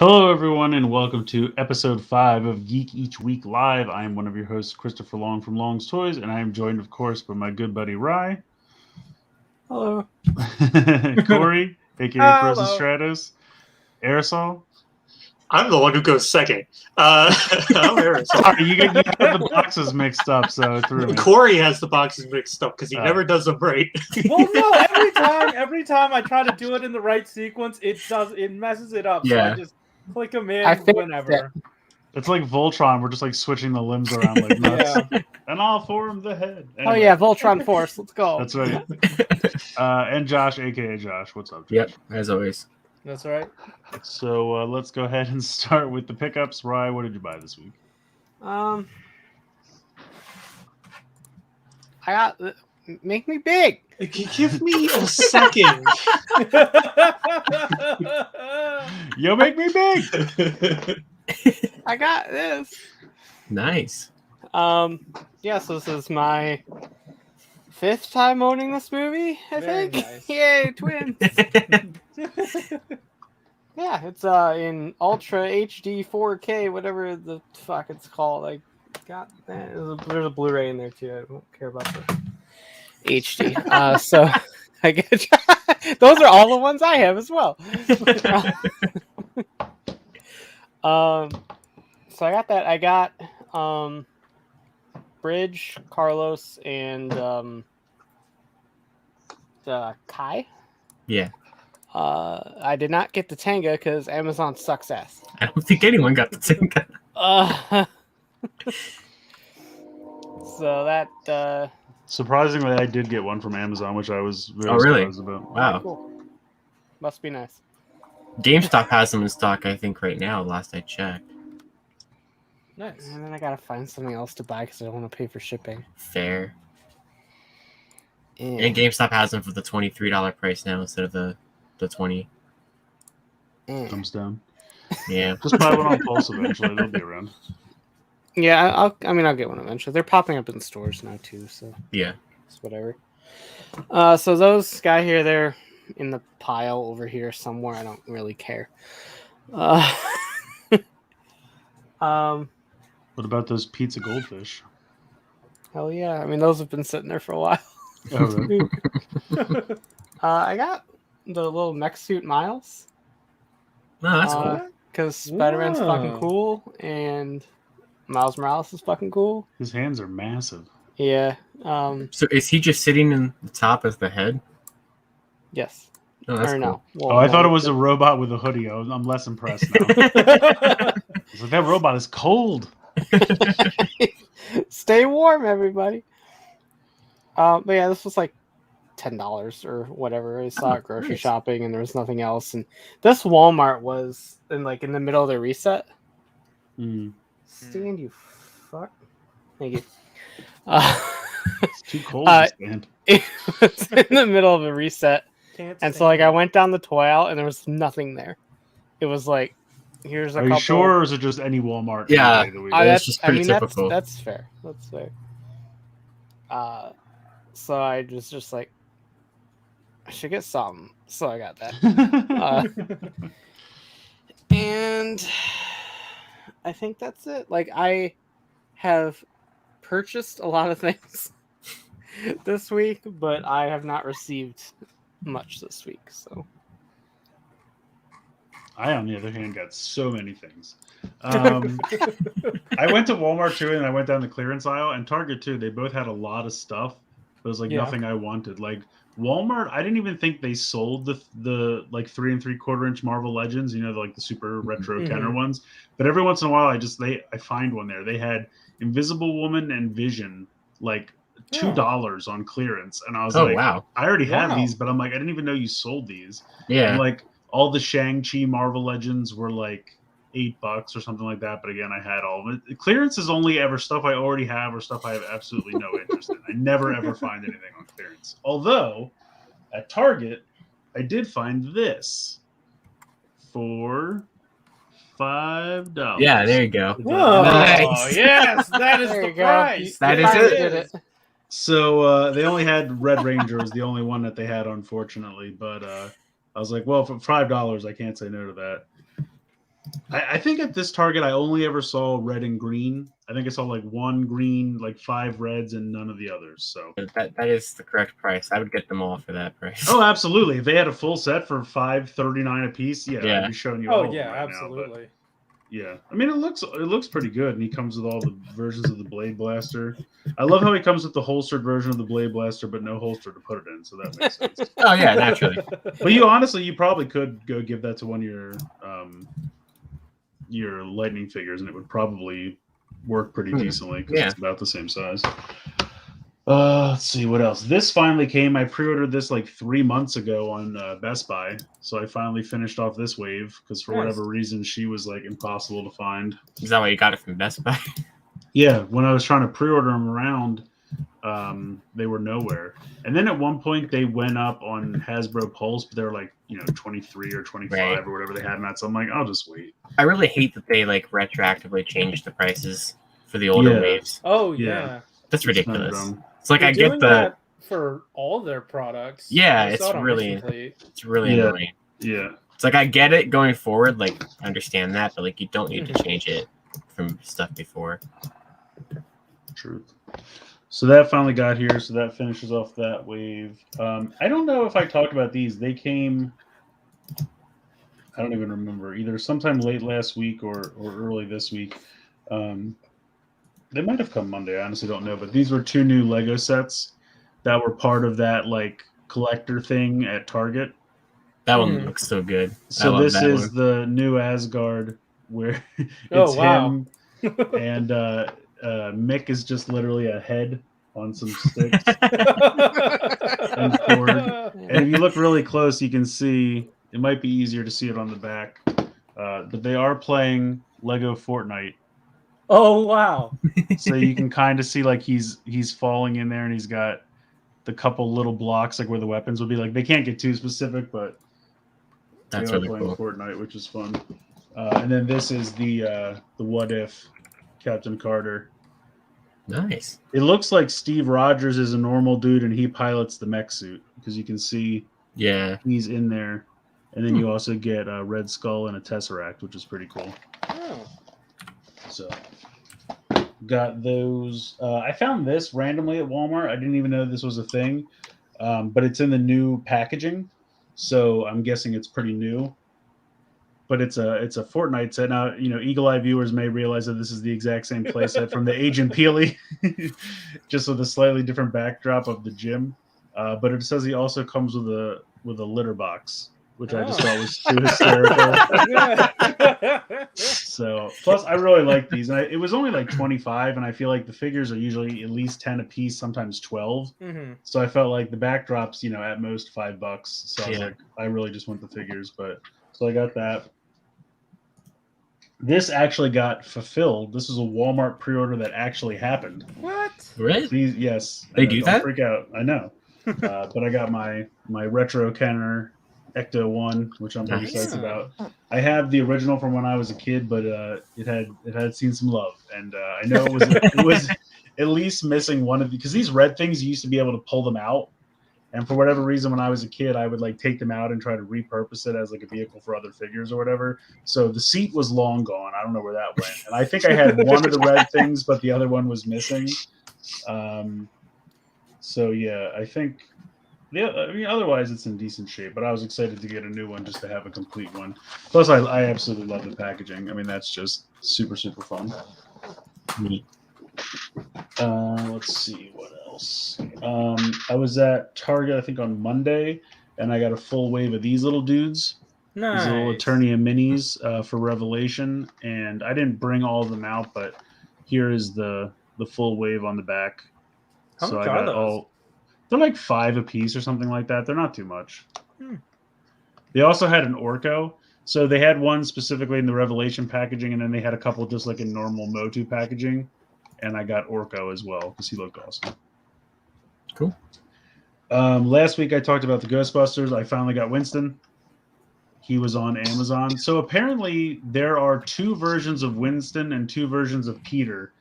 Hello, everyone, and welcome to episode 5 of Geek Each Week Live. I am one of your hosts, Christopher Long from Long's Toys, and I am joined, of course, by my good buddy Rye. Hello. Corey, aka Frozen Stratos. Aerosol. I'm the one who goes second. I'm Aerosol. Sorry, you have the boxes mixed up, so it threw me. Corey has the boxes mixed up because he never does them right. Well, no, every time I try to do it in the right sequence, it messes it up. Yeah. So I just click them in whenever. It's like Voltron. We're just like switching the limbs around like nuts. Yeah. And I'll form the head. Anyway. Oh yeah, Voltron Force. Let's go. That's right. And Josh, aka Josh. What's up, Josh? Yep, as always. That's right. So let's go ahead and start with the pickups. Rye, what did you buy this week? I got Make Me Big. Give me a second. Yo, Make Me Big. I got this. Nice. Yeah, so this is my 5th time owning this movie, I think. Nice. Yay, twins. Yeah, it's in Ultra HD 4K, whatever the fuck it's called. I got that. There's a Blu-ray in there too. I don't care about the HD. So I get those are all the ones I have as well. So I got that. I got Bridge, Carlos, and Kai. Yeah. I did not get the Tenga because Amazon sucks ass. I don't think anyone got the Tenga. So that. Surprisingly, I did get one from Amazon, which I was really surprised about. Wow. Cool. Must be nice. GameStop has them in stock, I think, right now. Last I checked. Nice. And then I gotta find something else to buy because I don't want to pay for shipping. Fair. Yeah. And GameStop has them for the $23 price now instead of the 20. Thumbs down. Yeah. Just buy one on Pulse eventually. They'll be around. Yeah, I'll get one eventually. They're popping up in stores now too, so Yeah. it's whatever. So those guy here, they're in the pile over here somewhere. I don't really care. What about those pizza goldfish? Hell yeah! I mean, those have been sitting there for a while. Oh, really? I got the little mech suit Miles. No, that's cool. Because Spider-Man's fucking cool, and Miles Morales is fucking cool. His hands are massive. Yeah. So is he just sitting in the top as the head? Yes. Oh, that's cool. No. Well, I thought it was a robot with a hoodie. I'm less impressed now. It's like, that robot is cold. Stay warm, everybody. But yeah, this was like $10 or whatever. I saw it grocery shopping, and there was nothing else. And this Walmart was in the middle of the reset. Stand, you fuck. Thank you. It's too cold to stand. It was in the middle of a reset, and so I went down the toy aisle, and there was nothing there. It was like, here's a Are couple. you sure, or is it just any Walmart? Yeah. That's just pretty typical. That's fair. That's fair. So I was just like, I should get something. So I got that. And I think that's it. Like, I have purchased a lot of things this week, but I have not received much this week. So I, on the other hand, got so many things. I went to Walmart too, and I went down the clearance aisle, and Target too. They both had a lot of stuff. It was like nothing I wanted. Like Walmart, I didn't even think they sold the like 3 3/4 inch Marvel Legends. You know, like the super retro Kenner ones. But every once in a while, I find one there. They had Invisible Woman and Vision like $2 on clearance, and I was like, wow. I already have these, but I'm like, I didn't even know you sold these. Yeah. And like All the Shang-Chi Marvel Legends were like $8 or something like that. But again, I had all of it. Clearance is only ever stuff I already have or stuff I have absolutely no interest in. I never ever find anything on clearance. Although at Target, I did find this for $5. Yeah, there you go. Whoa! Nice. Yes, that is There the you go. price. That You is finally it. did it. So they only had Red Ranger was the only one that they had, unfortunately. But I was like, well, for $5, I can't say no to that. I think at this Target, I only ever saw red and green. I think I saw like 1 green, like 5 reds, and none of the others. So That is the correct price. I would get them all for that price. oh, absolutely! If they had a full set for $5.39 a piece, yeah, I'd be showing you all Oh of yeah, them right absolutely. now. But yeah, I mean, it looks pretty good, and he comes with all the versions of the Blade Blaster. I love how he comes with the holstered version of the Blade Blaster, but no holster to put it in, so that makes sense. Oh yeah, naturally. But you probably could go give that to one of your Lightning figures, and it would probably work pretty decently because it's about the same size. Let's see what else. This finally came. I pre-ordered this like 3 months ago on Best Buy, so I finally finished off this wave because for whatever reason she was like impossible to find. Is that why you got it from Best Buy? Yeah, when I was trying to pre-order them around, they were nowhere. And then at one point they went up on Hasbro Pulse, but they were like 23 or 25 or whatever they had in that. So I'm like, I'll just wait. I really hate that they like retroactively changed the prices for the older waves. Oh yeah, That's ridiculous. Kind of It's like They're I get doing the that for all their products. Yeah, I it's saw it on really- Mission Fleet. it's really annoying. Yeah. It's like I get it going forward, like I understand that, but like you don't need to change it from stuff before. Truth. So that finally got here. So that finishes off that wave. I don't know if I talked about these. They came. I don't even remember, either sometime late last week or early this week. They might have come Monday. I honestly don't know. But these were 2 new Lego sets that were part of that like collector thing at Target. That one looks so good. So this is the new Asgard where it's him and Mick is just literally a head on some sticks and cord. And if you look really close, you can see it might be easier to see it on the back. But they are playing Lego Fortnite. Oh wow! So you can kind of see like he's falling in there, and he's got the couple little blocks like where the weapons would be. Like they can't get too specific, but That's they are really playing cool. Fortnite, which is fun. And then this is the What If Captain Carter. Nice. It looks like Steve Rogers is a normal dude, and he pilots the mech suit because you can see he's in there. And then you also get a Red Skull and a Tesseract, which is pretty cool. Oh. So got those. I found this randomly at Walmart. I didn't even know this was a thing, but it's in the new packaging, so I'm guessing it's pretty new. But it's a Fortnite set. Now, Eagle Eye viewers may realize that this is the exact same playset from the Agent Peely, just with a slightly different backdrop of the gym. But it says he also comes with a litter box, which I just thought was too hysterical. So, plus I really like these. And it was only like 25, and I feel like the figures are usually at least 10 a piece, sometimes 12. Mm-hmm. So I felt like the backdrops, at most $5. So I was Yeah. like, I really just want the figures. But so I got that. This actually got fulfilled. This is a Walmart pre-order that actually happened. What? Really? These, yes. They I know, do don't that? Freak out. I know. But I got my Retro Kenner Ecto 1, which I'm pretty Nice. psyched about. I have the original from when I was a kid, but it had seen some love, and I know it was at least missing one of because these red things you used to be able to pull them out, and for whatever reason when I was a kid I would like take them out and try to repurpose it as like a vehicle for other figures or whatever. So the seat was long gone. I don't know where that went, and I think I had one of the red things, but the other one was missing. So yeah, I think. Yeah, I mean, otherwise it's in decent shape, but I was excited to get a new one just to have a complete one. Plus, I absolutely love the packaging. I mean, that's just super, super fun. Neat. Let's see what else. I was at Target, I think, on Monday, and I got a full wave of these little dudes. Nice. These little Eternia minis for Revelation, and I didn't bring all of them out, but here is the full wave on the back. How So much I are got those? They're like $5 a piece or something like that. They're not too much. They also had an Orko. So they had one specifically in the Revelation packaging, and then they had a couple just like in normal Motu packaging. And I got Orko as well because he looked awesome. Cool. Last week I talked about the Ghostbusters. I finally got Winston. He was on Amazon. So apparently there are 2 versions of Winston and 2 versions of Peter.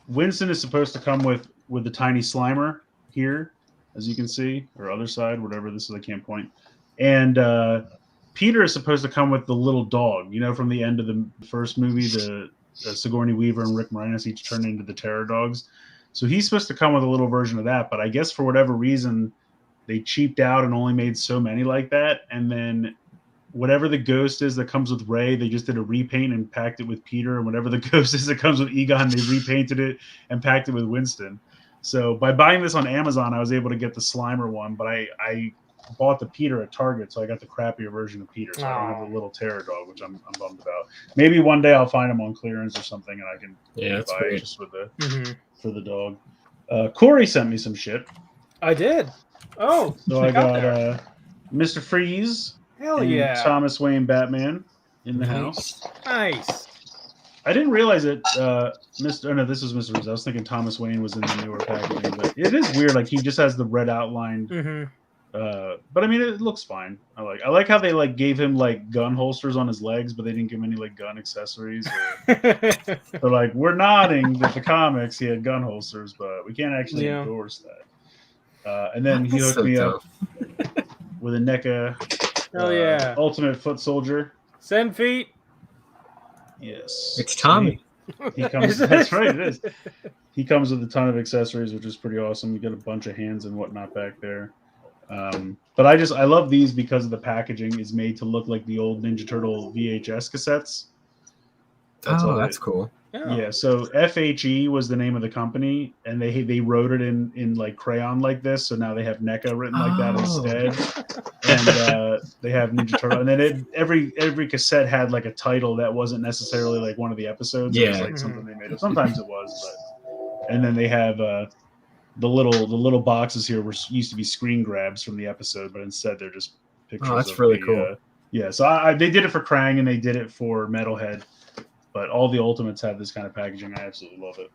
Winston is supposed to come with the tiny Slimer here, as you can see, or other side, whatever this is, I can't point. And Peter is supposed to come with the little dog, from the end of the first movie, the Sigourney Weaver and Rick Moranis each turned into the Terror Dogs. So he's supposed to come with a little version of that, but I guess for whatever reason, they cheaped out and only made so many like that. And then whatever the ghost is that comes with Rey, they just did a repaint and packed it with Peter. And whatever the ghost is that comes with Egon, they repainted it and packed it with Winston. So by buying this on Amazon, I was able to get the Slimer one, but I bought the Peter at Target, so I got the crappier version of Peter. So I don't have the little Terror Dog, which I'm bummed about. Maybe one day I'll find him on clearance or something, and I can buy it just with for the dog. Corey sent me some shit. I did. Oh, so I got Mr. Freeze. Hell and yeah! Thomas Wayne Batman in the house. Nice. I didn't realize it. This was Mr. Freeze. I was thinking Thomas Wayne was in the newer packaging, but it is weird. Like he just has the red outlined. But I mean, it looks fine. I like how they gave him gun holsters on his legs, but they didn't give him any gun accessories. They're we're nodding that the comics he had gun holsters, but we can't actually endorse that. And then he hooked me up with a NECA Ultimate Foot Soldier. Send feet. Yes, it's Tommy. He comes. That's right. It is. He comes with a ton of accessories, which is pretty awesome. You get a bunch of hands and whatnot back there. But I love these because of the packaging is made to look like the old Ninja Turtle VHS cassettes. That's cool. Yeah. So FHE was the name of the company, and they wrote it in crayon like this. So now they have NECA written like that instead, and they have Ninja Turtle. And then every cassette had a title that wasn't necessarily one of the episodes. Yeah. It was something they made up. Sometimes it was, but and then they have the little boxes here used to be screen grabs from the episode, but instead they're just pictures. Oh, that's really cool. So they did it for Krang and they did it for Metalhead. But all the Ultimates have this kind of packaging. I absolutely love it.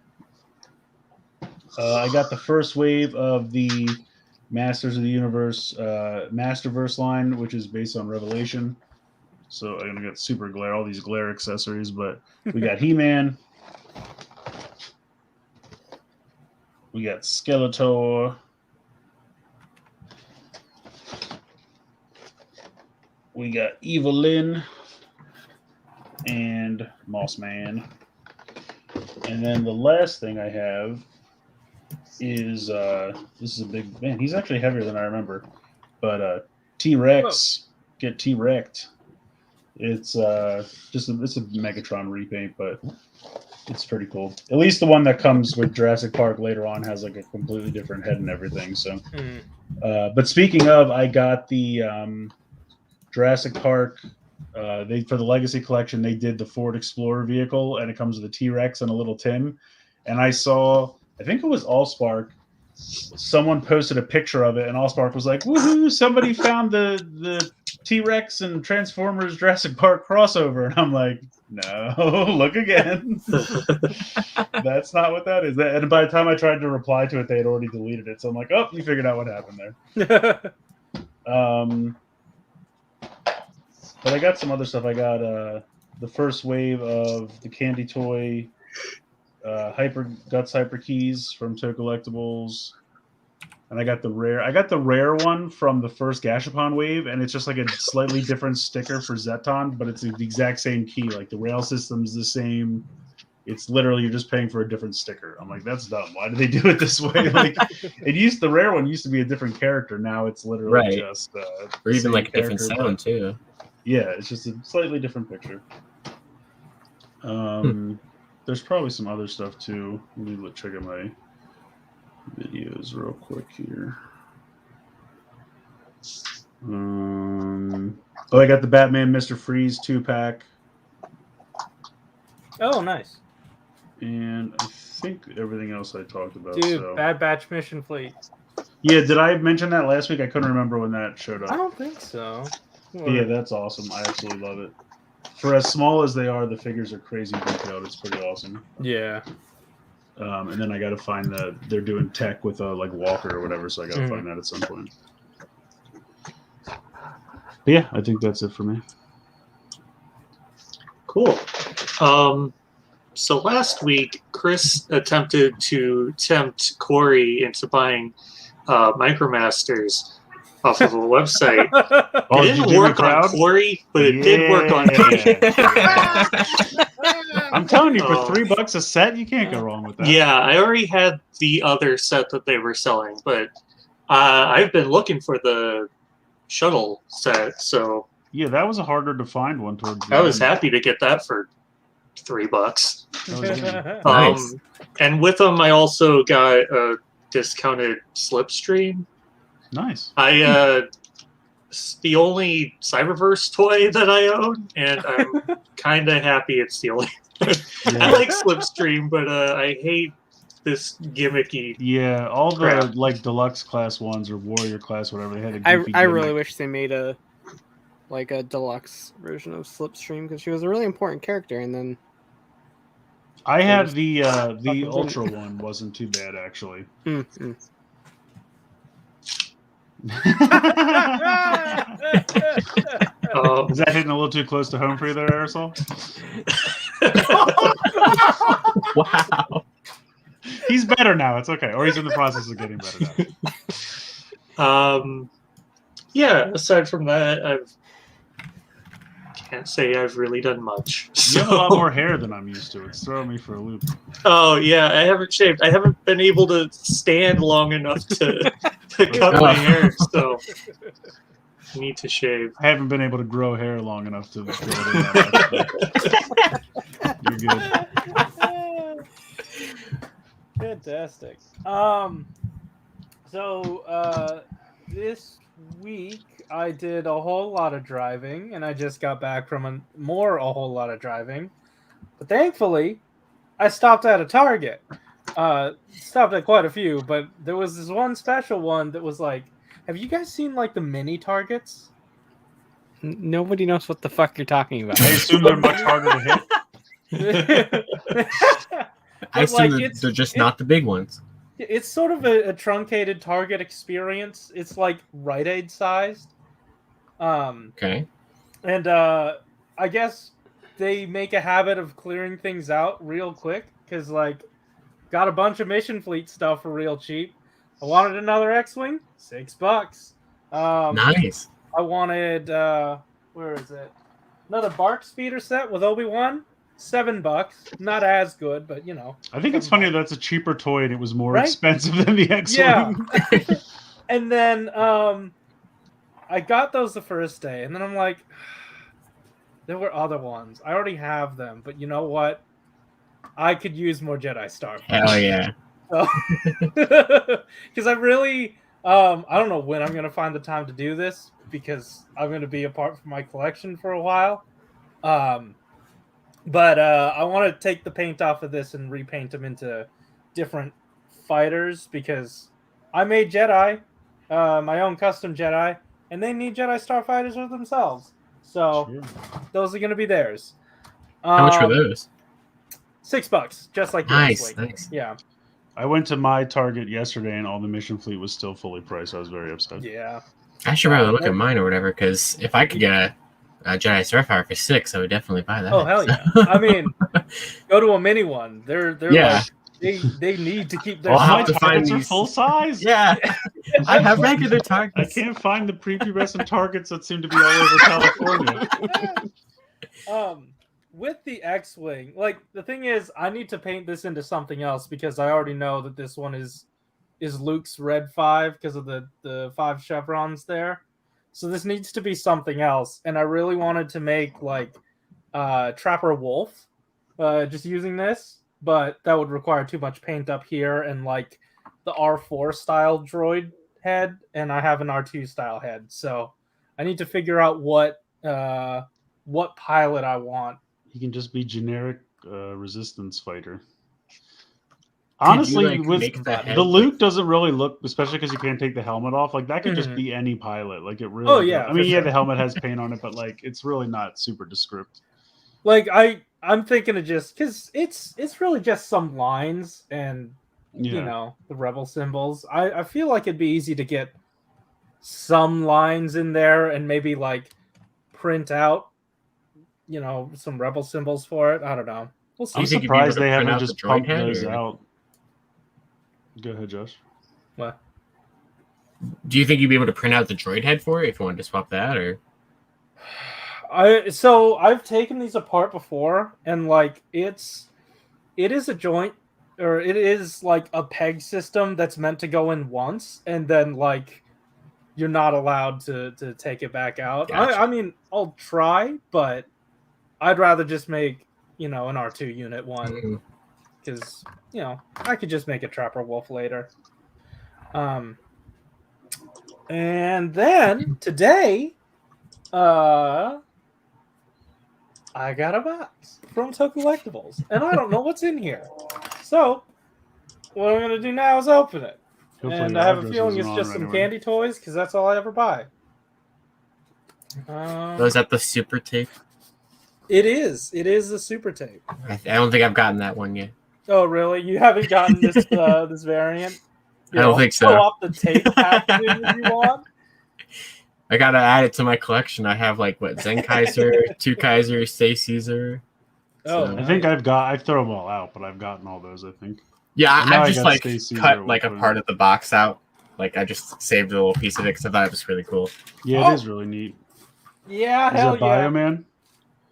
I got the first wave of the Masters of the Universe Masterverse line, which is based on Revelation. So I'm going to get super glare, all these glare accessories. But we got He-Man. We got Skeletor. We got Evelyn. And Moss Man. And then the last thing I have is this is a big man. He's actually heavier than I remember. But T-Rex. Get T-Wrecked. It's it's a Megatron repaint, but it's pretty cool. At least the one that comes with Jurassic Park later on has a completely different head and everything. So but speaking of, I got the Jurassic Park. For the Legacy Collection, they did the Ford Explorer vehicle, and it comes with a T-Rex and a little Tim. And I saw, I think it was Allspark, someone posted a picture of it, and Allspark was like, "Woohoo! Somebody found the T-Rex and Transformers Jurassic Park crossover." And I'm like, "No, look again." That's not what that is. And by the time I tried to reply to it, they had already deleted it. So I'm like, "Oh, you figured out what happened there." But I got some other stuff. I got the first wave of the Candy Toy Guts Hyper Keys from Toe Collectibles. And I got the rare one from the first Gashapon wave, and it's just a slightly different sticker for Zeton, but it's the exact same key. The rail system's the same. It's literally you're just paying for a different sticker. I'm like, that's dumb. Why do they do it this way? The rare one used to be a different character. Now it's literally just or even a different sound too. Yeah, it's just a slightly different picture. There's probably some other stuff too. Let me check out my videos real quick here. I got the Batman Mr. Freeze 2-pack. Oh, nice. And I think everything else I talked about. Dude, so. Bad Batch Mission Fleet. Yeah, did I mention that last week? I couldn't remember when that showed I up. don't think so. Yeah, that's awesome. I absolutely love it. For as small as they are, the figures are crazy detailed. It's pretty awesome. Yeah. And then I got to find they're doing tech with a like walker or whatever, so I got to find that at some point. But yeah, I think that's it for me. Cool. So last week, Chris attempted to tempt Corey into buying Micromasters off of a website. Oh, It didn't work on Corey, but it did work on me. I'm telling you, for $3 a set, you can't go wrong with that. Yeah, I already had the other set that they were selling, but I've been looking for the shuttle set, so yeah, that was a harder to find one towards the I was end. happy to get that for $3. Nice. And with them, I also got a discounted Slipstream. Nice. It's the only Cyberverse toy that I own, and I'm kind of happy it's the only. I like Slipstream, but I hate this gimmicky. Yeah, all the crap. like deluxe class ones or warrior class, whatever they had. A I goofy really gimmick. wish they made a deluxe version of Slipstream because she was a really important character, and then I had the Ultra one. Wasn't too bad actually. Is that hitting a little too close to home for you there, Aerosol? Wow. He's better now. It's okay. Or he's in the process of getting better now. Yeah, aside from that, can't say I've really done much. You have a lot more hair than I'm used to. It's throwing me for a loop. Oh, yeah, I haven't shaved. I haven't been able to stand long enough to cut my hair, so I need to shave. I haven't been able to grow hair long enough to grow it in that much. You're good. Fantastic. So this week I did a whole lot of driving, and I just got back from a whole lot of driving. But thankfully, I stopped at a Target. Stopped at quite a few, but there was this one special one that was like, have you guys seen like the mini Targets? nobody knows what the fuck you're talking about. I assume they're much harder to hit. I assume they're just not the big ones. It's sort of a truncated Target experience. It's like Rite Aid sized. Okay. And I guess they make a habit of clearing things out real quick because, like, got a bunch of Mission Fleet stuff for real cheap. I wanted another X-Wing, $6. Nice. I wanted, where is it? Another Bark Speeder set with Obi-Wan, $7. Not as good, but you know. I think it's funny that's a cheaper toy and it was more Right? expensive than the X-Wing. Yeah. And then I got those the first day, and then I'm like, there were other ones. I already have them, but you know what? I could use more Jedi Starfighters. Hell yeah. Because I really, I don't know when I'm going to find the time to do this, because I'm going to be apart from my collection for a while. But I want to take the paint off of this and repaint them into different fighters, because I made Jedi, my own custom Jedi, and they need Jedi Starfighters with themselves. So those are going to be theirs. How much were those? $6, just like Nice, Week. nice. Yeah. I went to my Target yesterday and all the Mission Fleet was still fully priced. I was very upset. Yeah. I should probably look at mine or whatever, because if I could get a Jedi Starfighter for $6, I would definitely buy that. Oh hell yeah! I mean, go to a mini one. They're Yeah. like, they need to keep their. Well, I'll My have to find Targets are these. full size. Yeah. I have regular I targets. can't find the prepubescent Targets that seem to be all over California. With the X-Wing, like, the thing is, I need to paint this into something else, because I already know that this one is Luke's Red 5 because of the 5 chevrons there. So this needs to be something else, and I really wanted to make like Trapper Wolf, just using this, but that would require too much paint up here and like the R4 style droid head, and I have an R2 style head, so I need to figure out what pilot I want. He can just be generic resistance fighter. Honestly, like, with make the head, the Luke doesn't really look, especially because you can't take the helmet off. Like that could just be any pilot. Like it really. Oh, yeah, I mean, for yeah, sure. the helmet has paint on it, but like it's really not super descriptive. Like I'm thinking of just because it's really just some lines and you know the rebel symbols. I feel like it'd be easy to get some lines in there and maybe like print out some rebel symbols for it. I don't know. We'll see. I'm think you'd be able surprised to they print haven't out the just droid pumped head, those or- out. Go ahead, Josh. What? Do you think you'd be able to print out the droid head for it if you wanted to swap that, or? So I've taken these apart before, and like it is a joint, or it is like a peg system that's meant to go in once, and then like you're not allowed to take it back out. Gotcha. I mean, I'll try, but I'd rather just make an R2 unit one, because I could just make a Trapper Wolf later. And then today, I got a box from Collectibles, and I don't know what's in here. So what I'm gonna do now is open it. Hopefully And your I have a address feeling isn't it's on just it some anyway. candy toys, because that's all I ever buy. Was that the super tape? It is. It is a super tape. I don't think I've gotten that one yet. Oh, really? You haven't gotten this this variant? I don't think so. Show off the tape packaging if you want. I gotta add it to my collection. I have like Zen Kaiser, 2 Kaisers, Stay Caesar. Oh, So- I think I've thrown them all out, but I've gotten all those. I think. Yeah, And now I've I just got like Stay Caesar cut like a one. part of the box out. Like I just saved a little piece of it because I thought it was really cool. Yeah, it is really neat. Yeah, Is hell it yeah. Bioman?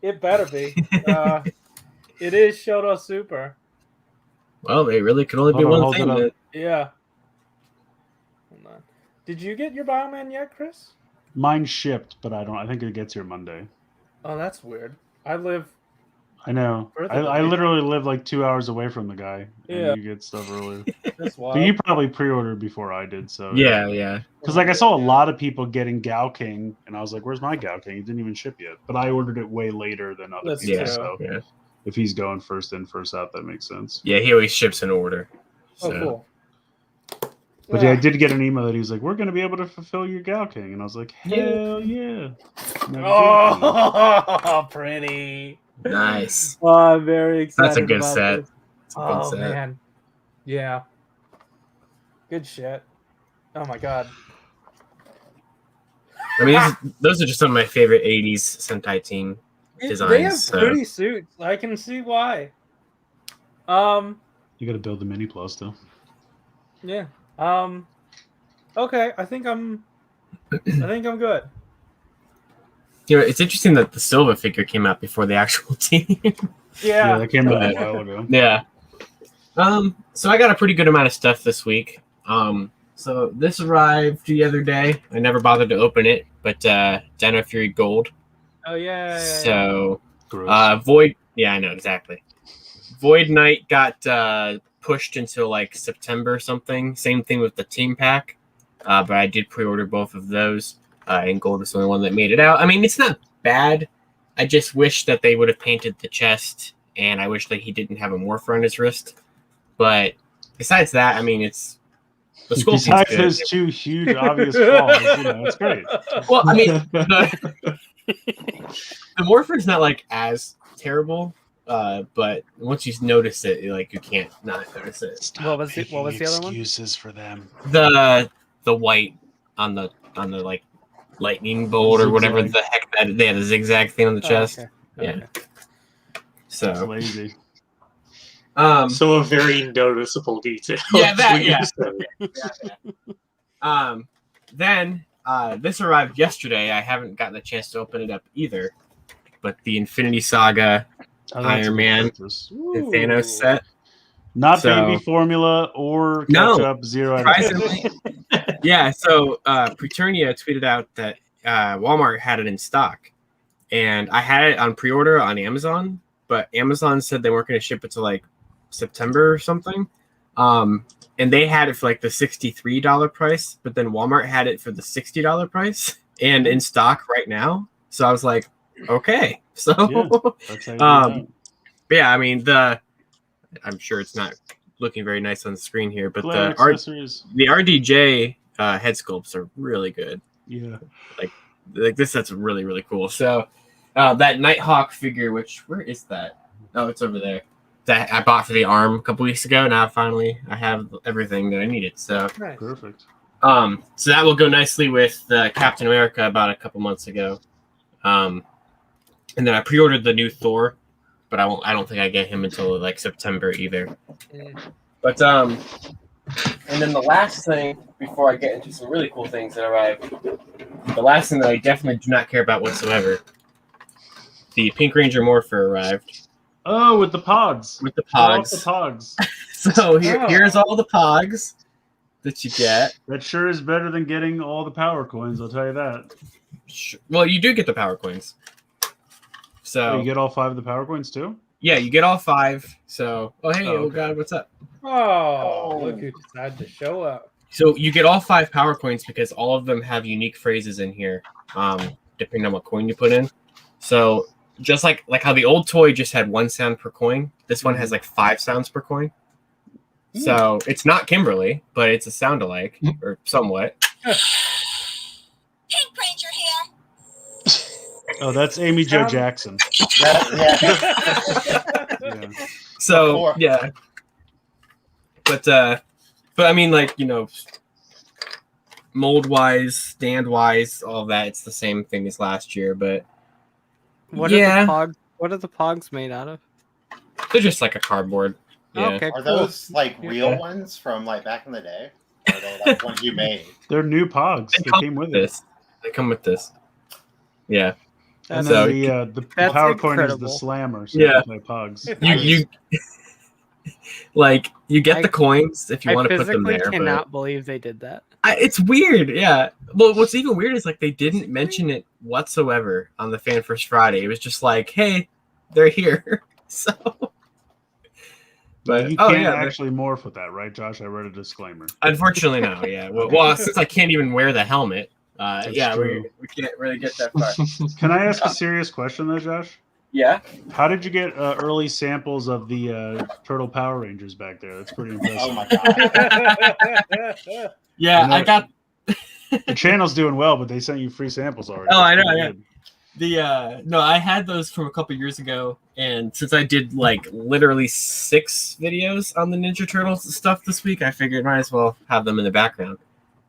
It better be. It is SODO Super. Well, it really could only be Hold on, one hold thing. it up. That, Yeah. Hold on. Did you get your Bioman yet, Chris? Mine shipped, but I think it gets here Monday. Oh, that's weird. I live. I know. Further I than me. literally live like 2 hours away from the guy, Yeah. and you get stuff earlier. That's But you wild. probably pre-ordered before I did, so yeah. Because like I saw a lot of people getting Gaisoulken, and I was like, "Where's my Gaisoulken? It didn't even ship yet." But I ordered it way later than other That's people, true. so Yeah. if he's going first in, first out, that makes sense. Yeah, he always ships in order. So. Oh, cool. But yeah, I did get an email that he was like, "We're going to be able to fulfill your Gaisoulken," and I was like, "Hell yeah!" Oh, pretty. Nice. Oh, I'm very excited. That's a good about set. this. It's a good Oh set. man, yeah, good shit. Oh my god. I mean, those are just some of my favorite '80s Sentai team designs. They have so- pretty suits. I can see why. You got to build the mini plus though. Yeah. Okay. I think I'm good. You know, it's interesting that the Silva figure came out before the actual team. Yeah, Yeah. that came out a But- while ago. Yeah. So I got a pretty good amount of stuff this week. So this arrived the other day. I never bothered to open it, but Dino Fury Gold. Oh yeah. So Gross. Void. Yeah, I know exactly. Void Knight got pushed until like September or something. Same thing with the team pack. But I did pre-order both of those. And Gold is the only one that made it out. I mean, it's not bad. I just wish that they would have painted the chest, and I wish that he didn't have a Morpher on his wrist. But besides that, I mean, it's the sculpting's Besides good. those two huge obvious flaws, it's great. Well, I mean, the Morpher's not like as terrible, but once you notice it, like you can't not notice it. Stop What was the making other one? excuses for them. The white on the like lightning bolt or whatever Zigzag. the heck that they had the zigzag thing on the chest. Okay. Yeah. Okay. It's So lazy. So a very noticeable detail. Yeah, that- when you yeah. said Then this arrived yesterday. I haven't gotten a chance to open it up either. But the Infinity Saga Oh, that's Iron a good Man. purchase. and Thanos set. Not So- baby formula or No, ketchup. 0 out of 10. Surprisingly. Yeah, so Preternia tweeted out that Walmart had it in stock. And I had it on pre-order on Amazon, but Amazon said they weren't going to ship it to like September or something. And they had it for like the $63 price, but then Walmart had it for the $60 price and in stock right now. So I was like, okay. So Yeah, That's how you do but yeah, I mean I'm sure it's not looking very nice on the screen here, but Glare the accessories. the RDJ head sculpts are really good. Yeah. Like this, that's really, really cool. So that Nighthawk figure, where is that? Oh, it's over there. That I bought for the arm a couple weeks ago. Now finally I have everything that I needed. So Nice. Perfect. so that will go nicely with Captain America about a couple months ago. And then I pre-ordered the new Thor, but I don't think I get him until like September either. But and then the last thing before I get into some really cool things that arrived, the last thing that I definitely do not care about whatsoever, the Pink Ranger Morpher arrived. Oh, with the pogs. With the Show off pogs. the pogs. So here's all the pogs that you get. That sure is better than getting all the power coins, I'll tell you that. Well, you do get the power coins. So You get all 5 of the power coins too? yeah, you get all 5. So okay. oh god, what's up? Oh, look who decided to show up. So you get all 5 power coins because all of them have unique phrases in here, depending on what coin you put in. So just like how the old toy just had 1 sound per coin, this one has like 5 sounds per coin. So it's not Kimberly, but it's a sound alike, or somewhat. Pink Ranger here. Oh, that's Amy Jo Jackson. Yeah. Yeah. So yeah, but I mean, like, you know, mold wise, stand wise, all that, it's the same thing as last year. But What yeah, are the pogs made out of? they're just like a cardboard. Yeah. Okay, Are cool. those like real ones from like back in the day? Or are they like ones you made? They're new pogs. They came with it. this. They come with this. Yeah. And So- then the That's power coin is the incredible. slammer, so Yeah. you play pogs. You like you get the coins if you I want to put them physically there. cannot believe they did that. It's weird, yeah. Well, what's even weird is like they didn't mention it whatsoever on the Fan First Friday. It was just like, hey, they're here. So, but You can't actually morph with that, right, Josh? I read a disclaimer. unfortunately, no. Yeah. Well, since I can't even wear the helmet, yeah, true. we can't really get that far. Can I ask a serious question though, Josh? Yeah. How did you get early samples of the Turtle Power Rangers back there? That's pretty impressive. Oh my god. Yeah, know- I got The channel's doing well, but they sent you free samples already. Oh, I That's know, pretty yeah. good. no, I had those from a couple years ago, and since I did like literally 6 videos on the Ninja Turtles stuff this week, I figured might as well have them in the background.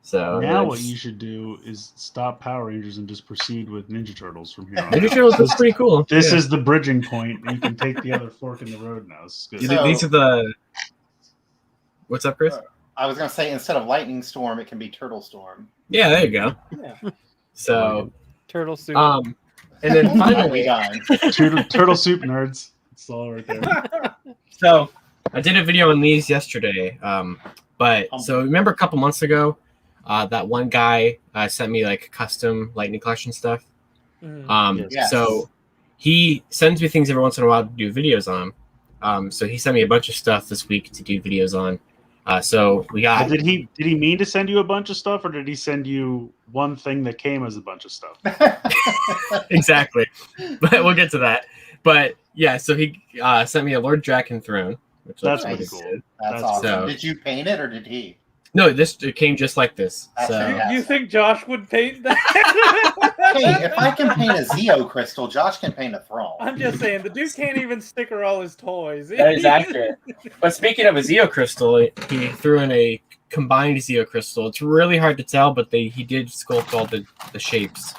So Now what you should do is stop Power Rangers and just proceed with Ninja Turtles from here on. Ninja out. Turtles is pretty cool. This Yeah. is the bridging point. You can take the other fork in the road now. This is good. Yeah, these are the. What's up, Chris? I was gonna say instead of Lightning Storm, it can be Turtle Storm. Yeah, there you go. Yeah. So, Turtle soup. and then We finally, done. Turtle soup nerds. It's all right there. so I did a video on these yesterday. But so remember a couple months ago, that one guy sent me like custom Lightning Collection stuff. Yes. So he sends me things every once in a while to do videos on. So he sent me a bunch of stuff this week to do videos on. So we got. Did he mean to send you a bunch of stuff, or did he send you one thing that came as a bunch of stuff? Exactly, but we'll get to that. But yeah, so he sent me a Lord Draken throne, which That's looks pretty pretty cool. good. That's That's awesome. so- Did you paint it or did he? No, it came just like this. That's So fantastic. You think Josh would paint that? Hey, if I can paint a Zeo crystal, Josh can paint a throne. I'm just saying, the dude can't even sticker all his toys. that is accurate. But speaking of a Zeo crystal, he threw in a combined Zeo crystal. It's really hard to tell, but he did sculpt all the shapes,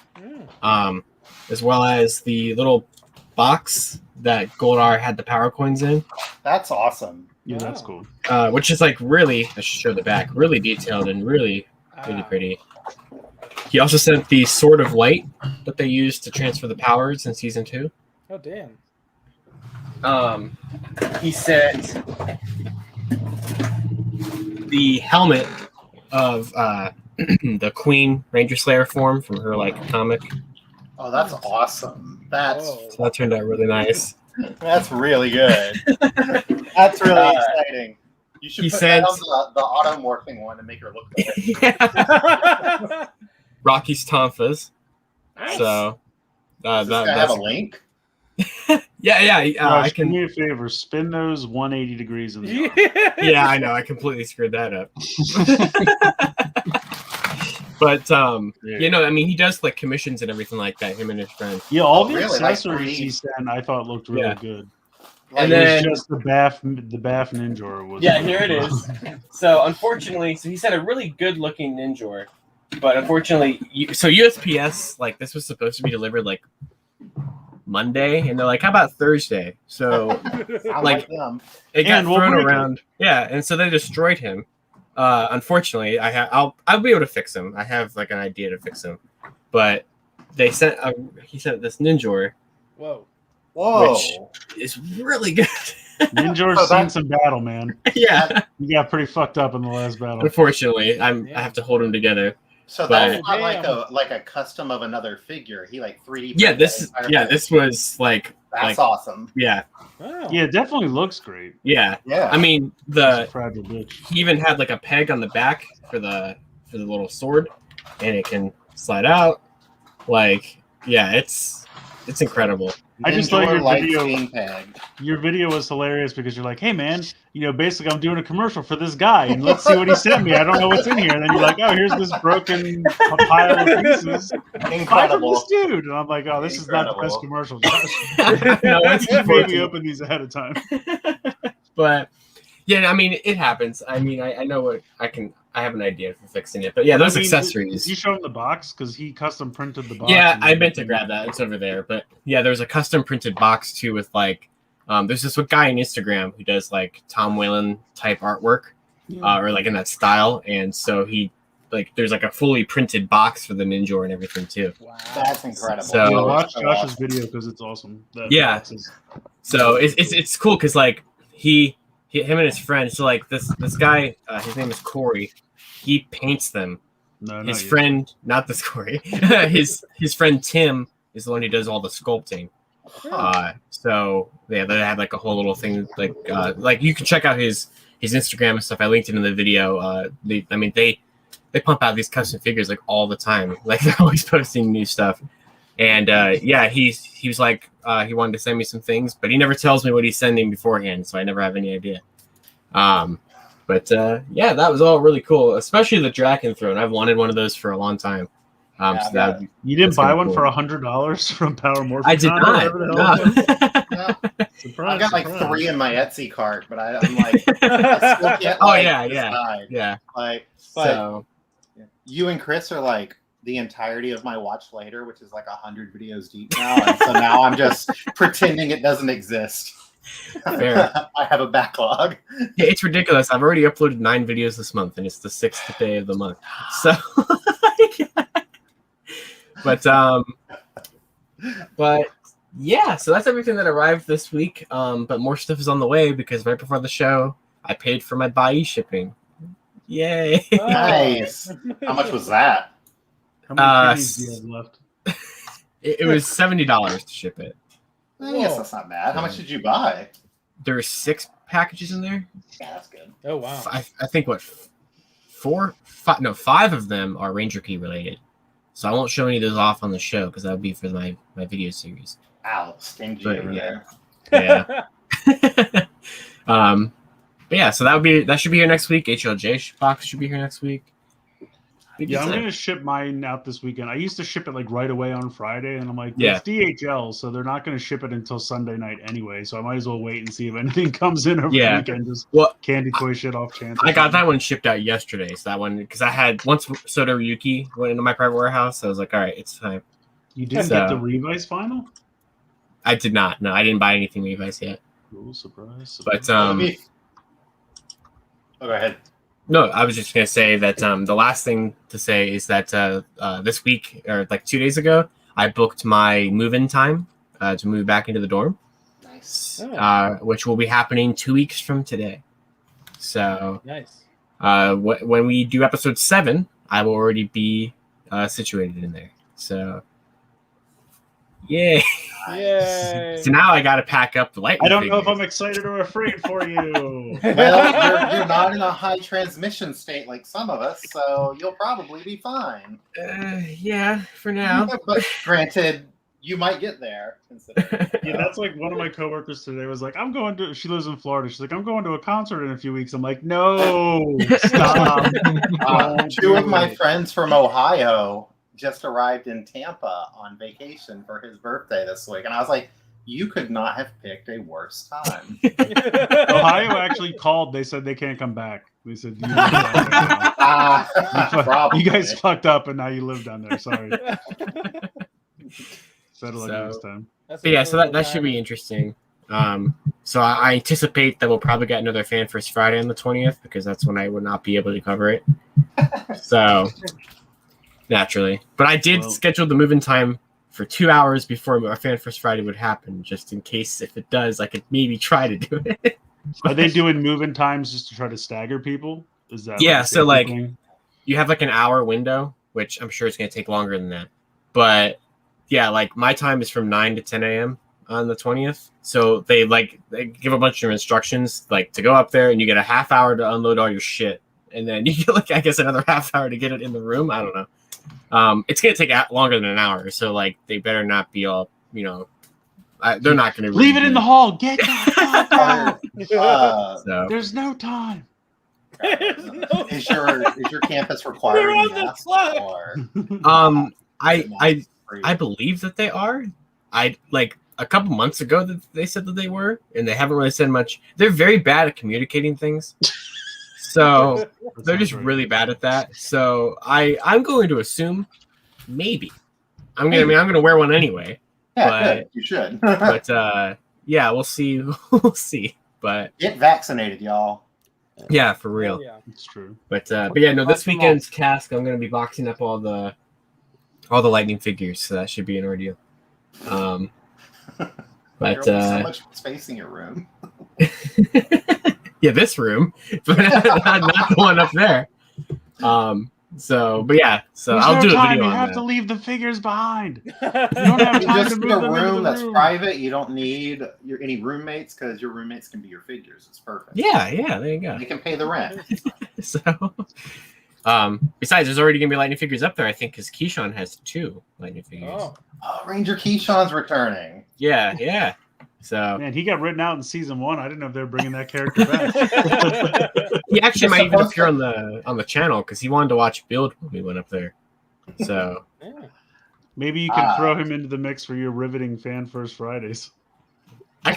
as well as the little box that Goldar had the power coins in. That's awesome. Yeah, that's Wow. cool. Which is like really, I should show the back, really detailed and really pretty. He also sent the Sword of Light that they used to transfer the powers in season 2. Oh damn. He sent the helmet of the Queen Ranger Slayer form from her like comic. Oh, that's awesome. That's Whoa. So that turned out really nice. that's really good. That's really exciting. You should He put said- that on the automorphing one and make her look better. Yeah. Rocky's Tonfas. Nice. So Does this guy have a link? Yeah. I Do can. me a favor, spin those 180 degrees in the arm. Yeah, I know. I completely screwed that up. But I mean, he does like commissions and everything like that. Him and his friend. Yeah, all Oh, the really? Like accessories he 3D? sent, I thought looked really Yeah. good. And It then was just the Bath Ninja was. yeah, here it is. So unfortunately, he said a really good looking Ninja, but unfortunately, so USPS like this was supposed to be delivered like Monday, and they're like, how about Thursday? So like them. it got And we'll thrown break it. around. Yeah, and so they destroyed him. Unfortunately, I'll be able to fix him. I have like an idea to fix him, but he sent this Ninja, Whoa. Whoa. which is really good. Ninja's Oh, seen some battle, man. Yeah, He got pretty fucked up in the last battle. unfortunately, I have to hold him together. So But- that's not like a custom of another figure. He like 3D. Yeah, printed this that entire thing. this was like That's awesome. yeah. Oh. Yeah, it definitely looks great. Yeah. Yeah. I mean, He's a the fragile bitch. he even had like a peg on the back for the little sword, and it can slide out. Like, yeah, it's incredible. I just thought your light video- steam peg. Your video was hilarious because you're like, hey man, basically I'm doing a commercial for this guy and let's see what he sent me. I don't know what's in here. And then you're like, oh, here's this broken pile of pieces. Buy from Incredible. this dude. And I'm like, oh, this is not the best Incredible. commercial, Josh. No, it's You made me important. open these ahead of time. But yeah, I mean, it happens. I mean, I know what I have an idea for fixing it. But yeah, those I mean, accessories. Did you show him the box? Because he custom printed the box. Yeah, and I meant to everything. grab that. It's over there. But yeah, there's a custom printed box too with like, there's this guy on Instagram who does like Tom Whalen type artwork, or like in that style. And so he there's like a fully printed box for the Ninja and everything too. Wow. That's incredible. So- Yeah, watch So Josh's awesome. video because it's awesome. That Yeah. box is- So it's cool because like him and his friend. So like this guy, his name is Corey. He paints them. No, not His yet. friend, not this Corey. his friend Tim is the one who does all the sculpting. So yeah, they have like a whole little thing like you can check out his Instagram and stuff. I linked it in the video. They pump out these custom figures like all the time. Like they're always posting new stuff. And yeah, he was like he wanted to send me some things, but he never tells me what he's sending beforehand, so I never have any idea. But yeah, that was all really cool, especially the Draken Throne. I've wanted one of those for a long time. Yeah, So that You didn't That's buy kinda one cool. for $100 from Power Morpher? I did not. No. Yeah. Surprise, I've got like surprise. 3 in my Etsy cart, but I'm like, I still can't, Oh, like, yeah. decide. Yeah. Like, but So you and Chris are like the entirety of my watch later, which is like 100 videos deep now. And so now I'm just pretending it doesn't exist. Fair. I have a backlog. yeah, it's ridiculous. I've already uploaded 9 videos this month, and it's the 6th day of the month. So, but yeah, so that's everything that arrived this week. But more stuff is on the way because right before the show, I paid for my Bai shipping. Yay! Nice. How much was that? How many pennies do you have left? It was $70 to ship it. I guess that's not bad. How much did you buy? There were 6 packages in there. Yeah, that's good. Oh wow. I think 5 of them are Ranger Key related. So I won't show any of those off on the show because that would be for my video series. Ow, stingy But, over yeah. there. Yeah. But yeah, so that should be here next week. HLJ box should be here next week. Big Yeah, I'm design. gonna ship mine out this weekend. I used to ship it like right away on Friday, and I'm like, Yeah. it's DHL, so they're not gonna ship it until Sunday night anyway. So I might as well wait and see if anything comes in over Yeah. the weekend. Just Well, candy toy shit off chance. I got that one shipped out yesterday. So that one, because I had once SODO Yuki went into my private warehouse, so I was like, all right, it's time. You didn't So- get the Revice final? I did not. No, I didn't buy anything Levi's yet. Cool, surprise. But Oh, go ahead. no, I was just gonna say that the last thing to say is that this week or like 2 days ago, I booked my move-in time to move back into the dorm, Nice. which will be happening 2 weeks from today. So Nice. when we do episode 7, I will already be situated in there. So yay! Yay. So now I got to pack up the lightning. I don't know if figures. I'm excited or afraid for you. Well, you're not in a high transmission state like some of us, so you'll probably be fine. Yeah, for now. But granted, You might get there. Yeah, that's like one of my coworkers today was like, she lives in Florida. She's like, I'm going to a concert in a few weeks. I'm like, no, stop. Two of my friends from Ohio just arrived in Tampa on vacation for his birthday this week. And I was like, you could not have picked a worse time. Ohio actually called. They said they can't come back. They said, you guys fucked up and now you live down there. Sorry. Settle it next time. But yeah, so that should be interesting. So I anticipate that we'll probably get another Fan First Friday on the 20th because that's when I would not be able to cover it. So naturally, but I did schedule the move-in time for 2 hours before our Fan First Friday would happen, just in case if it does, I could maybe try to do it. Are they doing move-in times just to try to stagger people? Is that so like thing? You have like an hour window, which I'm sure it's going to take longer than that, but. Yeah, like my time is from 9 to 10 a.m. on the 20th. So they give a bunch of instructions like to go up there and you get a half hour to unload all your shit. And then you get like, I guess, another half hour to get it in the room. I don't know. It's going to take longer than an hour. So like they better not be all, they're not going to leave it in the hall. Get the so. There's no time. Is your campus requiring masks? I believe that they are. I like a couple months ago that they said that they were, and they haven't really said much. They're very bad at communicating things, so they're just really bad at that. So I'm going to assume maybe I'm gonna wear one anyway. Yeah, but good. You should. But yeah, we'll see. We'll see. But get vaccinated, y'all. Yeah, for real. Yeah, it's true. But yeah, no. This weekend's task, I'm gonna be boxing up all the Lightning figures, so that should be an ordeal. But so much space in your room. Yeah, this room, but not the one up there. So, but yeah, so there's I'll do a video you on have that. to leave the figures behind. You don't have time just to need move a them into room the that's room. private. You don't need any roommates because your roommates can be your figures. It's perfect. Yeah, there you go. They can pay the rent. So, besides, there's already gonna be Lightning figures up there, I think, because Keyshawn has 2 Lightning figures. Oh, Ranger Keyshawn's returning. Yeah. So man, he got written out in season 1. I didn't know if they were bringing that character back. He actually might even appear on the channel because he wanted to watch Build when we went up there. So maybe you can throw him into the mix for your riveting Fan First Fridays. I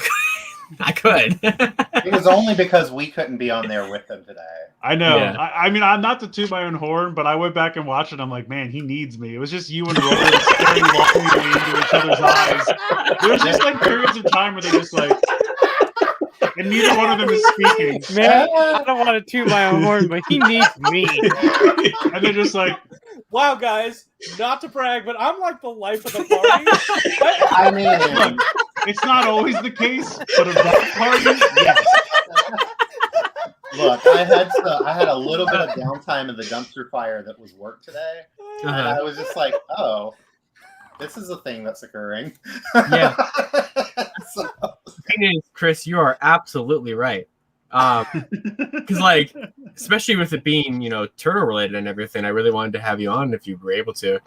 could. It was only because we couldn't be on there with them today. I know. Yeah. I mean, I'm not to toot my own horn, but I went back and watched it. I'm like, man, he needs me. It was just you and Roland staring longingly into each other's eyes. There was just like periods of time where they just like, and neither one of them is speaking. Man, I don't want to toot my own horn, but he needs me. And they're just like, wow, guys, not to brag, but I'm like the life of the party. I mean, look, it's not always the case, but of that party, yes. Look, I had a little bit of downtime in the dumpster fire that was work today, and I was just like, oh, this is a thing that's occurring. Yeah. Thing is, Chris, you are absolutely right. Because like, especially with it being, turtle related and everything, I really wanted to have you on if you were able to.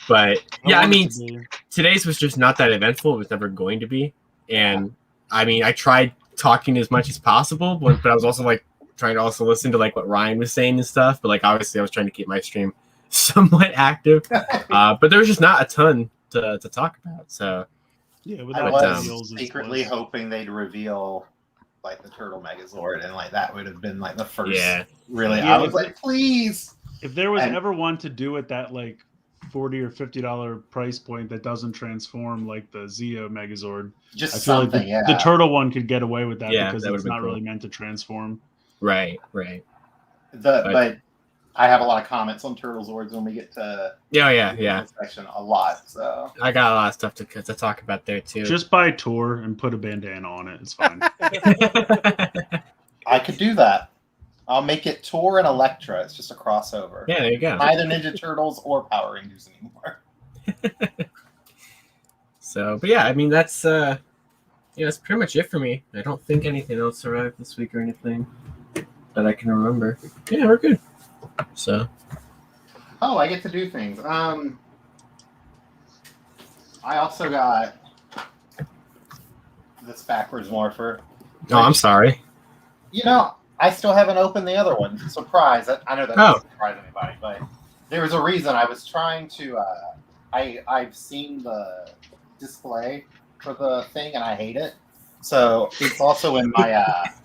But yeah, I mean, today's was just not that eventful. It was never going to be. And I mean, I tried talking as much as possible, but I was also like trying to also listen to like what Ryan was saying and stuff. But like, obviously I was trying to keep my stream somewhat active. But there was just not a ton to talk about. So yeah, I was secretly hoping they'd reveal like the Turtle Megazord, and like that would have been like the first. Yeah. Really, yeah, I was like, please. If there was ever one to do at that like $40 or $50 price point that doesn't transform like the Zeo Megazord, just I feel something. like the turtle one could get away with that because that it's not cool. really meant to transform. Right. But I have a lot of comments on Turtle Zords when we get to yeah section a lot. So I got a lot of stuff to talk about there too. Just buy Tor and put a bandana on it. It's fine. I could do that. I'll make it Tor and Electra. It's just a crossover. Yeah, there you go. Neither Ninja Turtles or Power Rangers anymore. So, but yeah, I mean that's that's pretty much it for me. I don't think anything else arrived this week or anything that I can remember. Yeah, we're good. So, I get to do things. I also got this backwards Morpher. Oh, I'm sorry. You know, I still haven't opened the other one. Surprise! I know that doesn't surprise anybody, but there was a reason. I was trying to. I've seen the display for the thing, and I hate it. So it's also in my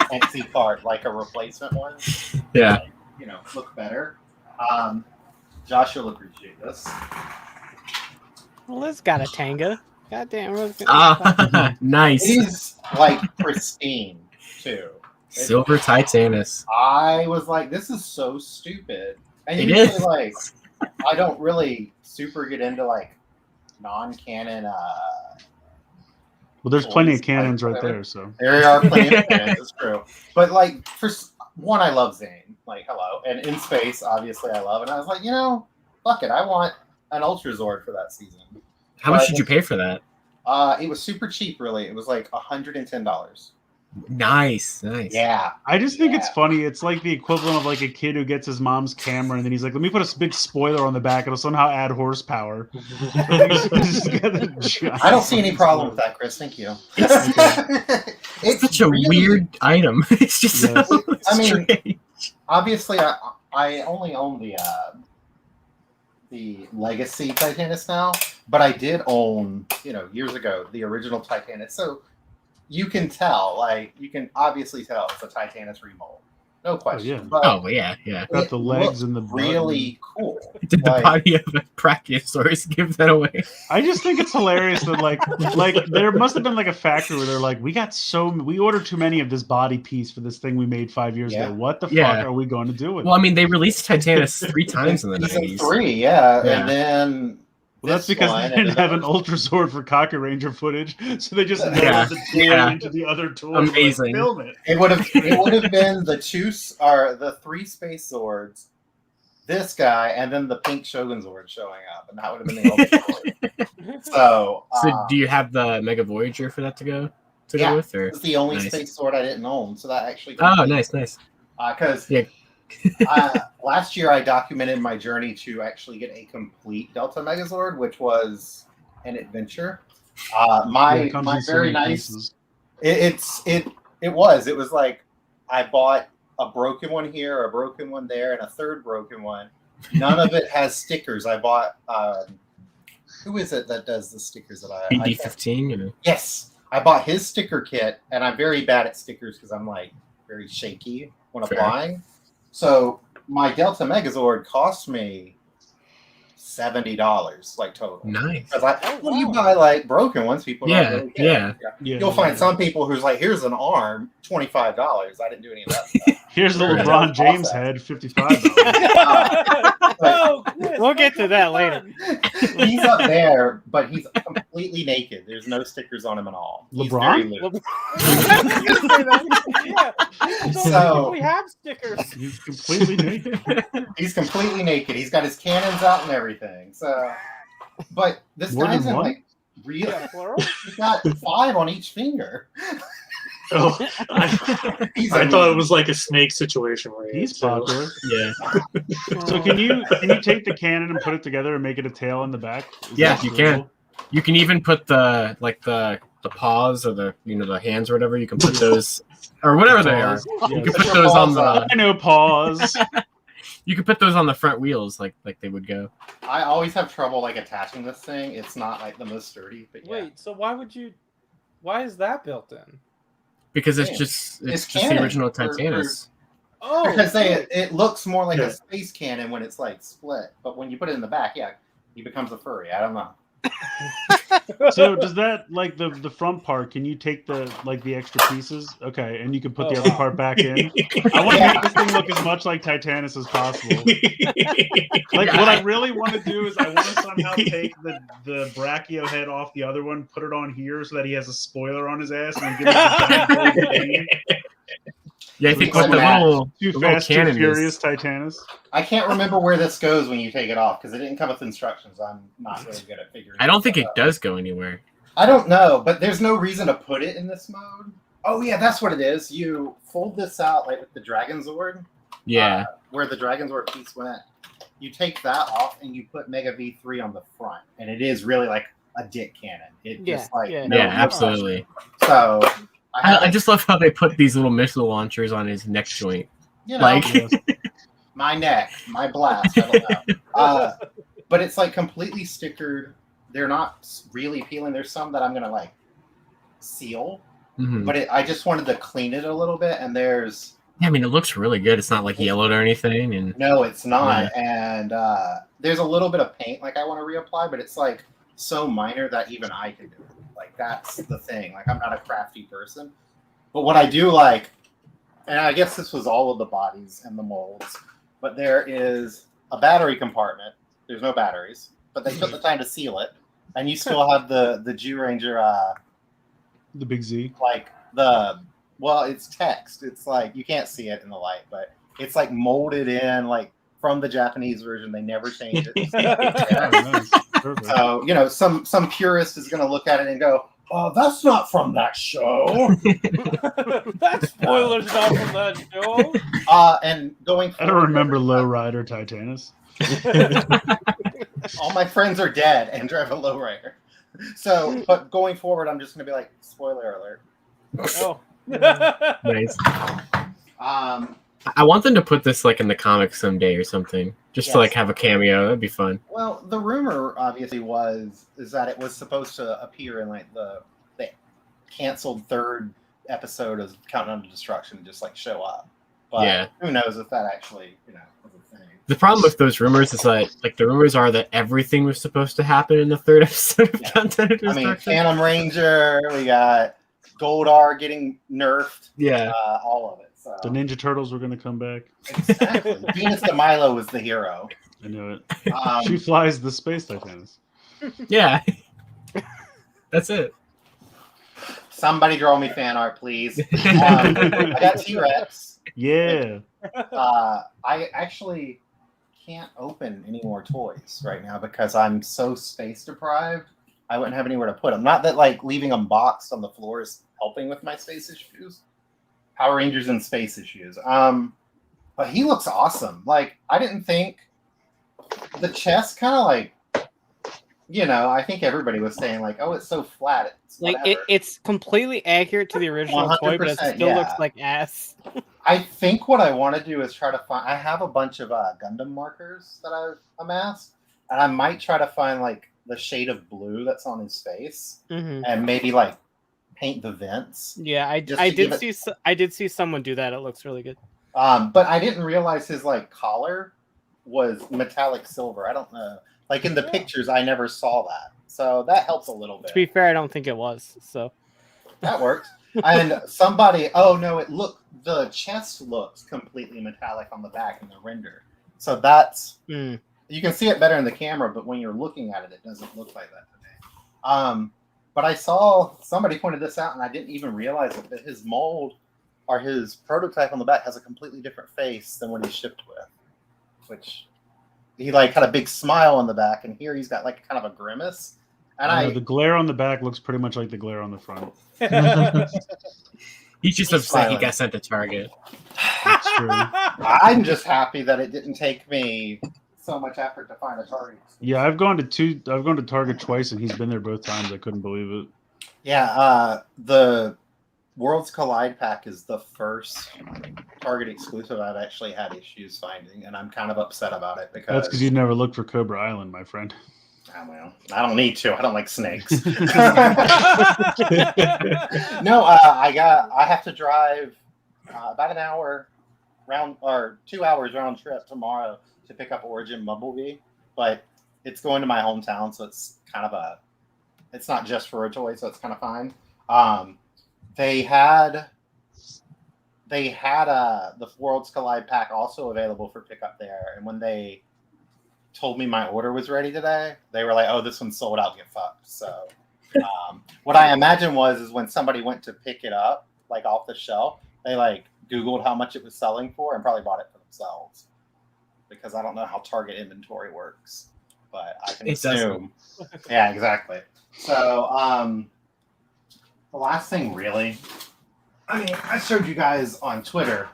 Etsy cart, like a replacement one. Yeah. You know, look better. Josh, you'll appreciate this. Well, it's got a Tanga. Goddamn. Nice. It is like pristine too. Silver Titanus. I was like, this is so stupid. And It usually, is. like, I don't really super get into like non-canon. Well, there's plenty of toys, cannons like, right whatever. there. So There are plenty of cannons. It's true. But like, for one, I love Zane. Like, hello, and In Space, obviously, I love. And I was like, you know, fuck it, I want an Ultrazord for that season. How much did you pay for that? It was super cheap, really. It was like $110. Nice. Yeah. I just think it's funny. It's like the equivalent of like a kid who gets his mom's camera and then he's like, "Let me put a big spoiler on the back. It'll somehow add horsepower." I don't see any problem with that, Chris. Thank you. It's such a really weird item. It's just Yes. so I mean, strange. obviously, I only own the Legacy Titanus now, but I did own, you know, years ago, the original Titanus. So you can tell, like, you can obviously tell it's a Titanus remold. No question. yeah. But Oh yeah. Got the legs and the really cool. Did the Like- body of a Brachiosaurus give that away? I just think it's hilarious that like there must have been like a factory where they're like, we ordered too many of this body piece for this thing we made 5 years ago. What the Yeah. fuck are we going to do with Well, I it? mean, they released Titanus 3 times in the Season 90s. 3, yeah. Yeah. And then Well, that's this because one, they and didn't then have an Ultrasword for Cocker Ranger footage, so they just loaded Yeah. the toy Yeah. into the other toy. Amazing. And film it. It would have been the 3 Space Swords, this guy, and then the pink Shogun Zord showing up, and that would have been the Ultra Sword. So So, do you have the Mega Voyager for that to go Yeah. with, or? it's the only Nice. Space Sword I didn't own, so that actually. Oh, nice. Because Yeah. last year I documented my journey to actually get a complete Delta Megazord, which was an adventure. It comes My in so very many nice. pieces. It was like I bought a broken one here, a broken one there, and a third broken one. None of it has stickers. I bought who is it that does the stickers that I AD15, you know. Yes, I bought his sticker kit, and I'm very bad at stickers because I'm like very shaky when Fair. applying. So my Delta Megazord cost me $70, like total. Nice. Because when you buy like broken ones, people don't Yeah, really care. Yeah, You'll find some people who's like, here's an arm, $25. I didn't do any of that stuff. Here's the Yeah. LeBron James Awesome. head, $55. Oh, Chris, We'll get to that later. He's up there, but he's completely naked. There's no stickers on him at all. He's very LeBron? loose. Yeah. So- We have stickers. He's completely naked. He's completely naked. He's got his cannons out and everything. So, but this More guy's than in one? like real. Yeah, plural. He's got 5 on each finger. Oh, I, He's I thought it was like a snake situation where He's popular. Yeah. So can you take the cannon and put it together and make it a tail in the back? Is Yeah, that you doable? can. You can even put the paws or the hands or whatever. You can put those or whatever they are. Paws. You Yes. can Put put your those on paws up. the. I know paws. You can put those on the front wheels like they would go. I always have trouble like attaching this thing. It's not like the most sturdy. But yeah. Wait, so why is that built in? Because it's Yeah. just It's the canon original for- Titanus. Oh, Because it looks more like Yeah. a space cannon when it's like split, but when you put it in the back, yeah, he becomes a furry. I don't know. So does that like the front part? Can you take the extra pieces? Okay, and you can put the Oh, other wow. part back in. I want to Yeah. make this thing look as much like Titanus as possible. Like Yeah, what I really want to do is I want to somehow take the brachio head off the other one, put it on here so that he has a spoiler on his ass, and then give him the giant golden thing. Yeah, I So think it's with the like little, Too the little fast, too cannon furious is. Titanus. I can't remember where this goes when you take it off because it didn't come with instructions. I'm not really good at figuring. I don't think it stuff out. does go anywhere. I don't know, but there's no reason to put it in this mode. Oh yeah, that's what it is. You fold this out like with the Dragon Zord. Yeah. Where the Dragon Zord piece went. You take that off and you put Mega V3 on the front, and it is really like a dick cannon. It Yeah, just like yeah. no Yeah, repercussion. absolutely. So I just love how they put these little missile launchers on his neck joint. you know, Like, Yes. my neck, my blast. I don't know. But it's like completely stickered. They're not really peeling. There's some that I'm gonna like seal, mhm. but I just wanted to clean it a little bit. And there's I mean, it looks really good. It's not like yellowed or anything. And no, it's not. And there's a little bit of paint like I want to reapply, but it's like so minor that even I can do it. Like that's the thing. Like I'm not a crafty person, but what I do like, and I guess this was all of the bodies and the molds, but there is a battery compartment. There's no batteries, but they took the time to seal it, and you still have the G Ranger. The big Z. Like it's text. It's like you can't see it in the light, but it's like molded in like from the Japanese version. They never changed it. Oh, nice. Perfect. So you know, some purist is going to look at it and go, "Oh, that's not from that show." That spoiler's not from that show. And going I don't forward, remember Lowrider Titanus. all my friends are dead and drive a lowrider. So, but going forward, I'm just going to be like, spoiler alert. Oh. nice. I want them to put this like in the comics someday or something, just to like have a cameo. That'd be fun. Well, the rumor obviously is that it was supposed to appear in like the canceled third episode of Countdown to Destruction, just like show up. But Yeah. who knows if that actually, was a thing. The problem with those rumors is that, like, the rumors are that everything was supposed to happen in the third episode of Countdown to I Destruction. mean, Phantom Ranger, we got Goldar getting nerfed. Yeah. All of it. So. The Ninja Turtles were going to come back. Exactly. Venus de Milo was the hero. I knew it. She flies the space Titanus. Yeah. That's it. Somebody draw me fan art, please. I got T-Rex. Yeah. I actually can't open any more toys right now because I'm so space deprived. I wouldn't have anywhere to put them. Not that like leaving them boxed on the floor is helping with my space issues. Power Rangers and space issues. But he looks awesome. Like I didn't think the chest kind of like, I think everybody was saying like, oh, it's so flat. It's like whatever. it's completely accurate to the original toy, but it 100%, still yeah. looks like ass. I think what I want to do is try to find. I have a bunch of Gundam markers that I've amassed, and I might try to find like the shade of blue that's on his face, and maybe like paint the vents. Yeah, I did see someone do that. It looks really good. But I didn't realize his like collar was metallic silver. I don't know. Like in the pictures, I never saw that, so that helps a little bit. To be fair, I don't think it was. So that works. And somebody, the chest looks completely metallic on the back in the render. So that's, you can see it better in the camera, but when you're looking at it, it doesn't look like that today. But I saw somebody pointed this out and I didn't even realize it, that his mold or his prototype on the back has a completely different face than what he's shipped with, which he like had a big smile on the back and here he's got like kind of a grimace. And the glare on the back looks pretty much like the glare on the front. He's just upset he got sent to Target. That's true. I'm just happy that it didn't take me so much effort to find a Target. Yeah, I've gone to Target twice and he's been there both times. I couldn't believe it. Yeah, the Worlds Collide pack is the first Target exclusive I've actually had issues finding, and I'm kind of upset about it because That's because you never looked for Cobra Island, my friend. Well, I don't need to. I don't like snakes. No, I have to drive about an hour 2 hours round trip tomorrow to pick up Origin Bumblebee, but it's going to my hometown, so it's kind of it's not just for a toy, so it's kind of fine. They had the Worlds Collide pack also available for pickup there, and when they told me my order was ready today, they were like, "Oh, this one's sold out. Get fucked." So, what I imagine is when somebody went to pick it up, like off the shelf, they like Googled how much it was selling for and probably bought it for themselves. Because I don't know how Target inventory works, but I can assume. Yeah, exactly. So, the last thing, really, I showed you guys on Twitter.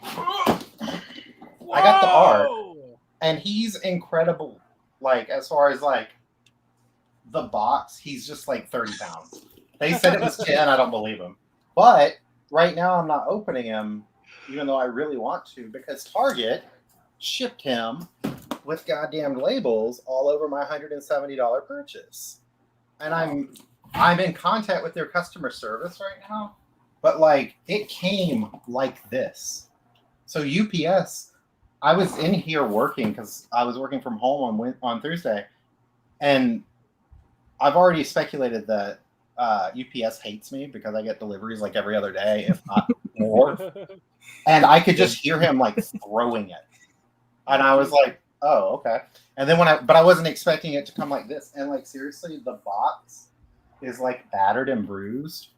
I got the art. And he's incredible, like, as far as, like, the box, he's just like 30 pounds. They said it was 10. I don't believe them. But right now, I'm not opening him, even though I really want to, because Target shipped him with goddamn labels all over my $170 purchase. And I'm in contact with their customer service right now, but like it came like this. So UPS, I was in here working because I was working from home on Thursday, and I've already speculated that UPS hates me because I get deliveries like every other day, if not more. And I could just hear him like throwing it, and I was like, "Oh, okay." And then but I wasn't expecting it to come like this. And like seriously, the box is like battered and bruised.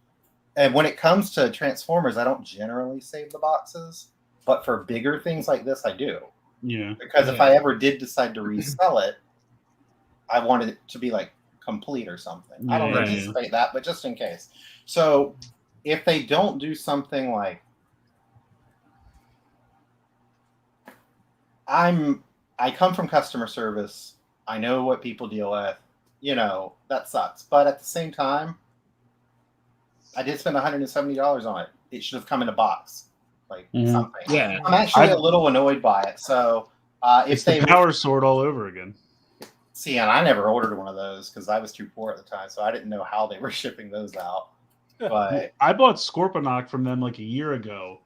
And when it comes to Transformers, I don't generally save the boxes, but for bigger things like this, I do. Yeah. Because if I ever did decide to resell it, I wanted it to be like complete or something. I don't anticipate that, but just in case. So if they don't do something like I come from customer service, I know what people deal with, that sucks. But at the same time, I did spend $170 on it. It should have come in a box, like something. Yeah, I'm actually a little annoyed by it. So if they Power Sword all over again. See, and I never ordered one of those because I was too poor at the time, so I didn't know how they were shipping those out. But I bought Scorponok from them like a year ago,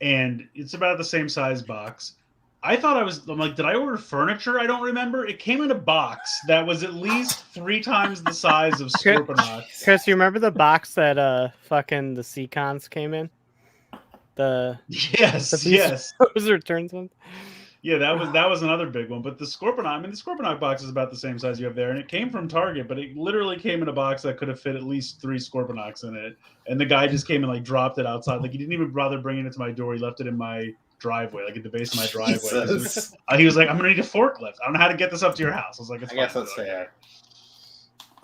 and it's about the same size box. I'm like, did I order furniture? I don't remember. It came in a box that was at least 3 times the size of Scorponok. Chris, you remember the box that fucking the Seacons came in? Yes. Those returns one. Yeah, that was another big one. But the Scorponok, the Scorponok box is about the same size you have there, and it came from Target, but it literally came in a box that could have fit at least 3 Scorponoks in it. And the guy just came and like dropped it outside. Like he didn't even bother bringing it to my door. He left it in my driveway, like at the base of my driveway. He was like, "I'm gonna need a forklift. I don't know how to get this up to your house." I was like, I guess that's fair.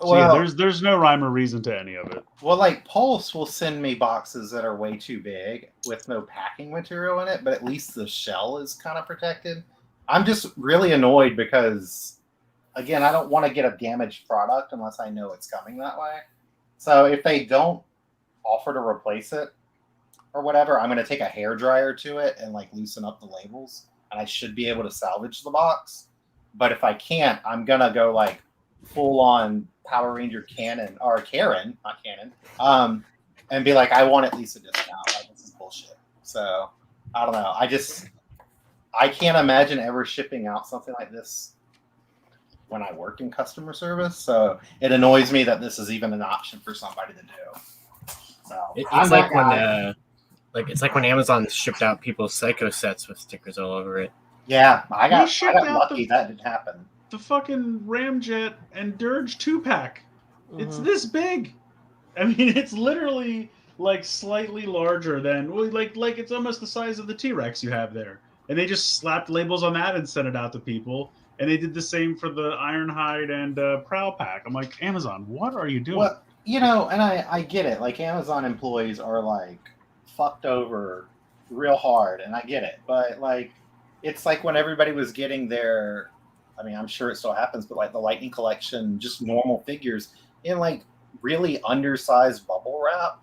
So well, there's no rhyme or reason to any of it. Well, like Pulse will send me boxes that are way too big with no packing material in it, but at least the shell is kind of protected. I'm just really annoyed because, again, I don't want to get a damaged product unless I know it's coming that way. So if they don't offer to replace it or whatever, I'm going to take a hairdryer to it and like loosen up the labels, and I should be able to salvage the box. But if I can't, I'm going to go like full on Power Ranger Karen, not Canon, and be like, I want at least a discount. Like, this is bullshit. So I don't know. I can't imagine ever shipping out something like this when I work in customer service. So it annoys me that this is even an option for somebody to do. So it's like when it's like when Amazon shipped out people's Psycho sets with stickers all over it. Yeah, I got lucky that didn't happen. The fucking Ramjet and Dirge 2-pack. It's this big. I mean, it's literally like slightly larger than like it's almost the size of the T-Rex you have there. And they just slapped labels on that and sent it out to people. And they did the same for the Ironhide and Prowl pack. I'm like, Amazon, what are you doing? Well, and I get it. Like Amazon employees are like fucked over real hard, and I get it. But like, it's like when everybody was getting their, I mean, I'm sure it still happens, but like the Lightning Collection, just normal figures in like really undersized bubble wrap,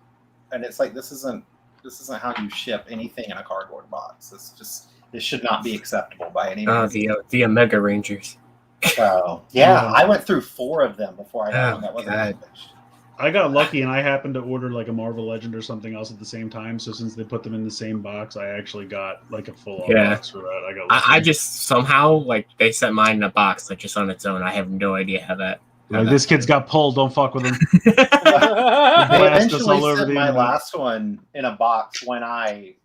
and it's like this isn't how you ship anything in a cardboard box. This should not be acceptable by any means. The Omega Rangers. So yeah, I went through 4 of them before I got one that wasn't finished. I got lucky, and I happened to order like a Marvel Legend or something else at the same time. So since they put them in the same box, I actually got like a full-on box for that. I got lucky. I just somehow like they sent mine in a box like just on its own. I have no idea how that. Like, this kid's got pulled. Don't fuck with him. They eventually sent my last one in a box when I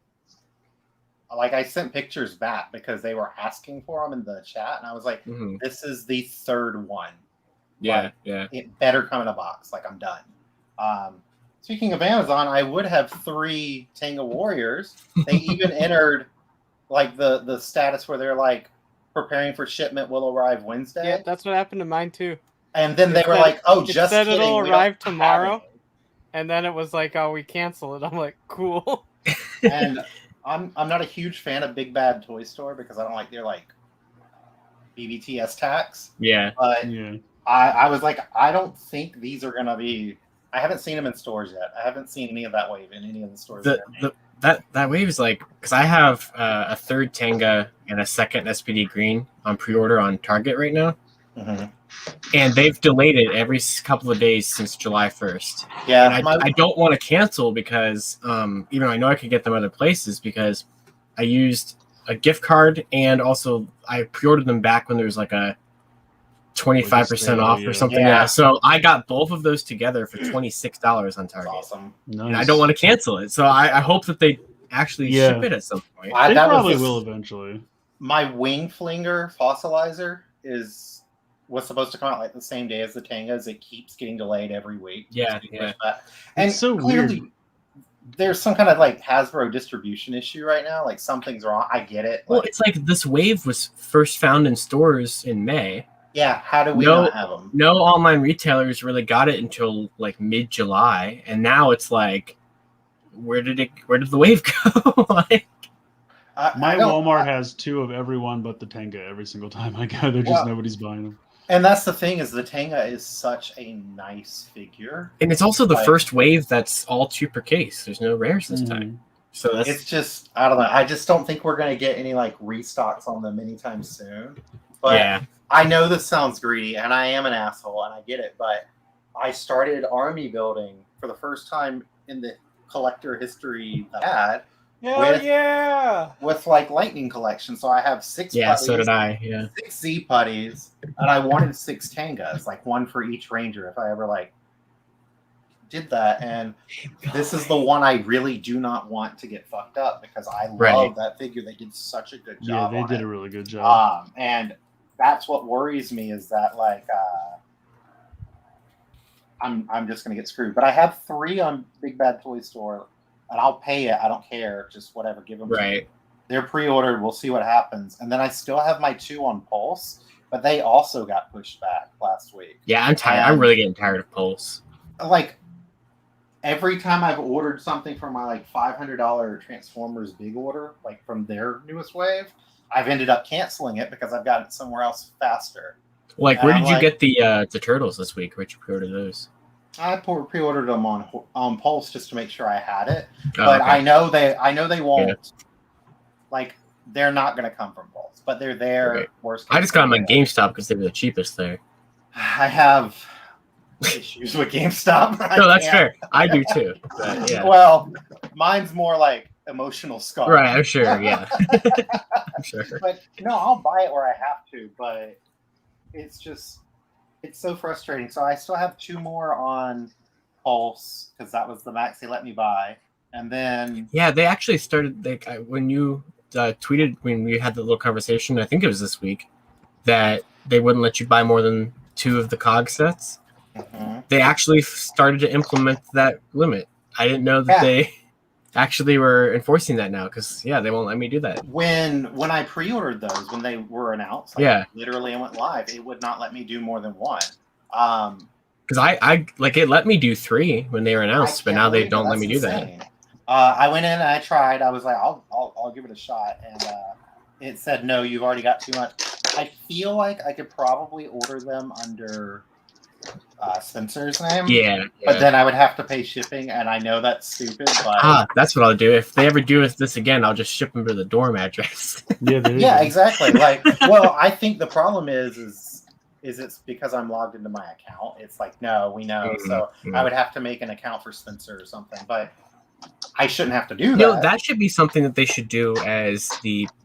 sent pictures back because they were asking for them in the chat, and I was like, "This is the 3rd one. Yeah, like, yeah. It better come in a box. Like I'm done." Speaking of Amazon, I would have 3 Tenga Warriors. They even entered like the status where they're like preparing for shipment will arrive Wednesday. Yeah, that's what happened to mine too. And then they were like, "Oh, just said kidding. It'll arrive tomorrow." And then it was like, "Oh, we cancel it." I'm like, "Cool." And I'm not a huge fan of Big Bad Toy Store because I don't like their like BBTS tax. Yeah. But I was like, I don't think these are gonna be. I haven't seen them in stores yet. I haven't seen any of that wave in any of the stores. That wave is like, because I have a third Tenga and a second SPD Green on pre-order on Target right now, and they've delayed it every couple of days since July 1st. Yeah, and I don't want to cancel because even though I know I could get them other places, because I used a gift card and also I pre-ordered them back when there was like a 25% off or something. Yeah. So I got both of those together for $26 on Target. Awesome. Nice. And I don't want to cancel it. So I hope that they actually ship it at some point. They probably will eventually. My Wing Flinger Fossilizer was supposed to come out like the same day as the Tangas. It keeps getting delayed every week. Yeah. And it's so clearly, weird. There's some kind of like Hasbro distribution issue right now. Like something's wrong. I get it. Well, it's like this wave was first found in stores in May. Yeah, how do we not have them? No online retailers really got it until like mid-July, and now it's like, where did the wave go? Like, my Walmart has 2 of every one but the Tenga every single time I go. They're just nobody's buying them. And that's the thing, is the Tenga is such a nice figure, and it's also the first wave that's all 2 per case. There's no rares this time, so it's just, I don't know. I just don't think we're gonna get any like restocks on them anytime soon. But yeah. I know this sounds greedy, and I am an asshole, and I get it, but I started army building for the first time in the collector history that I had. With like lightning collection. So I have 6 Yeah, putties, so did I. Yeah. 6 Z putties, and I wanted 6 Tangas, like 1 for each ranger if I ever like did that. And this is the one I really do not want to get fucked up because I love that figure. They did such a good job. Yeah, they did a really good job. And that's what worries me, is that like I'm just gonna get screwed. But I have 3 on Big Bad Toy Store, and I'll pay it. I don't care, just whatever. Give them. Right. They're pre-ordered. We'll see what happens. And then I still have my 2 on Pulse, but they also got pushed back last week. Yeah, I'm tired. I'm really getting tired of Pulse. Like every time I've ordered something from my like $500 Transformers big order, like from their newest wave, I've ended up canceling it because I've gotten it somewhere else faster. Like, where did you get the turtles this week? Where'd you pre-order those? I pre-ordered them on Pulse just to make sure I had it, but okay. I know they won't. Yeah. Like, they're not going to come from Pulse, but they're there. Right. Worst I just got them on GameStop because they were the cheapest there. I have issues with GameStop. No, that's fair. I do too. But, yeah. Well, mine's more like emotional scar. Right, I'm sure, yeah. I'm sure. But no, I'll buy it where I have to, but it's so frustrating. So I still have 2 more on Pulse because that was the max they let me buy. And then they actually started when you tweeted, when we had the little conversation, I think it was this week, that they wouldn't let you buy more than 2 of the COG sets. They actually started to implement that limit. I didn't know that they actually were enforcing that now, because they won't let me do that. When I pre-ordered those, when they were announced, literally I went live, it would not let me do more than 1. Because I like, it let me do 3 when they were announced, but now they don't let me do that. I went in and I tried. I was like, I'll give it a shot, and it said no, you've already got too much. I feel like I could probably order them under Spencer's name. Yeah. But then I would have to pay shipping, and I know that's stupid, but that's what I'll do. If they ever do this again, I'll just ship them to the dorm address. Exactly. Like, well, I think the problem is it's because I'm logged into my account. It's like, no, we know. So I would have to make an account for Spencer or something, but I shouldn't have to do that. No, that should be something that they should do as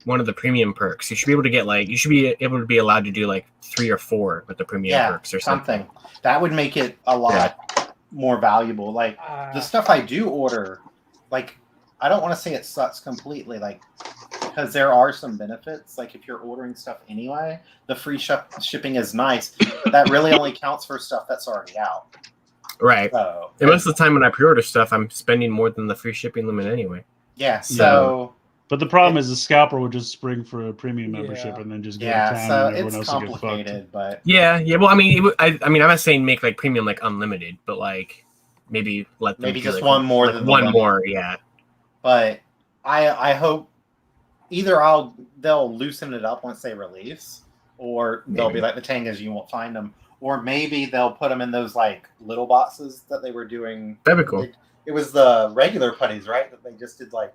one of the premium perks. You should be able to get you should be able to be allowed to do 3 or 4 with the premium perks or something. That would make it a lot more valuable. Like the stuff I do order, I don't want to say it sucks completely, because there are some benefits. Like if you're ordering stuff anyway, the free shipping is nice, but that really only counts for stuff that's already out. Right. So, and most of the time when I pre-order stuff, I'm spending more than the free shipping limit anyway. Yeah. So, but the problem is the scalper would just spring for a premium membership and then just go to town, so and everyone it's else will get complicated. But well, I mean, I'm not saying make premium unlimited, but maybe let them just one more than one more. Yeah. But I hope either they'll loosen it up once they release, or they'll be like the Tangas, you won't find them. or maybe they'll put them in those like little boxes that they were doing. That'd be cool. It was the regular putties, right? That they just did like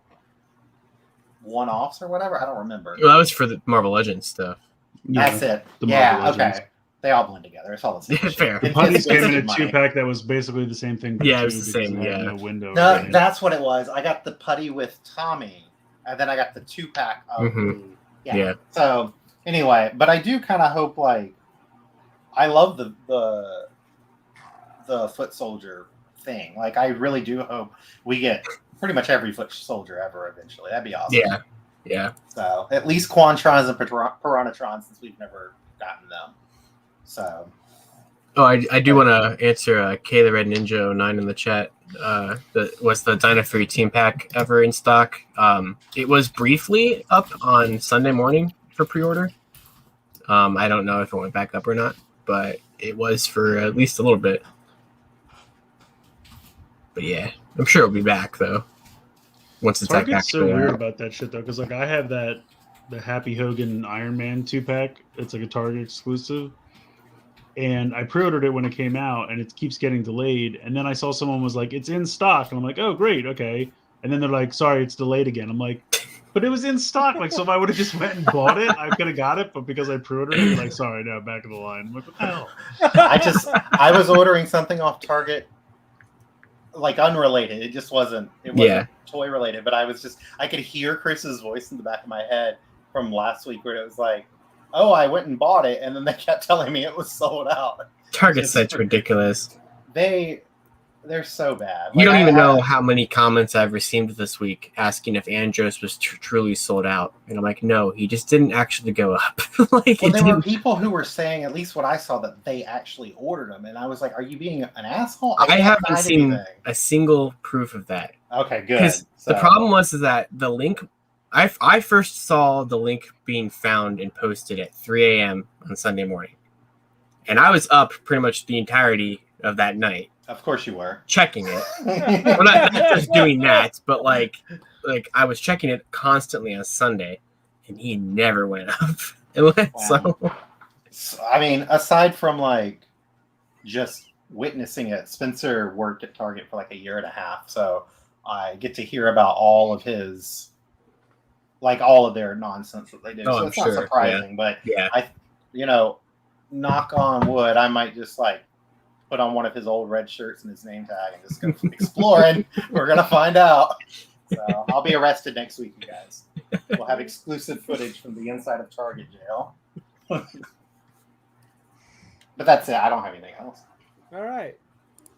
one-offs or whatever. I don't remember. Well, that was for the Marvel Legends stuff. That's it. the Yeah. Marvel Legends. Okay. They all blend together. It's all the same. Yeah, fair. It- Putties it's came in a money. 2-pack that was basically the same thing. Yeah, it two was the because same, it had yeah. No window. No, right? that's what it was. I got the putty with Tommy, and then I got the 2-pack of Mhm. the Yeah. So anyway, but I do kind of hope like I love the foot soldier thing. Like I really do hope we get pretty much every foot soldier ever eventually. That'd be awesome. Yeah. Yeah. So at least Quantrons and Piranhatrons since we've never gotten them. So Oh, I do want to answer K the Red Ninja 09 in the chat. Was the Dino Fury team pack ever in stock? It was briefly up on Sunday morning for pre-order. I don't know if it went back up or not, but it was for at least a little bit. But yeah, I'm sure it'll be back though. Once it's like Target's so actually weird out. about that shit though, because like I have the Happy Hogan Iron Man 2-pack. It's like a Target exclusive, and I pre-ordered it when it came out, and it keeps getting delayed. And then I saw someone was like, "It's in stock," and I'm like, "Oh, great, okay." And then they're like, "Sorry, it's delayed again." I'm like, "But it was in stock." Like, so if I would have just went and bought it, I could have got it. But because I pre-ordered it, like, sorry, no, back of the line. I'm like, what the hell? I was ordering something off Target, like unrelated. It just wasn't. It wasn't toy related. But I could hear Chris's voice in the back of my head from last week where it was like, "Oh, I went and bought it," and then they kept telling me it was sold out. Target site's ridiculous. They're so bad. You don't even know how many comments I've received this week asking if Andros was truly sold out, and I'm like, no, he just didn't actually go up. Like, well, there were people who were saying, at least what I saw, that they actually ordered them, and I was like, "Are you being an asshole?" I haven't find seen anything. a single proof of that. Okay, good. Because the problem was that the link, I first saw the link being found and posted at 3 a.m. on Sunday morning, and I was up pretty much the entirety of that night. Of course you were. Checking it. Well, not just doing that, but like I was checking it constantly on Sunday, and he never went up. So, I mean, aside from like just witnessing it, Spencer worked at Target for like a year and a half, so I get to hear about all of their nonsense that they do. Oh, so I'm it's sure. not surprising, but yeah, knock on wood, I might just like put on one of his old red shirts and his name tag and just go exploring. We're gonna find out. So I'll be arrested next week, you guys. We'll have exclusive footage from the inside of Target jail. But that's it. I don't have anything else. All right.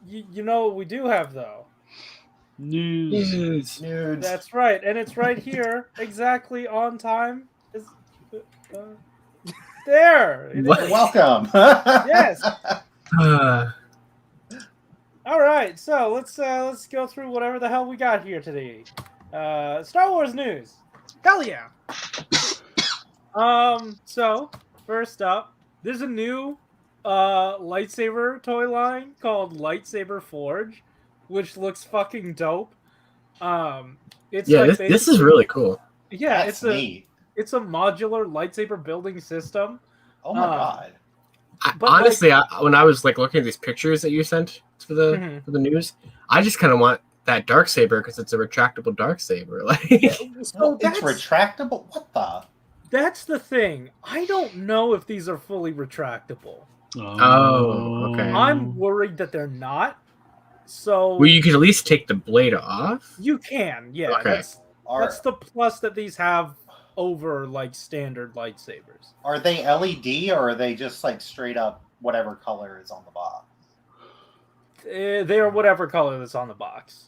You know what we do have though? News. That's right, and it's right here, exactly on time. There. It What? is. Welcome. Yes. All right, so let's go through whatever the hell we got here today. Star Wars news. Hell yeah. So first up, there's a new lightsaber toy line called Lightsaber Forge, which looks fucking dope. It's this is really cool. Yeah, That's neat. It's a modular lightsaber building system. Oh my god. But honestly, when I was like looking at these pictures that you sent for the news, I just kind of want that dark saber because it's a retractable dark saber. Like, so it's retractable. What the? That's the thing. I don't know if these are fully retractable. Oh, okay. I'm worried that they're not. So well, you could at least take the blade off. You can, yeah. Okay. That's the plus that these have over like standard lightsabers. Are they LED or are they just like straight up whatever color is on the box? They are whatever color that's on the box.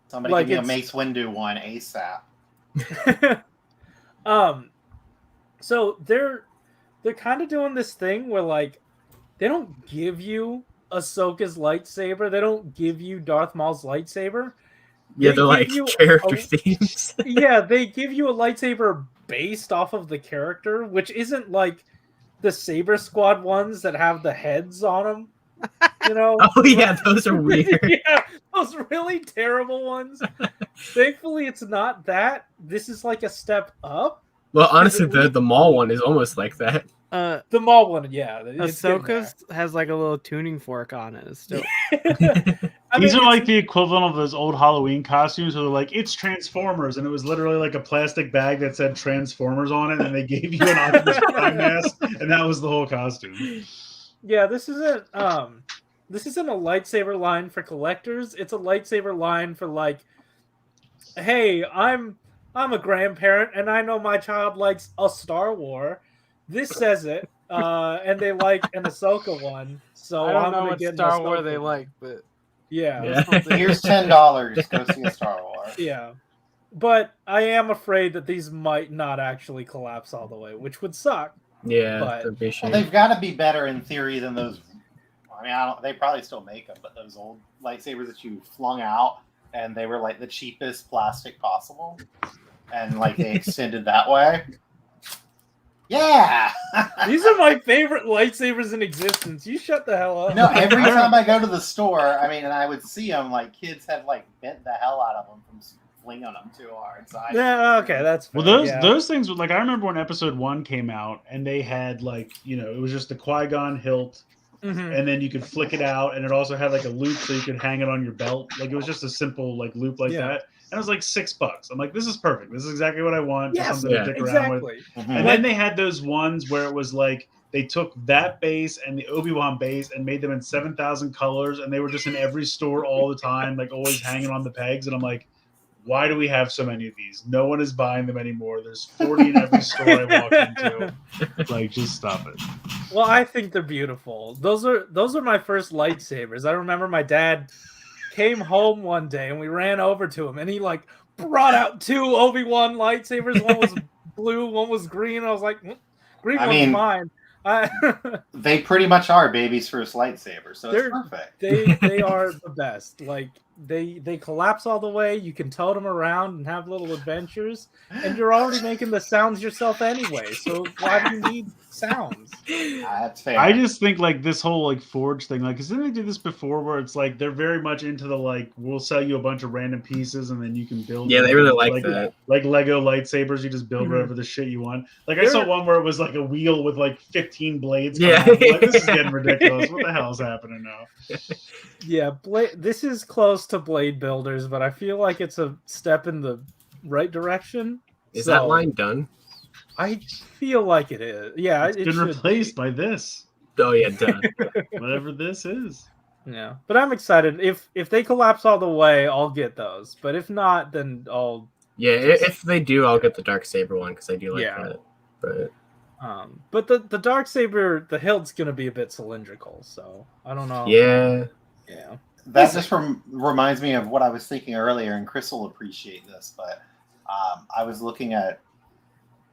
Somebody give me a Mace Windu one ASAP. So they're kind of doing this thing where like they don't give you Ahsoka's lightsaber, they don't give you Darth Maul's lightsaber. Yeah, they're like character themes. Yeah, they give you a lightsaber based off of the character, which isn't like the Saber Squad ones that have the heads on them. You know? Oh yeah, those are weird. Yeah, those really terrible ones. Thankfully, it's not that. This is like a step up. Well, honestly, the Maul one is almost like that. The mall one, yeah. It's getting there. Ahsoka has like a little tuning fork on it. Still, These are like the equivalent of those old Halloween costumes where they're like, it's Transformers, and it was literally like a plastic bag that said Transformers on it, and they gave you an Optimus Prime mask, and that was the whole costume. Yeah, this isn't a lightsaber line for collectors. It's a lightsaber line for like, hey, I'm a grandparent, and I know my child likes a Star Wars. This says it, and they like an Ahsoka one. So I don't I'm know gonna what get Star an Wars Ahsoka they one. like, but Yeah. Here's $10. Go see a Star Wars. Yeah. But I am afraid that these might not actually collapse all the way, which would suck. Yeah, But- that'd be a Well, shame. they've got to be better in theory than those. I mean, they probably still make them, but those old lightsabers that you flung out and they were like the cheapest plastic possible, and like they extended that way. Yeah. These are my favorite lightsabers in existence. You shut the hell up. No, every time I go to the store, I mean, and I would see them, like kids had like bent the hell out of them from flinging them too hard. So Yeah, okay, that's fair. Well, yeah. those things were like, I remember when Episode 1 came out, and they had like, it was just the Qui-Gon hilt, Mhm. and then you could flick it out, and it also had like a loop so you could hang it on your belt. Like it was just a simple like loop like Yeah. that. And it was like $6. I'm like, this is perfect. This is exactly what I want. Just Yes, something yeah, to dick around with. exactly. And then they had those ones where it was like they took that base and the Obi-Wan base and made them in 7,000 colors, and they were just in every store all the time, like always hanging on the pegs. And I'm like, why do we have so many of these? No one is buying them anymore. There's 40 in every store I walk into. Like, just stop it. Well, I think they're beautiful. Those are my first lightsabers. I remember my dad came home one day and we ran over to him and he like brought out 2 Obi-Wan lightsabers. One was blue, one was green. I was like, green I one's mean- mine. they pretty much are baby's first lightsaber, so They're- it's perfect. They are the best. Like they collapse all the way. You can tote them around and have little adventures, and you're already making the sounds yourself anyway. So why do you need sounds? That's fair. I just think like this whole like Forge thing, like, because didn't they do this before where it's like they're very much into the like, we'll sell you a bunch of random pieces and then you can build. Yeah, them. they really like that. Like Lego lightsabers, you just build Mhm. whatever the shit you want. Like I saw one where it was like a wheel with like 15 blades. Yeah. coming out. Like, this is getting ridiculous. What the hell is happening now? Yeah, this is close to Blade Builders, but I feel like it's a step in the right direction. Is So, that line done? I feel like it is. Yeah, It's it been should replaced by this, Oh yeah, done. whatever this is. be. Yeah, but I'm excited. If they collapse all the way, I'll get those. But if not, then I'll. Yeah, if they do, I'll get the dark saber one because I do like Yeah. that. But But the Darksaber, the hilt's gonna be a bit cylindrical, so I don't know. yeah, Yeah. That just reminds me of what I was thinking earlier, and Chris will appreciate this, but I was looking at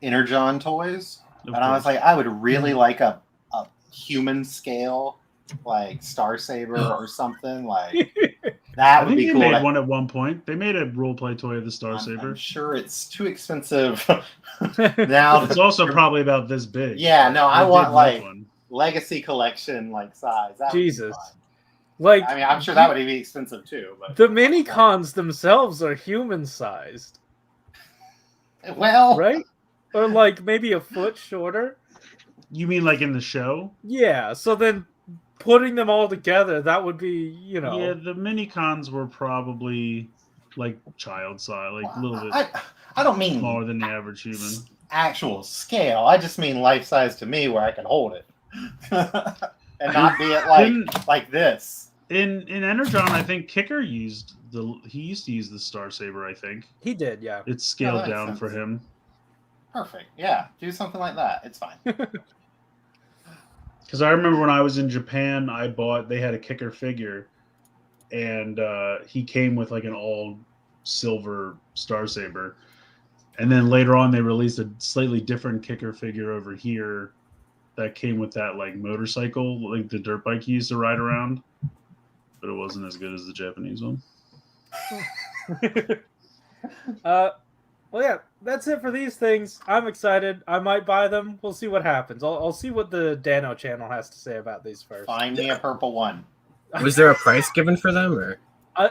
Energon toys, Of and I was course. like, I would really like a human scale, like Star Saber or something. Like that I would think be they cool. made Like, one at one point. They made a role play toy of the Star I'm Saber. sure it's too expensive now. It's also probably about this big. Yeah, no, I They want did make like one. legacy collection like size. That would be Jesus. fun. Like, I mean, I'm sure that would be expensive too. But the mini cons themselves are human sized, well, right? Or like maybe a foot shorter. You mean like in the show? Yeah. So then putting them all together, that would be, Yeah, the mini cons were probably like child size, like a little bit I don't mean smaller than the average human. actual scale. I just mean life size to me, where I can hold it and not be at like this. In Energon, I think Kicker used he used to use the Star Saber. I think he did. Yeah. it's scaled that makes down sense. for him. Perfect. Yeah, do something like that. It's fine. Because I remember when I was in Japan, they had a Kicker figure, and he came with like an all silver Star Saber. And then later on, they released a slightly different Kicker figure over here that came with that like motorcycle, like the dirt bike he used to ride around. But it wasn't as good as the Japanese one. Well, yeah, that's it for these things. I'm excited. I might buy them. We'll see what happens. I'll see what the Dano channel has to say about these first. Find me a purple one. was there a price given for them or?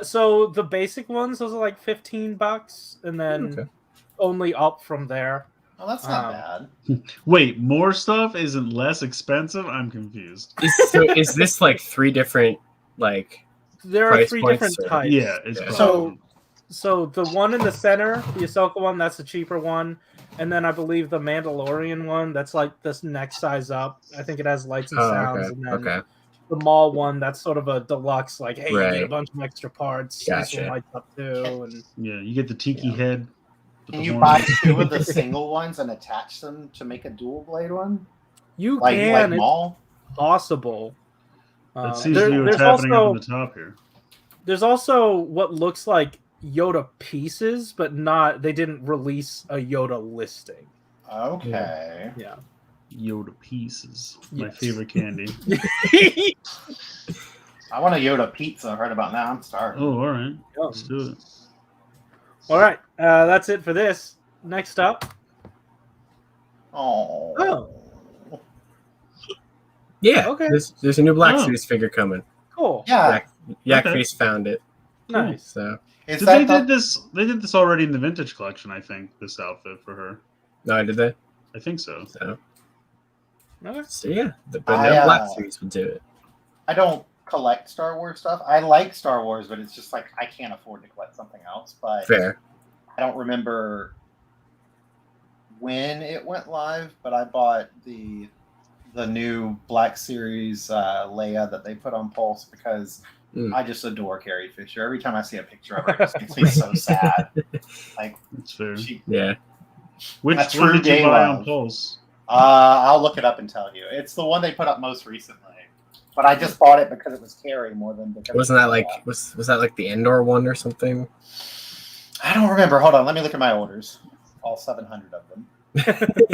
So the basic ones, those are like $15, and then Okay. only up from there. Oh, that's not bad. Wait, more stuff isn't less expensive? I'm confused. Is this like 3 different like? There are Price 3 points, different or- types. Yeah, it's Yeah. probably. So the one in the center, the Ahsoka one, that's the cheaper one, and then I believe the Mandalorian one, that's like this next size up. I think it has lights and sounds, and then the Maul one, that's sort of a deluxe, like, hey, you get a bunch of extra parts. This one lights up too, and yeah, you get the tiki head. Can you buy 2 of the single ones and attach them to make a dual blade one? You Like can. Maul? It's possible. That seems to be what's happening up on the top here. There's also what looks like Yoda pieces, but not. They didn't release a Yoda listing. Okay. Yeah. Yoda pieces. My Yes. favorite candy. I want a Yoda pizza right about now. I'm starving. Oh, all right. Let's do it. All right. That's it for this. Next up. Oh. Yeah. Okay. There's a new Black Series figure coming. Cool. Yeah. Yak Face found it. Nice. So. Is They did this. They did this already in the vintage collection. I think this outfit for her. No, did they? I think so. So yeah, but no Black Series would do it. I don't collect Star Wars stuff. I like Star Wars, but it's just like I can't afford to collect something else. But Fair. I don't remember when it went live, but I bought the new Black Series Leia that they put on Pulse because I just adore Carrie Fisher. Every time I see a picture of her, it just makes me so sad. Like, that's fair. Which one did you buy on Pulse? I'll look it up and tell you. It's the one they put up most recently. But I just bought it because it was Carrie more than because. Wasn't that like was that like the Endor one or something? I don't remember. Hold on, let me look at my orders. All 700 of them.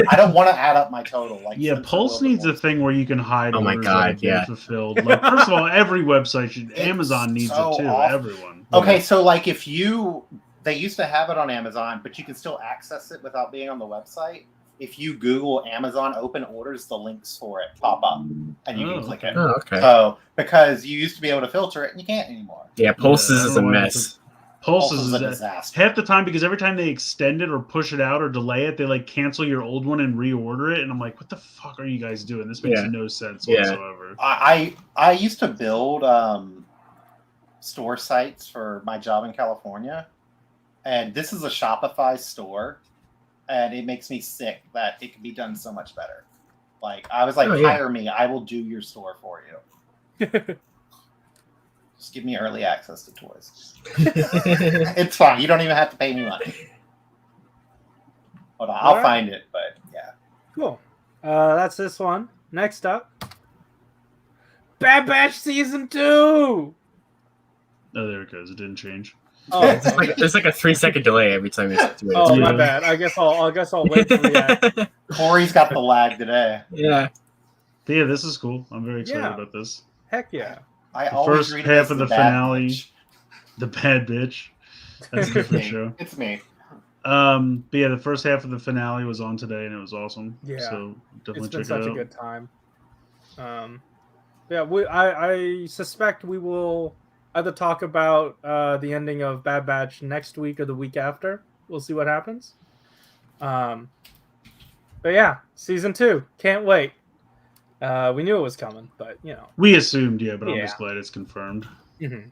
I don't want to add up my total. Like, yeah, Pulse needs a thing where you can hide. Oh my god, yeah. Fulfilled. Like, first of all, every website should. Amazon needs it too. Everyone. Okay, so like if they used to have it on Amazon, but you can still access it without being on the website. If you Google Amazon open orders, the links for it pop up, and you can click it. Oh, okay. So because you used to be able to filter it, and you can't anymore. Yeah, Pulses is a mess. Pulses is a disaster. Half the time, because every time they extend it or push it out or delay it, they like cancel your old one and reorder it. And I'm like, what the fuck are you guys doing? This makes no sense whatsoever. I used to build store sites for my job in California, and this is a Shopify store, and it makes me sick that it can be done so much better. Like, I was like, hire me, I will do your store for you. Just give me early access to toys. It's fine. You don't even have to pay me money. Hold on, I'll find it, but yeah. Cool. That's this one. Next up, Bad Batch Season 2! Oh, there it goes. It didn't change. Oh, there's like a 3-second delay every time you do it. Oh, my bad. I guess I'll wait to react. Corey's got the lag today. Yeah. Yeah, this is cool. I'm very excited about this. Heck yeah. I the always first read half of the finale, bitch. The Bad Bitch. That's a different show. It's me. But yeah, the first half of the finale was on today, and it was awesome. Yeah, so definitely it's been check such it out. a good time. Yeah, I suspect we will either talk about the ending of Bad Batch next week or the week after. We'll see what happens. But yeah, season 2, can't wait. We knew it was coming, but you know, we assumed, but I'm just glad it's confirmed. Mm-hmm.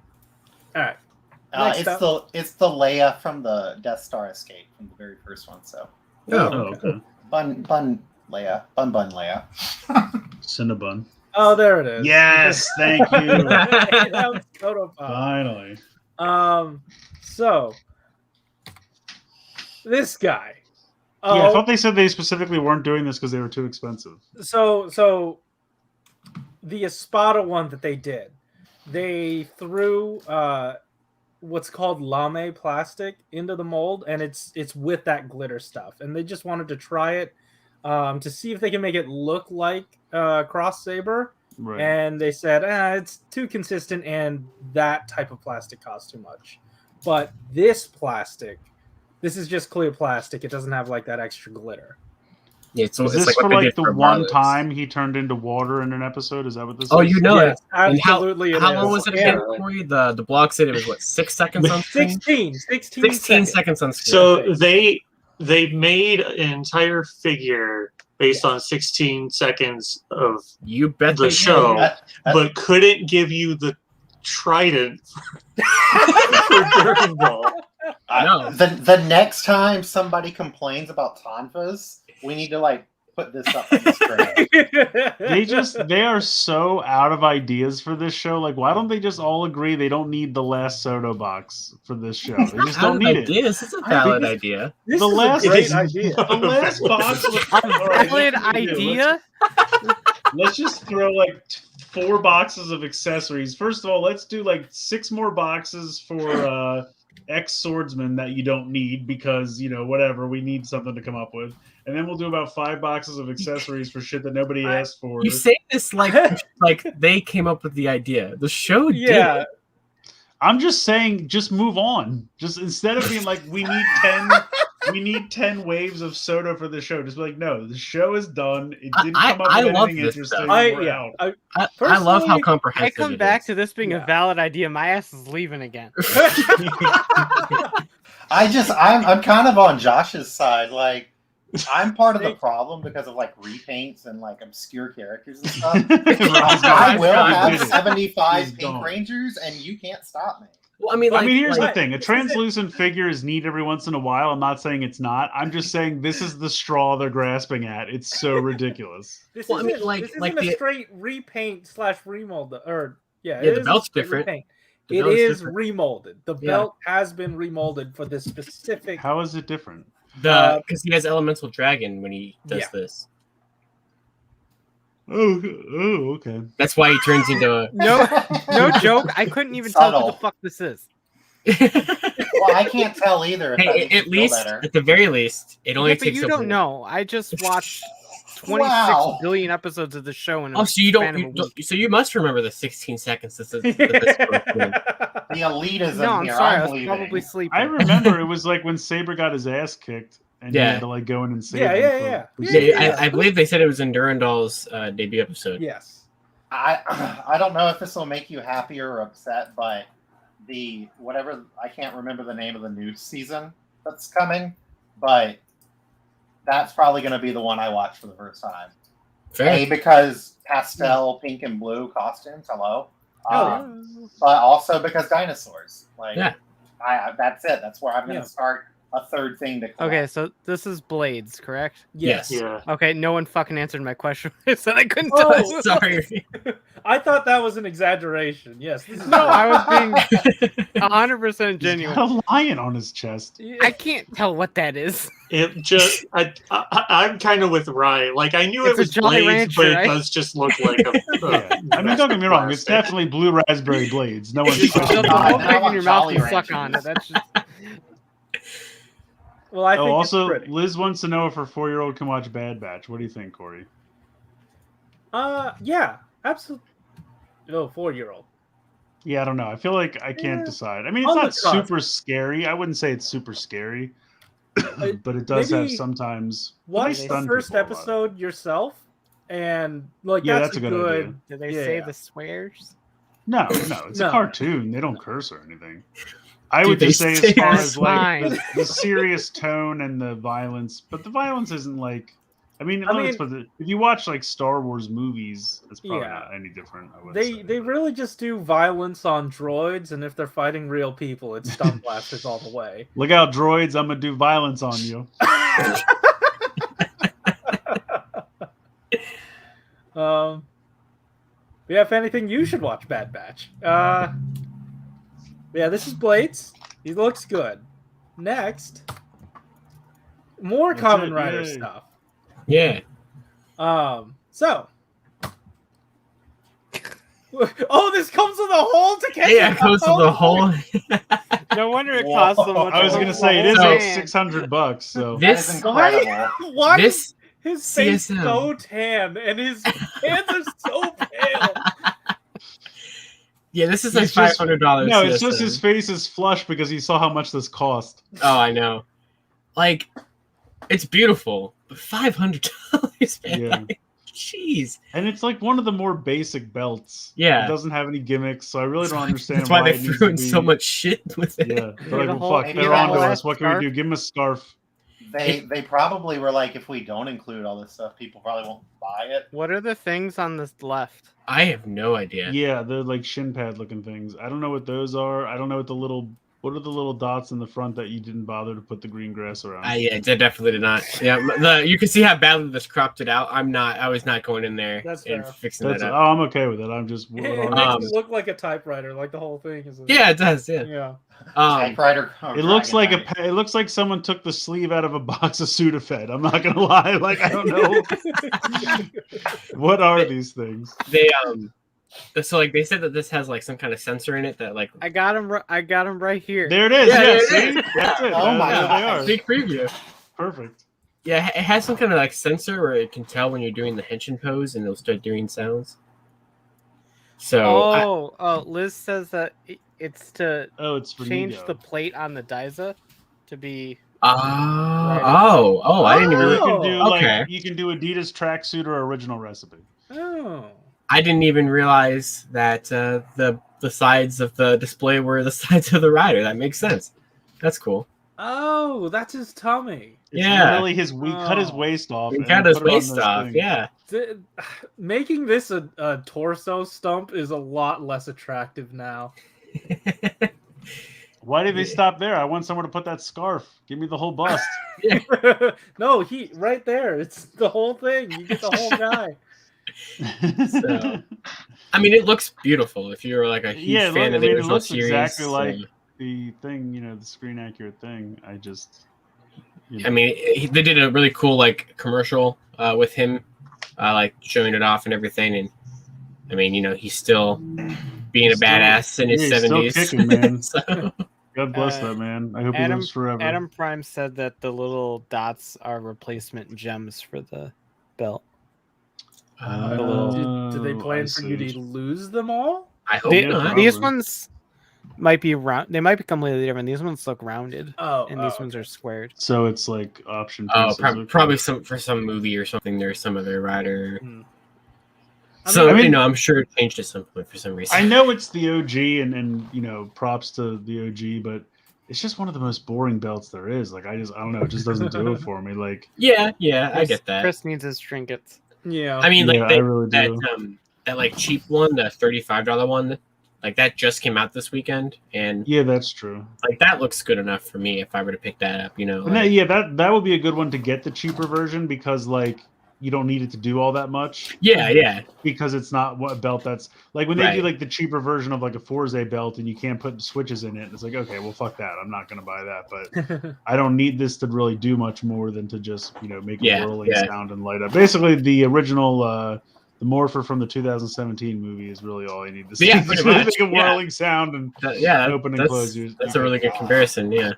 All right. It's the Leia from the Death Star escape from the very first one. So, okay. Bun Leia, bun Leia, Cinnabon. Oh, there it is. Yes, thank you. That was Kodo Pop. Finally. So this guy. Yeah, I thought they said they specifically weren't doing this because they were too expensive. So the Espada one that they did, they threw what's called lame plastic into the mold, and it's with that glitter stuff, and they just wanted to try it to see if they can make it look like Cross Saber. Right. And they said it's too consistent, and that type of plastic costs too much. But this plastic, this is just clear plastic. It doesn't have like that extra glitter. Yeah, it's this like for like the one Marlins. time he turned into water in an episode? Is that what this is? Oh, you know Yes, it. absolutely. How long was it again, Corey? The blog said it was what, 6 seconds on screen? 16 16 seconds on screen. So they they made an entire figure based on 16 seconds of You bet the they show, did. but couldn't give you the trident for Dragon Ball. No. The next time somebody complains about tonfas, we need to like put this up on the screen. They are so out of ideas for this show. Like, why don't they just all agree they don't need the last SODO box for this show? They just don't need it. This is a valid idea. This The is last- a great idea. The last box was all right, Valid here's what we do. idea. Let's just throw like 4 boxes of accessories. First of all, let's do like 6 more boxes for ex-swordsman that you don't need because, you know, whatever, we need something to come up with. And then we'll do about 5 boxes of accessories for shit that nobody asked for. You say this like they came up with the idea. The show did. Yeah. I'm just saying, just move on. Just instead of being like, we need 10 waves of SODO for the show. Just be like, no, the show is done. It didn't come up I with love anything this interesting. stuff. We're out. I love how Personally, comprehensive I come it back is. to this being a valid idea. My ass is leaving again. I'm kind of on Josh's side. Like, I'm part of the problem because of like repaints and like obscure characters and stuff. I will have 75 He's Pink gone. Rangers, and you can't stop me. Well, I mean, Here's like, the thing. A translucent figure is neat every once in a while. I'm not saying it's not. I'm just saying this is the straw they're grasping at. It's so ridiculous. This Well, I mean, isn't, like- this isn't like a the- straight repaint / remold. Or Yeah, it the is belt's a straight different. repaint. The It belt's is different. remolded. The Yeah. belt has been remolded for this specific. How is it different? because he has elemental dragon when he does Yeah. this. Oh, okay. That's why he turns into a. No joke. I couldn't even tell who Subtle. the fuck this is. Well, I can't tell either. If that Hey, makes you at feel least, better. at the very least, it only Yeah, but takes. you a don't know. I just watched 26 Wow. billion episodes of the show in a Oh, so you span don't, of a week. So you must remember the 16 seconds. This is. The elitism No, I'm here. sorry. I I'm was leaving. probably sleeping. I remember it was like when Saber got his ass kicked and he Yeah. had to like go in and save Yeah, him. yeah, for- yeah. I believe they said it was in Durandal's debut episode. Yes. I don't know if this will make you happy or upset, but the whatever I can't remember the name of the new season that's coming, but that's probably going to be the one I watch for the first time. Fair. Because pastel, pink and blue costumes. Hello. Oh, But also because dinosaurs. Like, Yeah. That's it. That's where I'm going to Yeah. start a third thing to. Collect. Okay, so this is Blades, correct? Yes. Yeah. Okay, no one fucking answered my question. I said I couldn't Oh, tell. Sorry. I thought that was an exaggeration. Yes. This is No, I was being 100% He's genuine. got a lion on his chest. I can't tell what that is. It just, I'm kind of with Ryan. Like, I knew It's it a was Jolly Blades, Rancher, but it right? does just look like a. Yeah. I mean, don't get me wrong. It's definitely blue raspberry blades. No one's Just questioning the God, whole that. I thing in want your mouth Jolly and suck Ranchers. on it. That's just Well, I think Oh, it's also, pretty. Liz wants to know if her 4-year-old can watch Bad Batch. What do you think, Corey? Yeah, absolutely. Oh, 4-year-old. Yeah, I don't know. I feel like I can't Yeah. decide. I mean, it's On the not cusp. super scary. I wouldn't say it's super scary, but it does have maybe sometimes. Watch They the stun first people a lot. episode yourself, and like Yeah, that's that's a good idea. do they Yeah. say the swears? No, it's No. a cartoon. They don't curse or anything. I Dude, would just they say as far That's as like fine. the serious tone and the violence, but the violence isn't like. I mean, if you watch like Star Wars movies, it's probably Yeah. not any different. I would say. They really just do violence on droids, and if they're fighting real people, it's stun blasters all the way. Look out, droids! I'm gonna do violence on you. Yeah, if anything, you should watch Bad Batch. Yeah, this is Blades. He looks good. Next, more That's Kamen it, Rider yay. stuff. Yeah. So. Oh, this comes with a hole to catch Yeah, it. it goes to the hole. No wonder it Whoa. costs so much. I was to gonna hold say it is the like hand. $600. So That is This incredible. Why this is his face CSM. so tan and his hands are so pale? Yeah, this is like He's just- $500. no, it's CSM. just his face is flushed because he saw how much this cost. Oh, I know. Like, it's beautiful, but $500, man. Yeah. Like, jeez. And it's like one of the more basic belts. Yeah. It doesn't have any gimmicks, so I really don't understand That's why why they it needs threw to in be- so much shit with it. Yeah. They're like, the well, whole- fuck, maybe they're that onto was us. What can we do? Give him a scarf. They probably were like, if we don't include all this stuff, people probably won't buy it. What are the things on this left? I have no idea. Yeah, they're like shin pad looking things. I don't know what those are. I don't know what are the little dots in the front that you didn't bother to put the green grass around. Yeah, definitely did not. Yeah, you can see how badly this cropped it out. I was not going in there That's and fair. fixing That's, that oh, up. I'm okay with it. I'm just. It makes it look like a typewriter, like the whole thing is. Yeah, it does. Yeah. Yeah. Typewriter. It looks like it looks like someone took the sleeve out of a box of Sudafed. I'm not gonna lie. Like I don't know. What are these things? They So like they said that this has like some kind of sensor in it that like I got him right here. There it is. Yeah, Yeah, there it see? is. That's it. Oh my There God. they are. big preview. Perfect. Yeah, it has some kind of like sensor where it can tell when you're doing the Henshin pose and it'll start doing sounds. So Liz says that it's to Oh, it's for change Nego. the plate on the Daiza to be. I didn't even You really, can do Okay. like you can do Adidas tracksuit or original recipe. Oh. I didn't even realize that the sides of the display were the sides of the rider. That makes sense. That's cool. Oh, that's his tummy. It's Yeah. literally we cut his waist off. We and got his put it on waist this off. thing. Yeah. Making this a torso stump is a lot less attractive now. Why did they stop there? I want someone to put that scarf. Give me the whole bust. No, right there. It's the whole thing. You get the whole guy. So, I mean, it looks beautiful. If you're like a huge fan of the it original looks series, exactly like so- the thing, the screen accurate thing. I just. I mean, they did a really cool like commercial with him, like showing it off and everything. And I mean, he's still being a badass in his he's still 70s. kicking, man. So, God bless that man. I hope he lives forever. Adam Prime said that the little dots are replacement gems for the belt. Do they plan for you to lose them all? I hope not. These ones might be round. They might be completely different. These ones look rounded, Oh, and these ones are squared. So it's like option. Oh, pieces. Okay. probably for some movie or something. There's some other rider. I mean, I'm sure it changed at some point for some reason. I know it's the OG, and props to the OG, but it's just one of the most boring belts there is. Like I don't know, it just doesn't do it for me. Like Yeah, I get that. Chris needs his trinkets. Yeah. I mean, Yeah, like I really do. that like cheap one, the $35 one, like that just came out this weekend, and yeah, that's true. like that looks good enough for me if I were to pick that up. And that would be a good one to get the cheaper version because like you don't need it to do all that much. Yeah. Because it's not what a belt that's like when they do Right. like the cheaper version of like a Forza belt and you can't put switches in it. It's like, okay, well, fuck that. I'm not going to buy that. But I don't need this to really do much more than to just, make a whirling sound and light up. Basically, the original, the Morpher from the 2017 movie is really all I need to see. Yeah, It's pretty really much. make a whirling sound and open and close. That's a really good comparison. Yeah.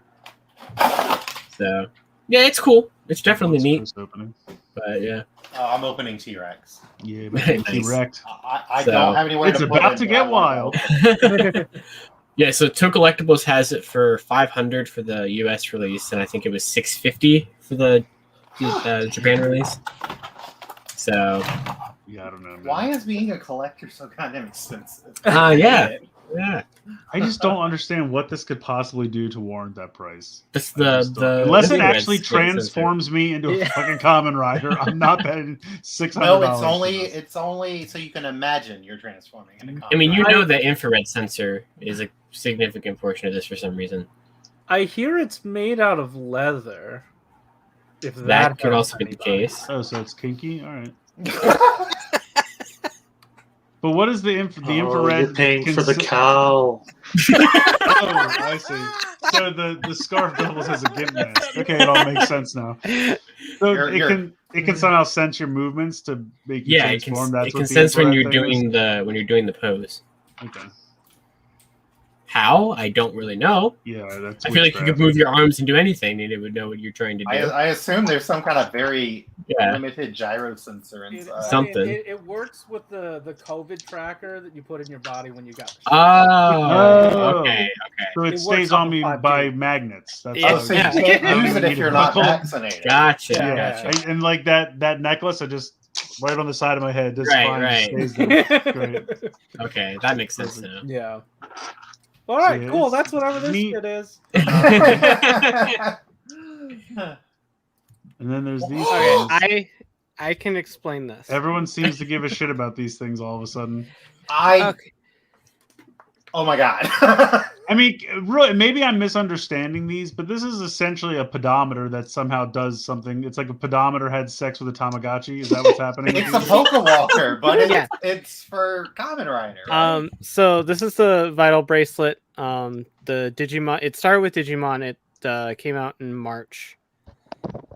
So yeah, it's cool. It's definitely neat. Opening. But yeah. I'm opening T-Rex. Yeah, Nice. T-Rex. I So, don't have anywhere It's to put about it, to but get I wanna wild. open it. Yeah, so Toe Collectibles has it for $500 for the US release, and I think it was $650 for the Japan release. So Yeah, I don't know. Man. Why is being a collector so goddamn expensive? yeah. I just don't understand what this could possibly do to warrant that price. This Unless it infrared's actually great transforms me into a fucking Kamen Rider, I'm not paying $600. No, for it's only so you can imagine you're transforming into. I mean, Kamen the infrared sensor is a significant portion of this for some reason. I hear it's made out of leather. If That could helps also be the anybody. case. Oh, so it's kinky? All right. Rider. But what is the infrared? You're paying for the cow. Oh, I see. So the scarf doubles as a gimp mask. Okay, it all makes sense now. So it can somehow sense your movements to make you Yeah, it transform. can, That's it what can the sense when infrared you're thing is? doing the pose. Okay. How? I don't really know. Yeah, that's. I feel like you could move your arms and do anything, and it would know what you're trying to do. I assume there's some kind of very Yeah. limited gyro sensor inside. Something. It works with the COVID tracker that you put in your body when you got. Oh, okay. So it It stays works on on me 5G. by magnets. That's Yeah. Oh, how so you Yeah. can't use it if you're not Cool. vaccinated. Gotcha. Yeah. Gotcha. And like that necklace, I just right on the side of my head. This Right, fine, right. Stays there. Great. Okay, that makes sense now. Yeah. All right, So cool. it's That's whatever this neat. shit is. And then there's these Okay, things. I can explain this. Everyone seems to give a shit about these things all of a sudden. Okay. Oh my god. I mean, really, maybe I'm misunderstanding these, but this is essentially a pedometer that somehow does something. It's like a pedometer had sex with a Tamagotchi. Is that what's happening? with It's a these? Pokewalker, but Yeah. it's for Kamen Rider. Right? So this is the Vital Bracelet. The Digimon. It started with Digimon. It came out in March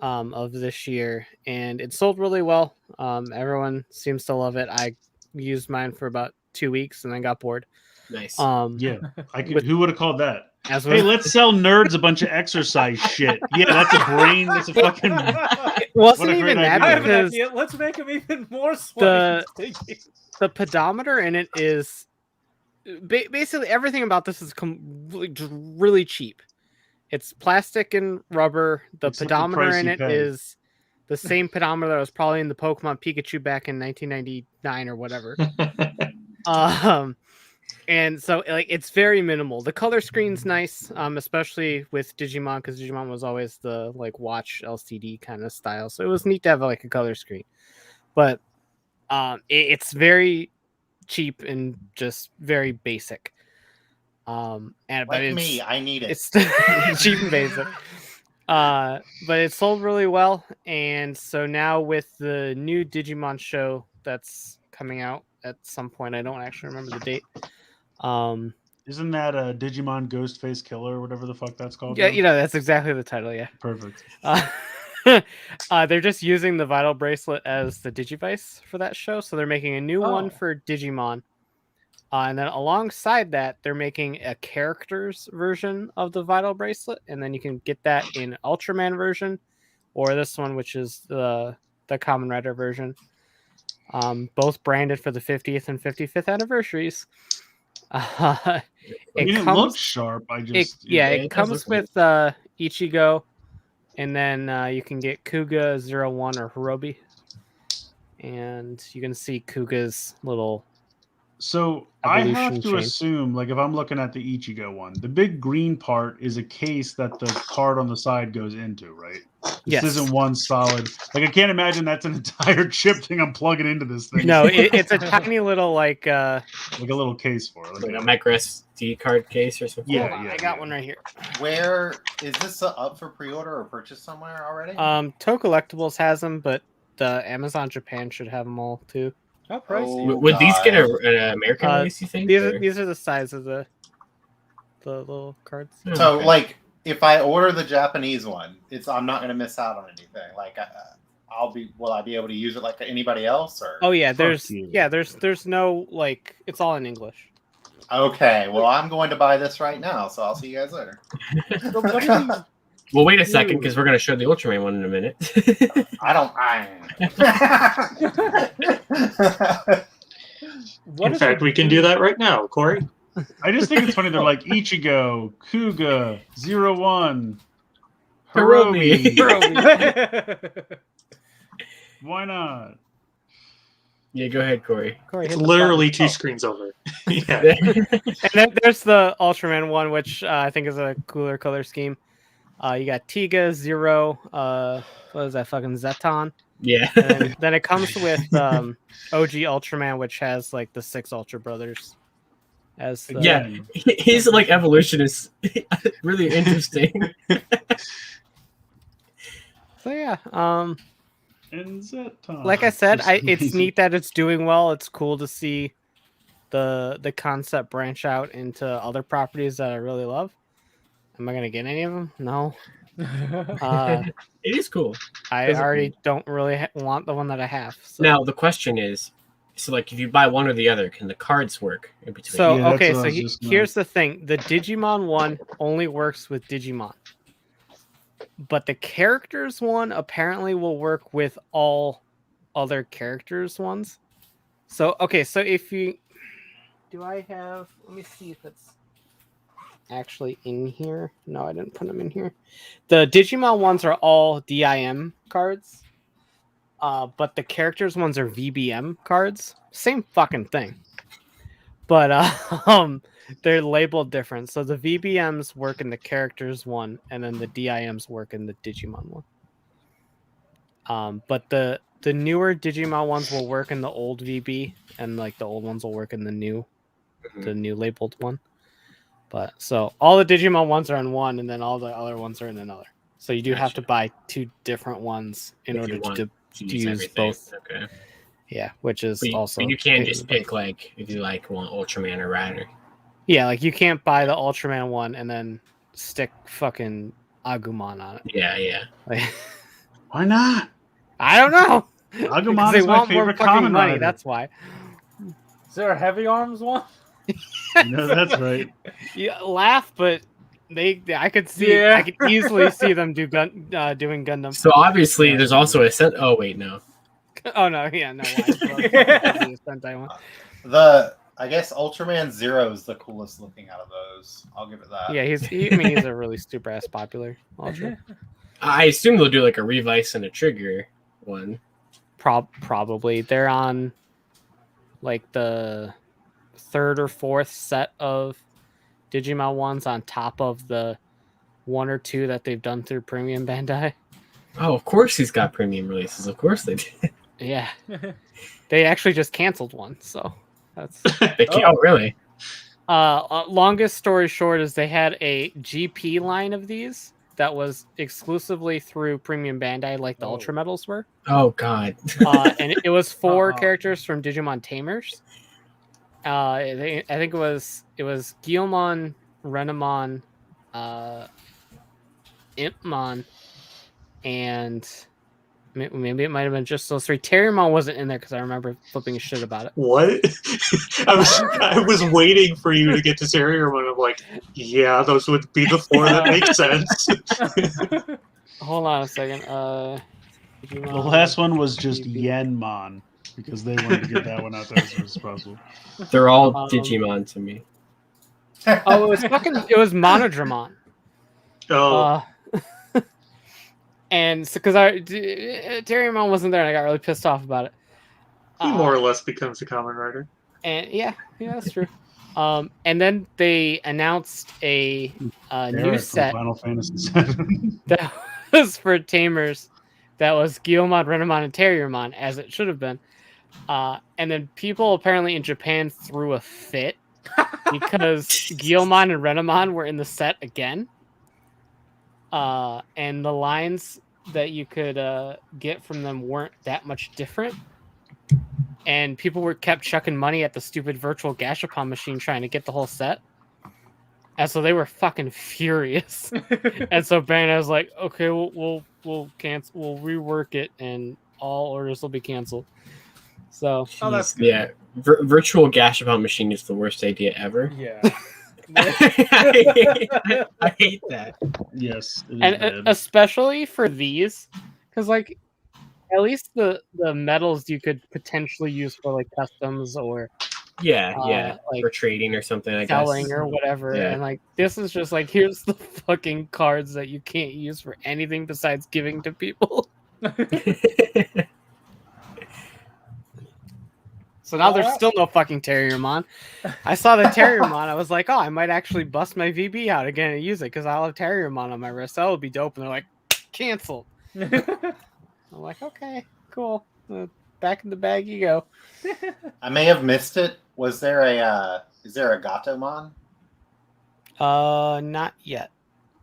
of this year, and it sold really well. Everyone seems to love it. I used mine for about 2 weeks and then got bored. Nice. Yeah, I could. Who would have called that? As Hey, let's sell nerds a bunch of exercise shit. Yeah, that's a brain. That's a fucking. it wasn't What a even great that I have an because idea. Let's make him even more sweaty. the pedometer in it is basically everything about this is really cheap. It's plastic and rubber. The It's like a pedometer in pricey it pen. is the same pedometer that was probably in the Pokemon Pikachu back in 1999 or whatever. And so like it's very minimal. The color screen's nice, especially with Digimon, because Digimon was always the like watch LCD kind of style. So it was neat to have like a color screen. But it's very cheap and just very basic. But like me, I need it. it's cheap and basic. But it sold really well, and so now with the new Digimon show that's coming out at some point, I don't actually remember the date. Isn't that a Digimon Ghostface Killer or whatever the fuck that's called? Yeah, now? that's exactly the title. Yeah. Perfect. They're just using the Vital Bracelet as the Digivice for that show, so they're making a new one for Digimon. And then alongside that, they're making a characters version of the Vital Bracelet, and then you can get that in Ultraman version, or this one, which is the Kamen Rider version. Both branded for the 50th and 55th anniversaries. It looks sharp. It comes with Ichigo, and then you can get Kuga, 01, or Hirobi. And you can see Kuga's little... So I have evolution to chain. assume, like if I'm looking at the Ichigo one, the big green part is a case that the card on the side goes into, right? This Yes. isn't one solid. Like I can't imagine that's an entire chip thing I'm plugging into this thing. No, it's a tiny little like a little case for it. Like a micro SD card case or something. Yeah, hold on, yeah, I got yeah. one right here. Where is this up for pre-order or purchase somewhere already? Toe Collectibles has them, but Amazon Japan should have them all too. How pricey? Oh, Would these get God. an American release, you think? These are the size of the little cards. So, Okay. like, if I order the Japanese one, I'm not going to miss out on anything. Like, will I be able to use it like anybody else? Or Oh yeah, you. there's no like, it's all in English. okay, well, I'm going to buy this right now, so I'll see you guys later. Well, wait a second, because we're going to show the Ultraman one in a minute. In fact, we can do that right now, Corey. I just think it's funny. They're like Ichigo, Kuga, 01, Hirobi. Hirobi. Why not? Yeah, go ahead, Corey. Corey, It's hit the literally button. two screens over. Yeah. And then there's the Ultraman one, which I think is a cooler color scheme. You got Tiga, 0, what is that, fucking Zeton? Yeah. And then it comes with OG Ultraman, which has like the 6 Ultra Brothers. As the, Yeah. His like evolution is really interesting. So yeah, And Zeton. like I said, it's neat that it's doing well. It's cool to see the concept branch out into other properties that I really love. Am I gonna get any of them? No. It is cool. I already don't really want the one that I have. So. Now the question is, so like if you buy one or the other, can the cards work in between? So Yeah, that's okay, what I so was just gonna- here's the thing: the Digimon one only works with Digimon, but the characters one apparently will work with all other characters ones. So okay, so if you do, I have. Let me see if it's actually in here. No, I didn't put them in here. The Digimon ones are all DIM cards. But the characters ones are VBM cards. Same fucking thing. But they're labeled different. So the VBMs work in the characters one, and then the DIMs work in the Digimon one. But the newer Digimon ones will work in the old VB, and like the old ones will work in the new labeled one. But so all the Digimon ones are in one, and then all the other ones are in another. So you do have to buy 2 different ones in If order you want to use everything. both. Okay. Yeah, which is But also you can't pain in just the butt. pick like if you like want Ultraman or Rider. Yeah, like you can't buy the Ultraman one and then stick fucking Agumon on it. Yeah. Like, Why not? I don't know. Agumon Because they is my want more favorite fucking Kamen money. Rider. That's why. Is there a heavy arms one? No, that's right. You laugh, but I could see. Yeah. I could easily see them doing Gundam. So obviously Yeah. there's also a set. Oh wait, no. Oh no, yeah, no. Why? Sentai one. I guess Ultraman Zero is the coolest looking out of those. I'll give it that. Yeah, he's a really super ass popular Ultra. I assume they'll do like a Revice and a Trigger one. Probably they're on like the 3rd or 4th set of Digimon ones on top of the 1 or 2 that they've done through Premium Bandai. Oh, of course he's got premium releases. Of course they did. Yeah, they actually just canceled one, so that's. They can't, oh, really? Longest story short is they had a GP line of these that was exclusively through Premium Bandai, like the Ultra Metals were. Oh God. And it was 4 characters from Digimon Tamers. I think it was Guilmon, Renamon, Impmon, and maybe it might have been just those 3. Terriermon wasn't in there because I remember flipping shit about it. What? I was waiting for you to get to Terrier when I'm like, yeah, those would be the 4 that make sense. Hold on a second. The last one was just Yenmon because they wanted to get that one out there as soon as possible. They're all Digimon to me. Oh, it was Monodramon. Oh, And so because Terriermon wasn't there, and I got really pissed off about it. he more or less becomes a Kamen Rider. And yeah, that's true. And then they announced a new set Final Fantasy VII. that was for Tamers. That was Guilmon, Renamon, and Terriermon, as it should have been. And then people apparently in Japan threw a fit because Guilmon and Renamon were in the set again. And the lines that you could get from them weren't that much different. And people kept chucking money at the stupid virtual Gashapon machine trying to get the whole set. And so they were fucking furious. And so Bandai was like, okay, we'll cancel, we'll rework it, and all orders will be canceled. So that's good. Yeah. Virtual Gashapon machine is the worst idea ever. Yeah. I hate that. Yes. It is and bad. especially for these, because like at least the metals you could potentially use for like customs or Yeah, like for trading or something. I selling guess. or whatever. Yeah. And like this is just like, here's the fucking cards that you can't use for anything besides giving to people. So now there's still no fucking Terriermon. I saw the Terriermon. I was like, oh, I might actually bust my VB out again and use it because I'll have Terriermon on my wrist. That would be dope. And they're like, canceled. I'm like, okay, cool. Back in the bag you go. I may have missed it. Is there a Gatomon? Not yet.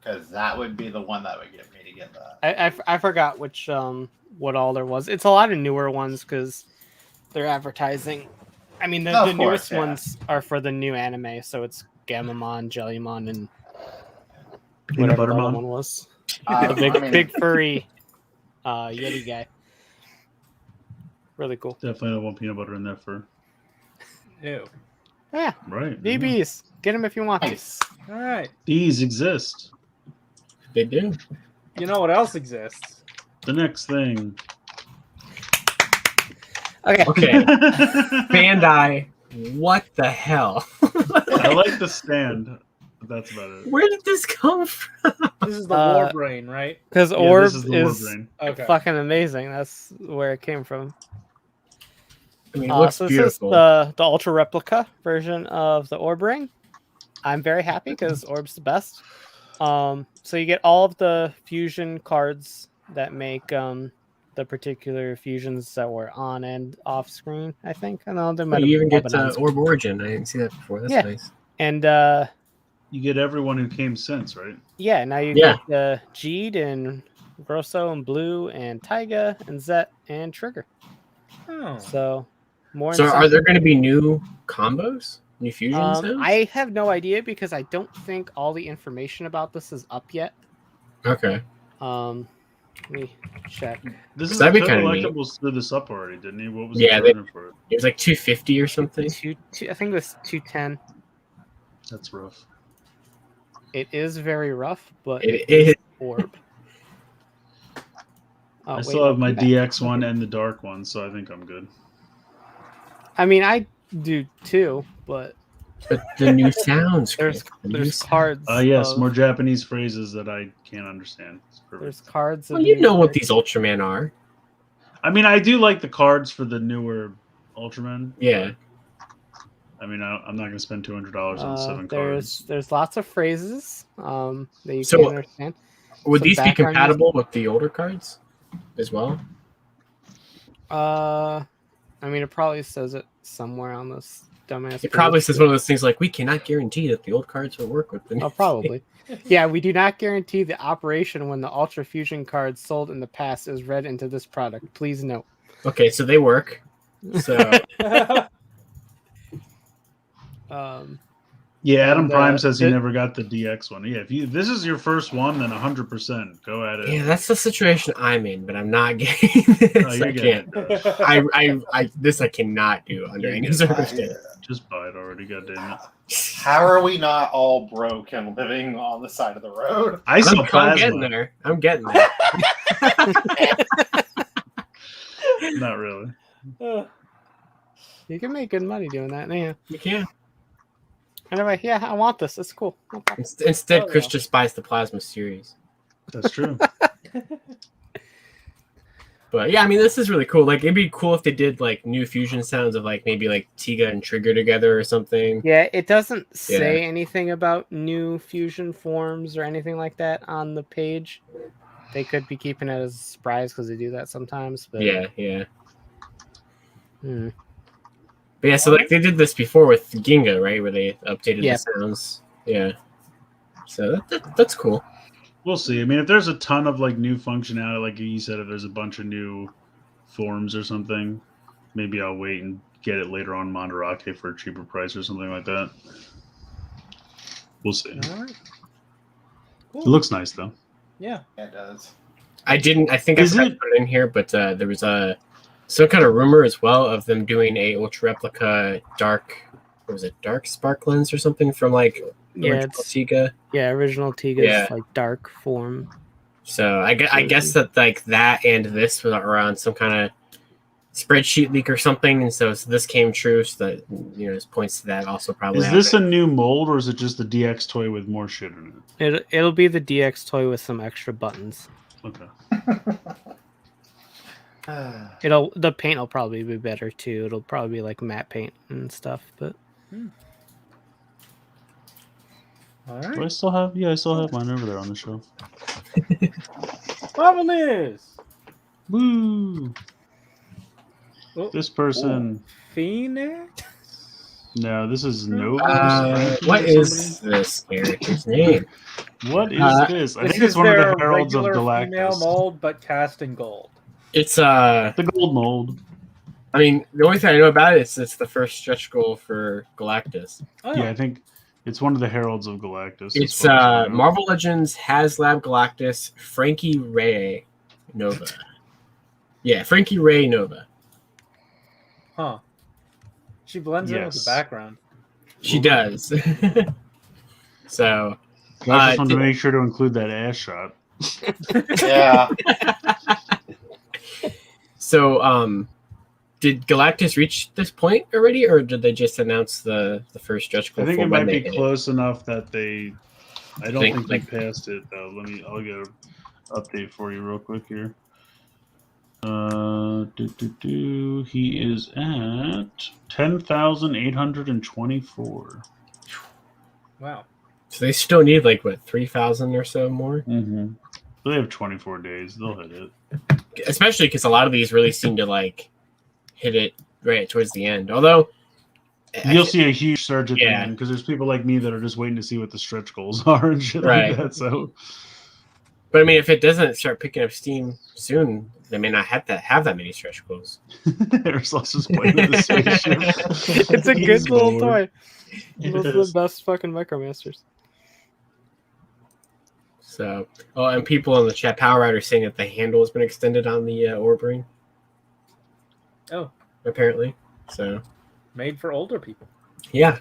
Because that would be the one that would get me to get that. I forgot which what all there was. It's a lot of newer ones because they're advertising. I mean, the newest ones are for the new anime, so it's Gamamon, Jellymon, and Peanut whatever the Buttermon. other one was. The big furry Yeti guy. Really cool. Definitely don't want peanut butter in that fur. Ew. Yeah, Right. BBs. Get them if you want to. Nice. All right. These exist. They do. You know what else exists? The next thing. Okay. Okay. Bandai. What the hell? I like the stand, but that's about it. Where did this come from? This is the war brain, right? Because Yeah, Orb this is the war is brain. Okay. fucking amazing. That's where it came from. I mean, it looks so beautiful. This is the Ultra Replica version of the Orb Ring. I'm very happy because Orb's the best. So you get all of the fusion cards that make the particular fusions that were on and off screen. I think. I know they might You even have get been on screen. Orb Origin. I didn't see that before. That's Yeah. nice. And You get everyone who came since, right? yeah, now you Yeah. get Jeed and Grosso and Blue and Taiga and Zet and Trigger. Oh. So more. So are there going to be new combos? New fusion sounds? I have no idea because I don't think all the information about this is up yet. Okay. Let me check. This is That'd be Total kinda neat. Collectibles threw this up already, didn't he? What was Yeah, the burden for it? It was like 250 or something. I think it was 210. That's rough. It is very rough, but It is. orb. Oh, I wait, still have my come back. DX one and the dark one, so I think I'm good. I mean, I do too, but But the new sounds. there's Chris, the new there's sounds. cards. Yes, of- more Japanese phrases that I can't understand. It's perfect. There's cards. Well, of you new know what characters. these Ultraman are. I mean, I do like the cards for the newer Ultraman. Yeah. I mean, I'm not going to spend $200 on 7 cards. There's lots of phrases that you So- can understand. Would Some these be background compatible with the older cards as well? I mean, it probably says it somewhere on this dumbass. It probably page, says but- one of those things like, we cannot guarantee that the old cards will work with the new. Oh, probably. Yeah, we do not guarantee the operation when the Ultra Fusion cards sold in the past is read into this product. Please note. Okay, so they work. So Yeah, Adam and, Prime says he it- never got the DX one. Yeah, if this is your first one, then 100% go at it. yeah, that's the situation I'm in, but I'm not getting this. Oh, you're I getting can't. it. This I cannot do under any You're circumstance. Just buy it already, goddammit. How are we not all broke and living on the side of the road? I saw I'm getting plasma. there. I'm getting there. Not really. You can make good money doing that. Yeah. You can. Anyway, yeah, I want this. It's cool. No problem. Instead, Oh, Chris yeah. just buys the Plasma series. That's true. But yeah, I mean, this is really cool. Like, it'd be cool if they did like new fusion sounds of like maybe like Tiga and Trigger together or something. Yeah, it doesn't say anything about new fusion forms or anything like that on the page. They could be keeping it as a surprise because they do that sometimes. But Yeah. Hmm. But yeah, so like they did this before with Ginga, right? Where they updated Yeah. the sounds. Yeah. So that's cool. We'll see. I mean, if there's a ton of like new functionality, like you said, if there's a bunch of new forms or something, maybe I'll wait and get it later on Mandarake for a cheaper price or something like that. We'll see. All right. Cool. It looks nice though. Yeah. Yeah, it does. I think Is I forgot to put it in here, but there was some kind of rumor as well of them doing a Ultra Replica Dark. What was it? Dark Sparklens or something from like Yeah, original it's- Tiga. yeah, original Tiga's Yeah. like dark form. So I guess that like that and this were around some kind of spreadsheet leak or something, and so this came true. So that this points to that also probably. Is this a new mold or is it just the DX toy with more shit in it? It'll be the DX toy with some extra buttons. Okay. The paint will probably be better too. It'll probably be like matte paint and stuff. But All Do I right. still have? Yeah, I still have mine over there on the shelf. Marvel news. Woo! Oh, This person. Phoenix. No, this is Nova. What is this character's name? What is this? I This think it's is one of their the heralds of regular female Galactus. mold, but cast in gold. It's The gold mold. I mean, the only thing I know about it is it's the first stretch goal for Galactus. Oh, Yeah, I think it's one of the heralds of Galactus. as It's far as I know. Marvel Legends HasLab Galactus Frankie Ray Nova. Yeah, Frankie Ray Nova. Huh. She blends in with Yes. the background. She does. So I just wanted to did- make sure to include that ass shot. Yeah. So, did Galactus reach this point already, or did they just announce the first stretch goal? I think for it when might they be hit it? close enough that they. I don't Think, think they passed it though. I'll get an update for you real quick here. He is at 10,824. Wow. So they still need like what 3,000 or so more. Mm-hmm. They have 24 days. They'll hit it. Especially because a lot of these really seem to like hit it right towards the end. Although you'll see a huge surge at the Yeah. end because there's people like me that are just waiting to see what the stretch goals are and shit Right. like that. So, but I mean, if it doesn't start picking up steam soon, they may not have that many stretch goals. Aristo's just playing with the spaceship. It's a He's good little bored. toy. Those are the best fucking Micromasters. So, oh, and people in the chat, Power Rider, saying that the handle has been extended on the orb ring. Oh, apparently. So, made for older people. yeah.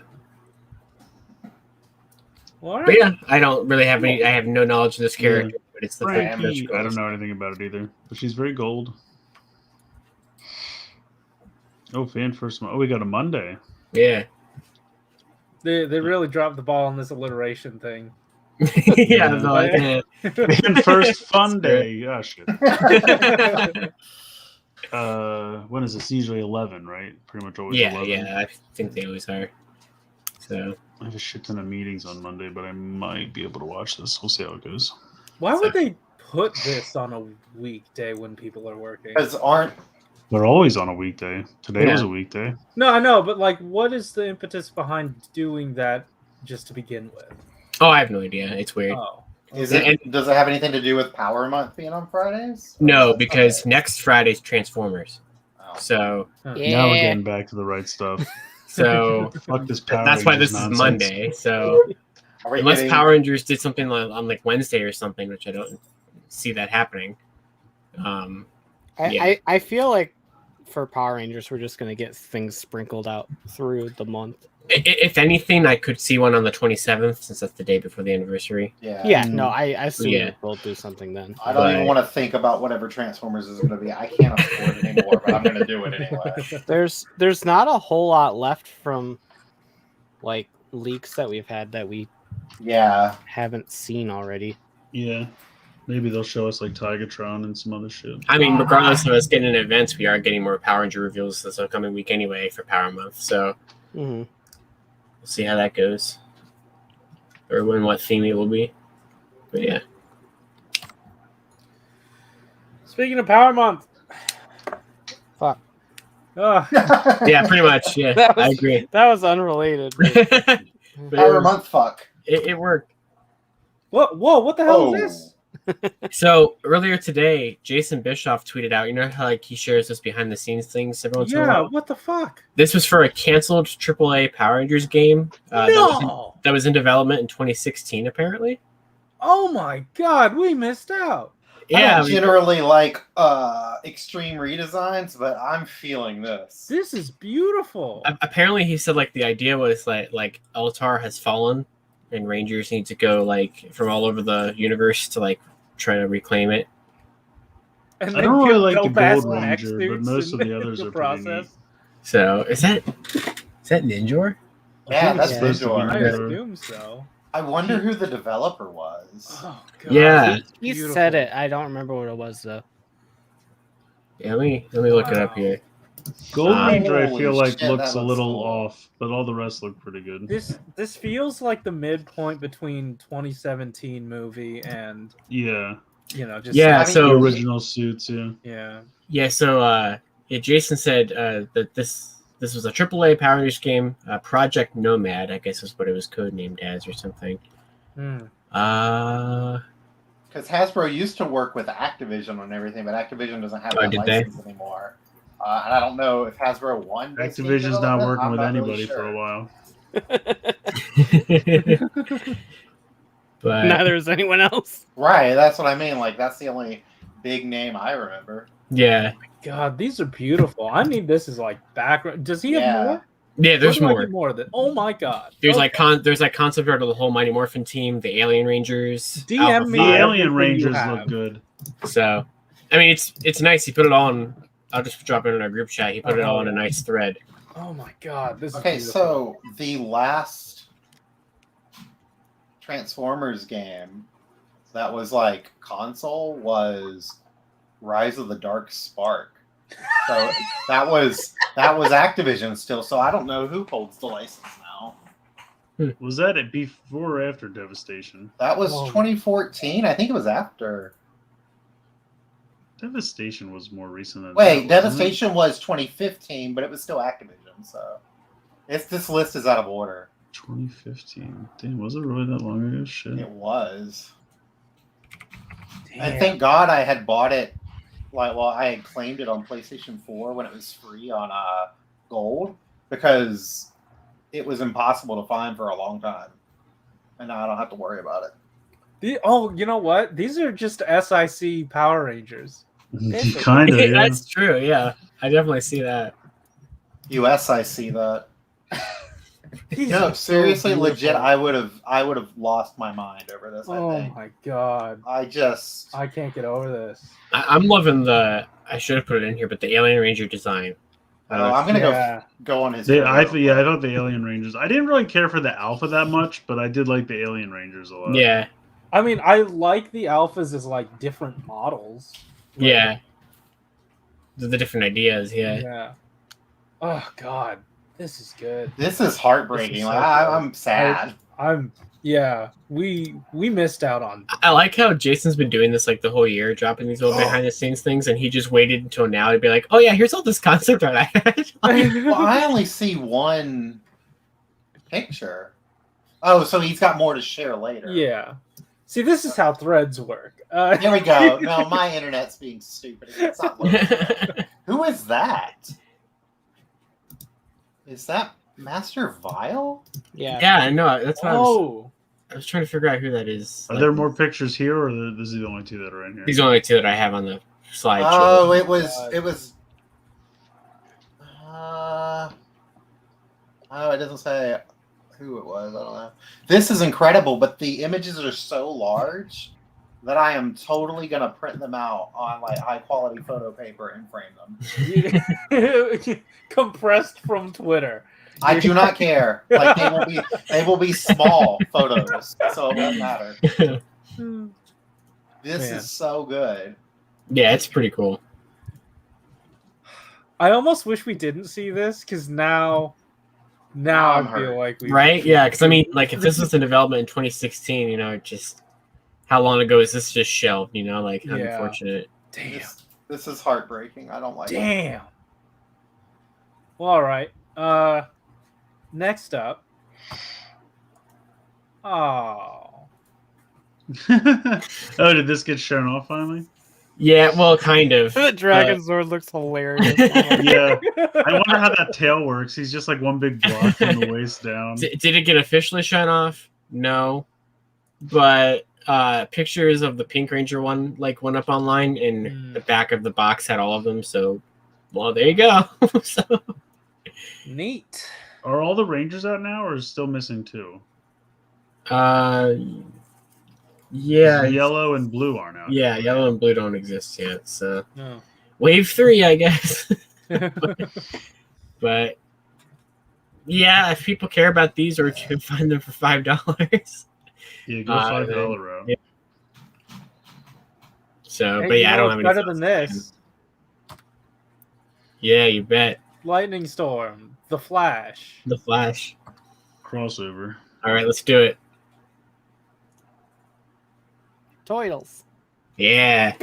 Well, all right. But yeah, I don't really have any. I have no knowledge of this character, but it's the thing. Frankie, I don't know anything about it either, but she's very gold. Oh, fan first. Oh, we got a Monday. Yeah. They really dropped the ball on this alliteration thing. Yeah, no, I can't. Fan first fun day. Oh shit. When is this? Usually 11, right? Pretty much always 11. Yeah, I think they always are. So I have a shit ton of meetings on Monday, but I might be able to watch this. We'll see how it goes. Why would they put this on a weekday when people are working? Because They're always on a weekday. Today was a weekday. No, I know, but like, what is the impetus behind doing that just to begin with? oh, I have no idea. It's weird. Oh, does it have anything to do with Power Month being on Fridays? No, because next Friday's Transformers. Oh. So Now we're getting back to the right stuff. so Fuck this Power that's why Rangers this nonsense. is Monday. So Are we unless getting- Power Rangers did something on like Wednesday or something, which I don't see that happening. I feel like for Power Rangers, we're just gonna get things sprinkled out through the month. If anything, I could see one on the 27th, since that's the day before the anniversary. Yeah, no, I assume Yeah. we'll do something then. I don't even But- want to think about whatever Transformers is going to be. I can't afford it anymore, but I'm going to do it anyway. There's not a whole lot left from like leaks that we've had that we haven't seen already. Yeah. Maybe they'll show us like Tigatron and some other shit. I mean, regardless of us getting events, we are getting more Power Ranger reveals this upcoming week anyway for Power Month. So we'll see how that goes, or what theme it will be. But yeah. Speaking of Power Month, Fuck. Yeah, pretty much. Yeah, That was- I agree. That was unrelated. But Power Month, fuck. It worked. what? Whoa! What the hell is this? So earlier today, Jason Bischoff tweeted out. You know how like he shares this behind the scenes things every once in a Yeah. while. What the fuck? This was for a canceled AAA Power Rangers game No. that was in development in 2016, apparently. Oh my god, we missed out. I Yeah, don't generally like extreme redesigns, but I'm feeling this. This is beautiful. apparently he said like the idea was like Eltar has fallen, and Rangers need to go like from all over the universe to like try to reclaim it. And I don't really like the dope-ass Gold mech Ranger, but suits most of in the others the are pretty neat. process. So is that Ninjor? Yeah, that's it's supposed to be visual. I Yeah. assume so. I wonder who the developer was. Oh god. Yeah. it's He beautiful. said it. I don't remember what it was though. Yeah, let me look it up Wow. here. Gold Ranger, I Holy feel like shit, looks that a looks little cool. off, but all the rest look pretty good. This feels like the midpoint between 2017 movie and Yeah, just Yeah, I mean, the so original suits. Yeah, Jason said that this was a AAA Power Rangers game, Project Nomad, I guess is what it was codenamed as or something. Hmm. Because Hasbro used to work with Activision on everything, but Activision doesn't have Oh, that did they? license anymore. And I don't know if Hasbro won. this game Activision's not development. working I'm with not really anybody sure. for a while. But Neither is anyone else. Right, that's what I mean. Like, that's the only big name I remember. yeah, God, these are beautiful. I need this as like background. Does he have Yeah. more? yeah. There's What do I more. need more of that. Oh my god. There's Okay. there's concept art of the whole Mighty Morphin team, the Alien Rangers. DM Alpha me The Five. Alien everything you Rangers have. look good. So, I mean, it's nice. He put it all in. I'll just drop it in our group chat. He put it all in a nice thread. Oh my god, this Okay, is beautiful. so the last Transformers game that was like console was Rise of the Dark Spark. So that was Activision still. So I don't know who holds the license now. Was that it before or after Devastation? That was Whoa. 2014. I think it was after. Devastation was more recent than Wait, that, wasn't it? Devastation was 2015, but it was still Activision, so this list is out of order. 2015. Damn, was it really that long ago? Shit. It was. Damn. And thank God I had bought it. I had claimed it on PlayStation 4 when it was free on Gold, because it was impossible to find for a long time, and now I don't have to worry about it. You know what? These are just SIC Power Rangers. Kind of, yeah. That's true. Yeah, I definitely see that. US, I see that. These No, are so seriously, beautiful. legit. I would have lost my mind over this. I Oh think. my god. I can't get over this. I'm loving the. I should have put it in here, but the Alien Ranger design. I'm gonna Yeah. go on his. I thought the Alien Rangers. I didn't really care for the Alpha that much, but I did like the Alien Rangers a lot. Yeah, I mean, I like the alphas as like different models. Like, yeah. The different ideas. Yeah. Yeah. Oh god, this is good. This is heartbreaking. This is so Like, good. I'm sad. We missed out on. I like how Jason's been doing this like the whole year, dropping these little behind the scenes things, and he just waited until now to be like, "Oh yeah, here's all this concept art I had." Well, I only see one picture. Oh, so he's got more to share later. Yeah. See, this is how threads work. Here we go. No, my internet's being stupid. It's not loading. Who is that? Is that Master Vile? Yeah. Yeah, I know. That's what Oh, I was trying to figure out who that is. Are there more pictures here, or this is the only two that are in here? These are the only two that I have on the slideshow. Oh, it God. was. Oh, it doesn't say who it was. I don't know. This is incredible, but the images are so large that I am totally gonna print them out on like high quality photo paper and frame them. compressed from Twitter. I do not care. Like they will be small photos, so it won't matter. This Man. is so good. Yeah, it's pretty cool. I almost wish we didn't see this because now I'm I feel hurt. like we Right? Yeah, because I mean, like, if this was in development in 2016, you know, just how long ago is this just shelved? You know, like, how Yeah. unfortunate. Damn. This is heartbreaking. I don't like it. Damn. Well, all right. Next up. Oh. Oh, did this get shown off finally? Yeah, well, kind of. The Dragon Zord looks hilarious. Yeah. I wonder how that tail works. He's just like one big block from the waist down. Did it get officially shown off? No, but pictures of the Pink Ranger one like went up online, and the back of the box had all of them. So, well, there you go. So, Neat. Are all the Rangers out now, or is still missing two? yeah, Yellow and blue aren't out. yeah, yellow and blue don't exist yet. So, No. wave 3, I guess. But yeah, if people care about these, or you can find them for $5. Yeah, go $5 then- route. yeah. So, Hey, but yeah, you I know don't have what's any better than thoughts. this. Yeah, you bet. Lightning Storm, The Flash. The Flash. Crossover. All right, let's do it. Toidles. Yeah,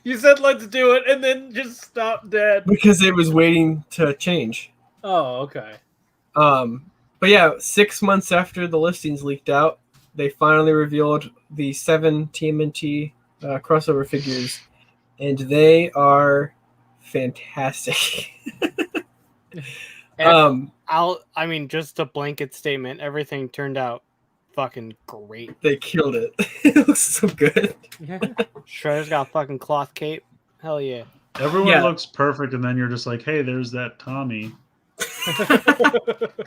You said let's do it and then just stop dead. because it was waiting to change. Oh, okay. But yeah, 6 months after the listings leaked out, they finally revealed the 7 Tmnt crossover figures, and they are fantastic. I mean, just a blanket statement. Everything turned out fucking great. They killed it. It looks so good. Shredder's got a fucking cloth cape. Hell yeah. Everyone Yeah. looks perfect, and then you're just like, hey, there's that Tommy.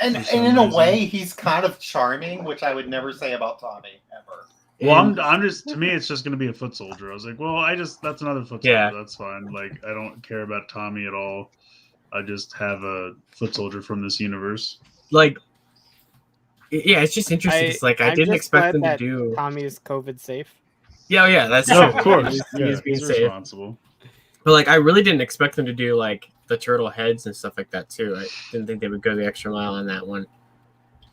And For some in a reason. way, he's kind of charming, which I would never say about Tommy ever. Well, And- I'm just, to me, it's just going to be a foot soldier. I was like, well, that's another foot soldier. Yeah. That's fine. Like, I don't care about Tommy at all. I just have a foot soldier from this universe. like, yeah, it's just interesting. It's like I I'm didn't just expect glad them to that do. Tommy is COVID safe. Yeah, that's No, true. of course. He's Yeah, being he's safe. responsible. But like, I really didn't expect them to do like the turtle heads and stuff like that too. I didn't think they would go the extra mile on that one.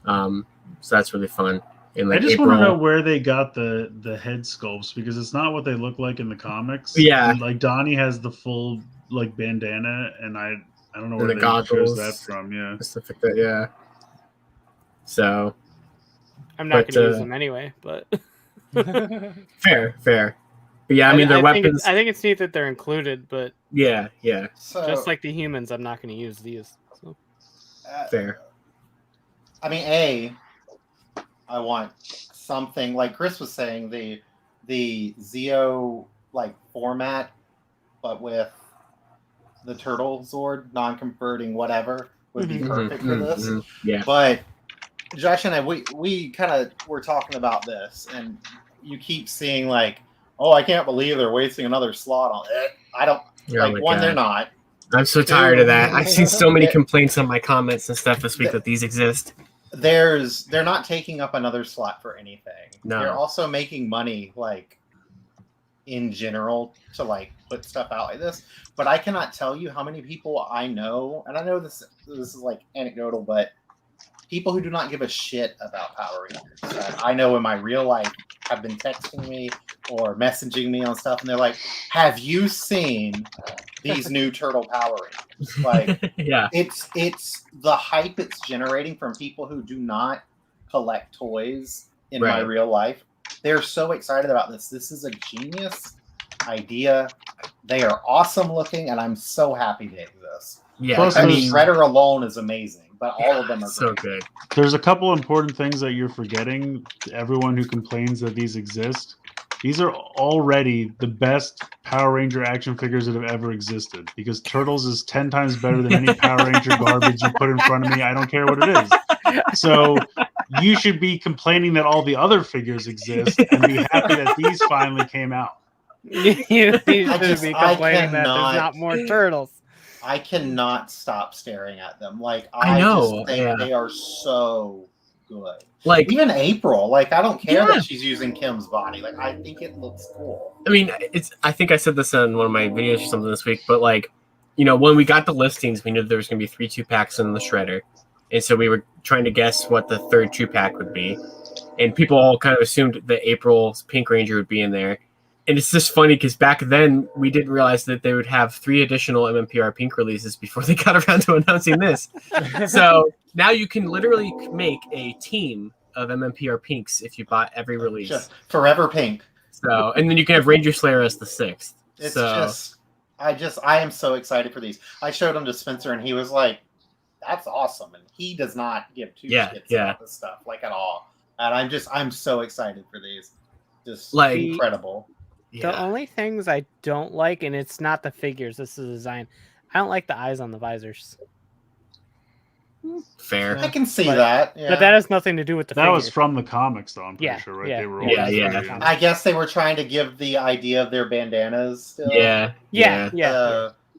So that's really fun. in like I just April. want to know where they got the head sculpts, because it's not what they look like in the comics. Yeah. And, like Donnie has the full like bandana, and I don't know where the they goggles, chose that from. Yeah. stuff like that. Yeah. So I'm not But, going to use them anyway, but fair. But yeah, I mean their weapons. I think it's neat that they're included, but Yeah. So just like the humans, I'm not going to use these. So. Fair. I mean, I want something like Chris was saying, the Zeo like format, but with the Turtle Zord, non-converting, whatever, would be perfect for this. Yeah. But Josh and I, we kind of were talking about this, and you keep seeing like, oh, I can't believe they're wasting another slot on it. I don't my one. God. They're not. I'm so tired of that. I've seen so many complaints on my comments and stuff this week that these exist. They're not taking up another slot for anything. No. They're also making money, like in general, to like put stuff out like this. But I cannot tell you how many people I know, and I know this is like anecdotal, but people who do not give a shit about Power Rangers that I know in my real life have been texting me or messaging me on stuff, and they're like, "Have you seen these new Turtle Power Rangers?" Like, Yeah. it's the hype it's generating from people who do not collect toys in my Right. real life. They're so excited about this. This is a genius idea. They are awesome looking, and I'm so happy they exist. Yeah. Plus, I mean, there's- Shredder alone is amazing, but all of them are so great. good. There's a couple important things that you're forgetting. Everyone who complains that these exist, these are already the best Power Ranger action figures that have ever existed, because Turtles is 10 times better than any Power Ranger garbage you put in front of me. I don't care what it is. So you should be complaining that all the other figures exist and be happy that these finally came out. You should be I complaining that there's cannot- not more turtles. I cannot stop staring at them. Like I know, just think yeah. they are so good. Like, Even April, like I don't care Yeah. that she's using Kim's body. Like I think it looks cool. I mean, I think I said this on one of my videos or something this week, but like, when we got the listings, we knew there was going to be 3 2-packs in the Shredder. And so we were trying to guess what the third 2-pack would be. And people all kind of assumed that April's Pink Ranger would be in there. And it's just funny because back then we didn't realize that they would have 3 additional MMPR Pink releases before they got around to announcing this. So now you can literally make a team of MMPR Pinks if you bought every release. Just Forever Pink. So, and then you can have Ranger Slayer as the 6th. It's So, I am so excited for these. I showed them to Spencer and he was like, "That's awesome." And he does not give two shits about this stuff like at all. And I'm so excited for these. Just Like- incredible. The only things I don't like, and it's not the figures, this is the design. I don't like the eyes on the visors. fair. I can see But- that. Yeah. But that has nothing to do with the That figures. was from the comics, though. I'm pretty Yeah, sure, right? yeah, They were yeah, always yeah. there, I guess they were trying to give the idea of their bandanas still. Yeah.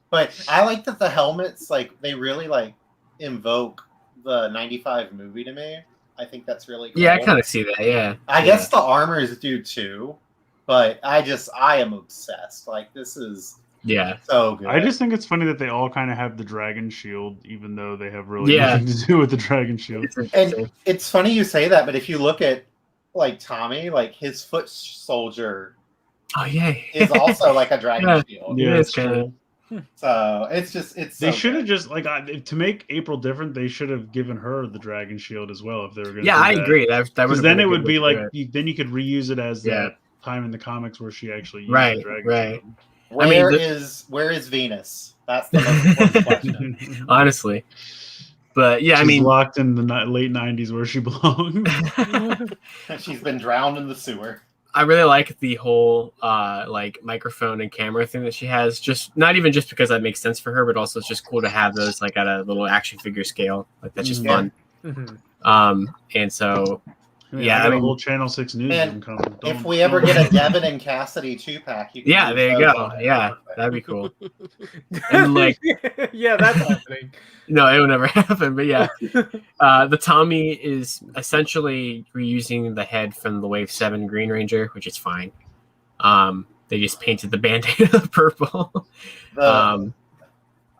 But I like that the helmets, like, they really like invoke the 95 movie to me. I think that's really cool. Yeah, I kind of see that. Yeah. I guess the armors do too, but I am obsessed. Like, this is Yeah. so good. I just think it's funny that they all kind of have the dragon shield, even though they have really Yeah. nothing to do with the dragon shield. It's interesting. And it's funny you say that, but if you look at like Tommy, like his foot soldier Oh yeah. is also like a dragon Yeah. shield. Yeah, It it's is kinda- true. So it's They so should have good. just to make April different. They should have given her the dragon shield as well if they were going to. Yeah, I agree. That Because was then it would be like then you could reuse it as Yeah. that time in the comics where she actually used Right, the dragon right. Where I is Venus? That's the most important question. shield. honestly. But yeah, She's I mean, locked in the late '90s where she belongs. She's been drowned in the sewer. I really like the whole like microphone and camera thing that she has. Just not even just because that makes sense for her, but also it's just cool to have those like at a little action figure scale. Like that's just Yeah. fun. And so Yeah, I I got mean- a whole Channel 6 news And can come. If we ever get a Devin and Cassidy 2-pack, you can yeah, use there you those go. on it. Yeah, Perfect. that'd be cool. And like, yeah, that's happening. no, it will never happen. But yeah, the Tommy is essentially reusing the head from the Wave 7 Green Ranger, which is fine. They just painted the bandana purple. The-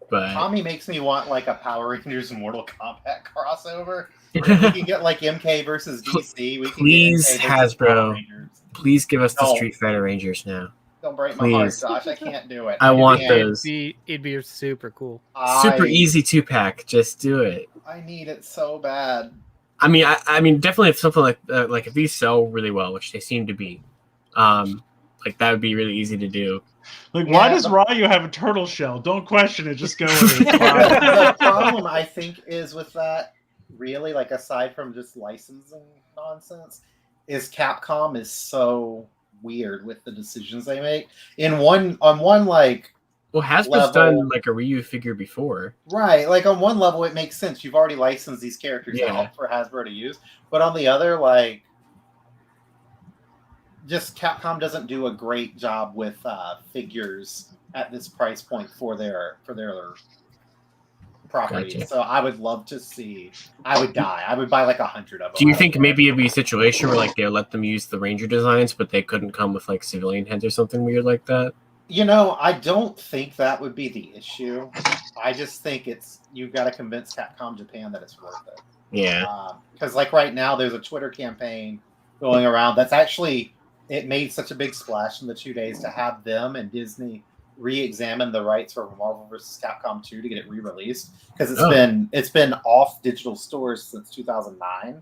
But Tommy makes me want like a Power Rangers and Mortal Kombat crossover. We can get like MK versus DC. We can Please, get MK versus Power Hasbro. Rangers. Please give us the No. Street Fighter Rangers now. Don't break my heart, Please. Josh. I can't do it. I want can't. those. It'd be super cool. Super easy 2-pack. Just do it. I need it so bad. I mean, definitely if something like if these sell really well, which they seem to be, like that would be really easy to do. Like, why does Ryu have a turtle shell? Don't question it. Just go with it. The problem I think is with that, really, like aside from just licensing nonsense, is Capcom is so weird with the decisions they make. On one like. Well, Hasbro's done like a Ryu figure before. Right. Like on one level, it makes sense. You've already licensed these characters out for Hasbro to use. But on the other, like, just Capcom doesn't do a great job with figures at this price point for their properties. Gotcha. So I would love to see. I would die. I would buy like 100 of them. Do you think maybe it'd be a situation where like they'll let them use the Ranger designs, but they couldn't come with like civilian heads or something weird like that? You know, I don't think that would be the issue. I just think you've got to convince Capcom Japan that it's worth it. Yeah. Because like right now, there's a Twitter campaign going around that's actually, it made such a big splash in the 2 days to have them and Disney re-examine the rights for Marvel vs. Capcom 2 to get it re-released. Because it's been off digital stores since 2009.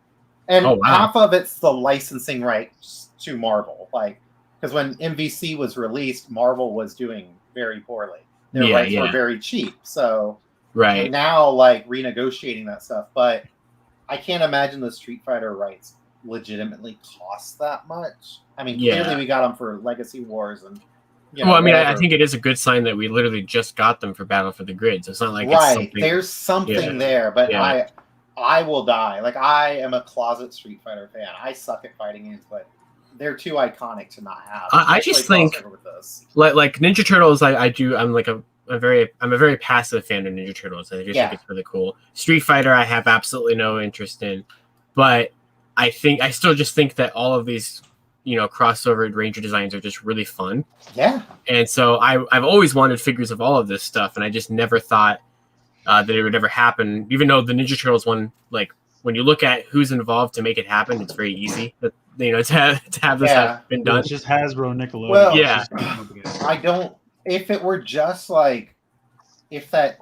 And half of it's the licensing rights to Marvel. Like, because when MVC was released, Marvel was doing very poorly. Their rights were very cheap. So now, like, renegotiating that stuff. But I can't imagine the Street Fighter rights legitimately cost that much. I mean, clearly we got them for Legacy Wars. And I think it is a good sign that we literally just got them for Battle for the Grid. So it's not like it's something, there's something there. But I will die. Like, I am a closet Street Fighter fan. I suck at fighting games, but they're too iconic to not have. I just think like Ninja Turtles. I'm a very passive fan of Ninja Turtles. I just think it's really cool. Street Fighter, I have absolutely no interest in, but I still just think that all of these, crossover Ranger designs are just really fun. Yeah. And so I've always wanted figures of all of this stuff, and I just never thought that it would ever happen. Even though the Ninja Turtles one, like when you look at who's involved to make it happen, it's very easy. To have this have been done. It's just Hasbro and Nickelodeon. Well, I don't. If it were just like, if that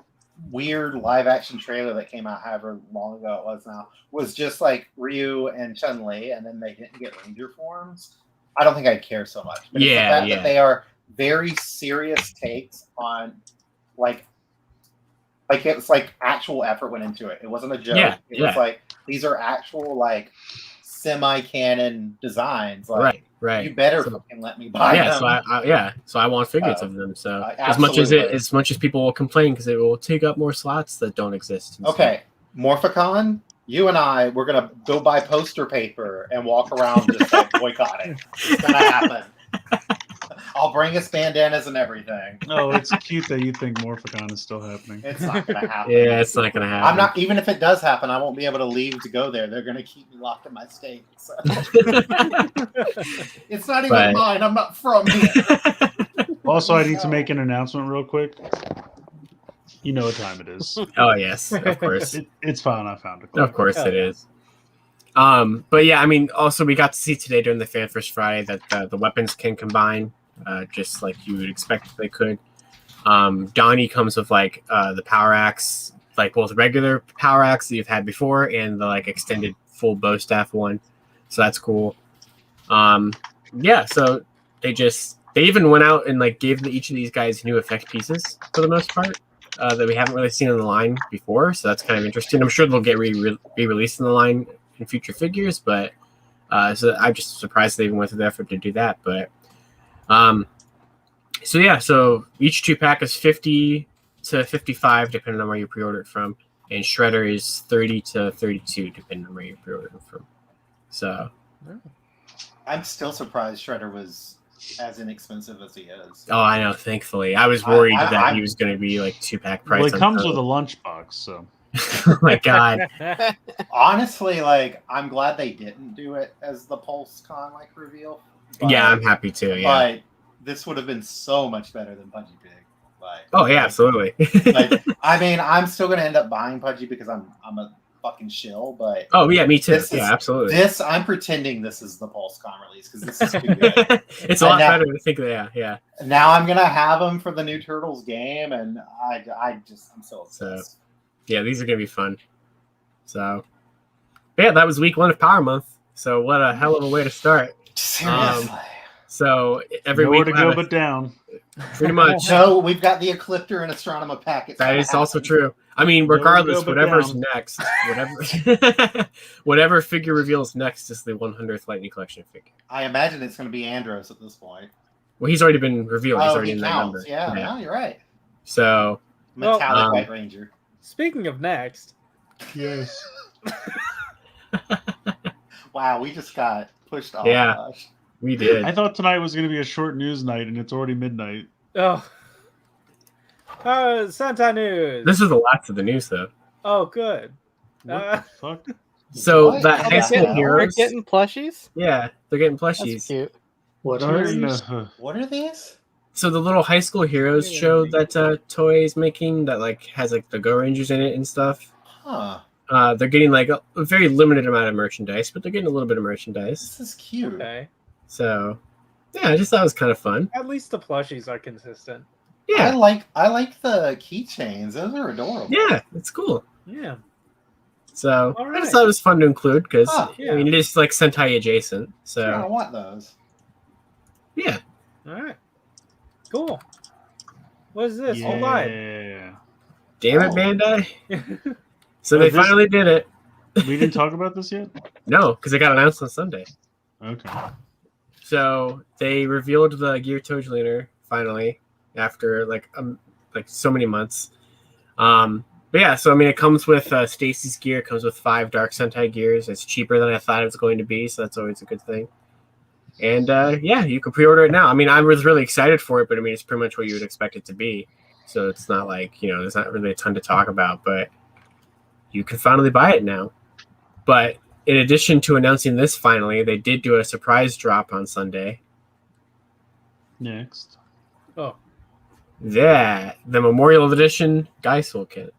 weird live action trailer that came out, however long ago it was now, was just like Ryu and Chun-Li, and then they didn't get Ranger forms, I don't think I'd care so much. But it's the fact that they are very serious takes on, like it was like actual effort went into it. It wasn't a joke. It was like, these are actual like semi-canon designs. Like, right. You better fucking let me buy them. So I want figures of them. So as much as people will complain because it will take up more slots that don't exist. Okay, Morphicon, you and I, we're gonna go buy poster paper and walk around just like boycotting. It's gonna happen. I'll bring us bandanas and everything. Oh, it's cute that you think Morphicon is still happening. It's not gonna happen. Yeah, it's not gonna happen. I'm not. Even if it does happen, I won't be able to leave to go there. They're gonna keep me locked in my state. So. It's not even mine. I'm not from here. Also, I need to make an announcement real quick. You know what time it is. Oh yes, of course. It's fine. I found it. Of course it is. But yeah, I mean, also we got to see today during the Fan First Friday that the weapons can combine. Just like you would expect they could. Donnie comes with like the power axe, like both regular power axe that you've had before and the like extended full bow staff one. So that's cool. So they even went out and like gave each of these guys new effect pieces for the most part that we haven't really seen in the line before. So that's kind of interesting. I'm sure they'll get re-released in the line in future figures, but so I'm just surprised they even went through the effort to do that. But so each 2-pack is 50 to 55 depending on where you pre-order it from, and Shredder is 30 to 32 depending on where you pre-order it from. So I'm still surprised Shredder was as inexpensive as he is. Oh, I know. Thankfully, I was worried that he was going to be like 2-pack price. Well, it comes with a lunchbox, so. Oh my god. Honestly, like, I'm glad they didn't do it as the PulseCon like reveal. But, yeah, I'm happy too. Yeah, but this would have been so much better than Pudgy Pig. Like, oh yeah, absolutely. Like, I mean, I'm still gonna end up buying Pudgy because I'm a fucking shill, but Oh yeah, me too. This is- Yeah, absolutely. I'm pretending this is the PulseCon release because this is too good. It's a lot better to think that. Yeah. Now I'm gonna have them for the new Turtles game, and I'm so obsessed. Yeah, these are gonna be fun. So, yeah, that was week 1 of Power Month. So what a hell of a way to start. Seriously. So every Nowhere week to go but down. pretty much. So we've got the Ecliptor and Astronema packets. That is also true. I mean, Nowhere to regardless, go but whatever's down. next, whatever figure reveals next is the 100th Lightning Collection figure. I imagine it's going to be Andros at this point. Well, he's already been revealed. He's already he in that counts. number. Yeah, no, you're right. So, Metallic White Ranger. Speaking of next, Yes. Wow, we just got pushed off. Yeah. Gosh. we did. I thought tonight was going to be a short news night, and it's already midnight. oh, Sentai news. This is the last of the news, though. Oh, good. What Uh, the fuck? So What? that Oh, high school yeah. They're heroes, getting plushies. yeah, they're getting That's plushies. cute. What You're are in these? What are these? So the little high school heroes show that Toei is making that like has like the Go Rangers in it and stuff. Huh. They're getting like a very limited amount of merchandise, but they're getting a little bit of merchandise. This is cute. okay. So yeah, I just thought it was kind of fun. At least the plushies are consistent. Yeah, I like the keychains. Those are adorable. yeah, it's cool. Yeah. So All I right. just thought it was fun to include because Ah, yeah. I mean it is like Sentai adjacent. Sure, I So want those. yeah, All right. Cool. What is this? Hold on. Yeah. damn it, Oh. Bandai. So Oh, they this- finally did it. We didn't talk about this yet? No, because it got announced on Sunday. Okay. So they revealed the Geartoziinger finally after like so many months. But yeah, so I mean, it comes with Stacy's gear. It comes with 5 Dark Sentai gears. It's cheaper than I thought it was going to be, so that's always a good thing. And yeah, you can pre-order it now. I mean, I was really excited for it, but I mean, it's pretty much what you would expect it to be. So it's not like there's not really a ton to talk about, but you can finally buy it now. But in addition to announcing this finally, they did do a surprise drop on Sunday. Next. Oh. The Memorial Edition Gaisoulken.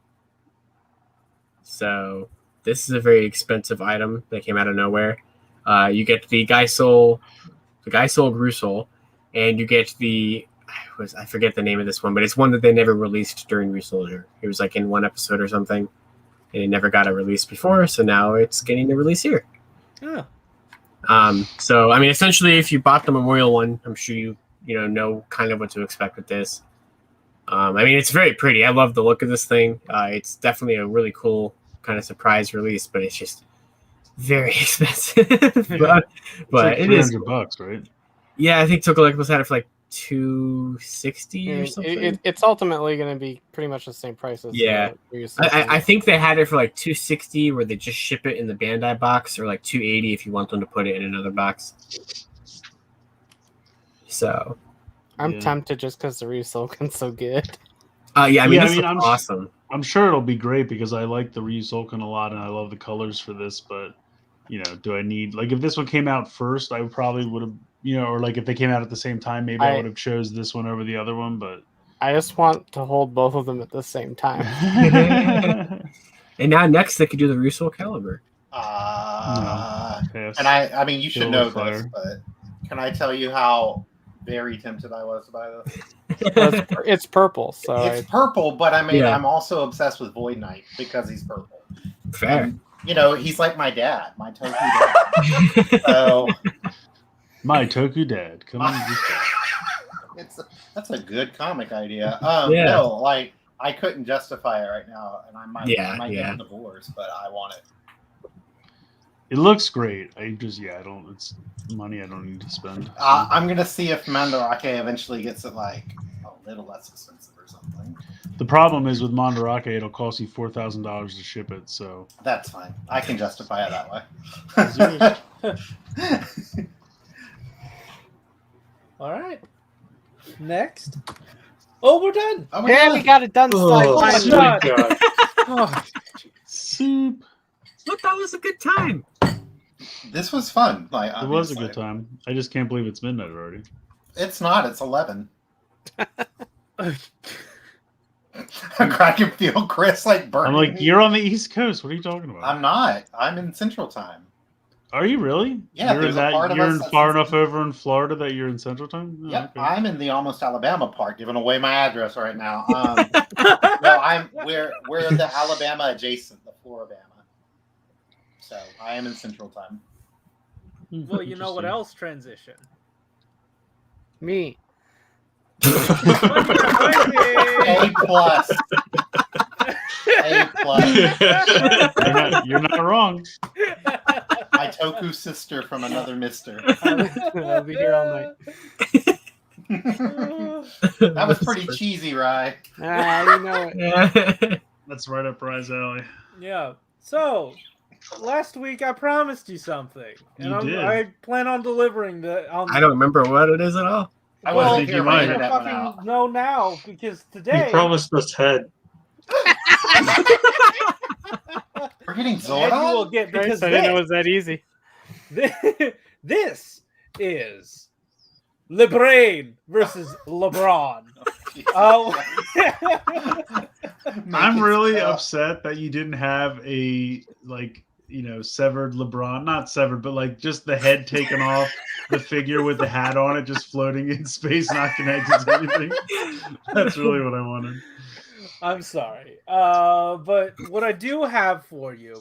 So this is a very expensive item that came out of nowhere. You get the Gaisoul Grusoul, and you get I forget the name of this one, but it's one that they never released during Resoldier. It was like in one episode or something, and it never got a release before, so now it's getting a release here. Yeah. So I mean, essentially, if you bought the Memorial one, I'm sure you know kind of what to expect with this. I mean, it's very pretty. I love the look of this thing. It's definitely a really cool kind of surprise release, but it's just very expensive. but It's like it is. $300, right? Yeah, I think Tokolek was at it for like $260 or Yeah, something. it's ultimately going to be pretty much the same price as Yeah. the previous I system. think they had it for like $260 where they just ship it in the Bandai box, or like $280 if you want them to put it in another box. So I'm Yeah. tempted just because the Ryusoulken's so good. yeah, I mean, Yeah, I this mean, looks I'm- awesome. I'm sure it'll be great because I like the Ryusoulken a lot and I love the colors for this, but do I need if this one came out first, I probably would have or like if they came out at the same time, maybe I would have chose this one over the other one, but I just want to hold both of them at the same time. And now next they could do the Russo Caliber. Pass. And I mean, you should Kill know with this, fire. but can I tell you how very tempted I was to buy this? Well, it's purple, so It's purple, but I mean, Yeah. I'm also obsessed with Void Knight because he's purple. Fair. And, he's like my dad, my Toku dad. So My Toku dad. Come on, that's a good comic idea. Yeah. No, I couldn't justify it right now, and I might Yeah. get a divorce, but I want it. it looks great. It's money I don't need to spend. I'm gonna see if Mandarake eventually gets it a little less expensive or something. The problem is with Mandarake, it'll cost you $4,000 to ship it. So That's fine. I can justify it that way. All right. Next. Oh, we're done. Oh my yeah, God. we got it done. Oh, my sweet God. God. Oh, soup. Look, that was a good time. This was fun. It was a good time. I just can't believe it's midnight already. It's not. It's 11. I can feel Chris like burning. I'm like, me. you're on the East Coast. What are you talking about? I'm not. I'm in Central Time. Are you really? Yeah, You're there's a part of you're us in that's far in enough over in Florida that you're in Central Time? Oh, Yep, okay. I'm in the Almost Alabama part, giving away my address right now. No, we're the Alabama adjacent, the Floribama. So I am in Central Time. Well, you know what else transition? Me. A plus. A plus. You're not wrong. My Toku sister from another mister. I'll be here all night. That was pretty cheesy, Rye. You know it. Yeah. That's right up Rye's alley. Yeah. So, last week I promised you something, and You did. I plan on delivering the. I don't remember what it is at all. I Well, wasn't think here you when might. the internet went fucking out. know now because He today promised us head. We're getting and you will Zordon? get because I didn't know it was that easy. this is LeBron versus LeBron. Oh, I'm really upset that you didn't have a severed LeBron, not severed, but like just the head taken off the figure with the hat on it, just floating in space, not connected to anything. That's really what I wanted. I'm sorry. But what I do have for you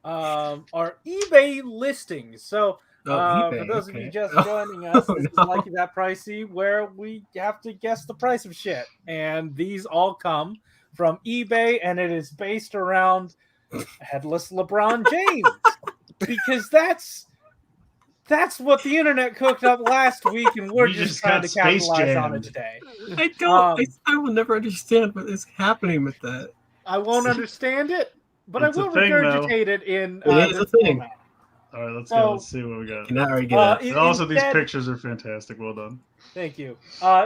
are eBay listings. So eBay, for those of you okay. just joining us, this is no. Likey That Pricey, where we have to guess the price of shit. And these all come from eBay, and it is based around headless LeBron James. Because that's what the internet cooked up last week, and we're You just just trying got to Space capitalize on it Jammed. today. I don't. I will never understand what is happening with that. I won't understand it, but It's I a will thing, though. regurgitate it in It is a this thing. format. All right, let's So- go. Let's see what we got. Can I already get it? And also, these Instead- pictures are fantastic. Well done. Thank you.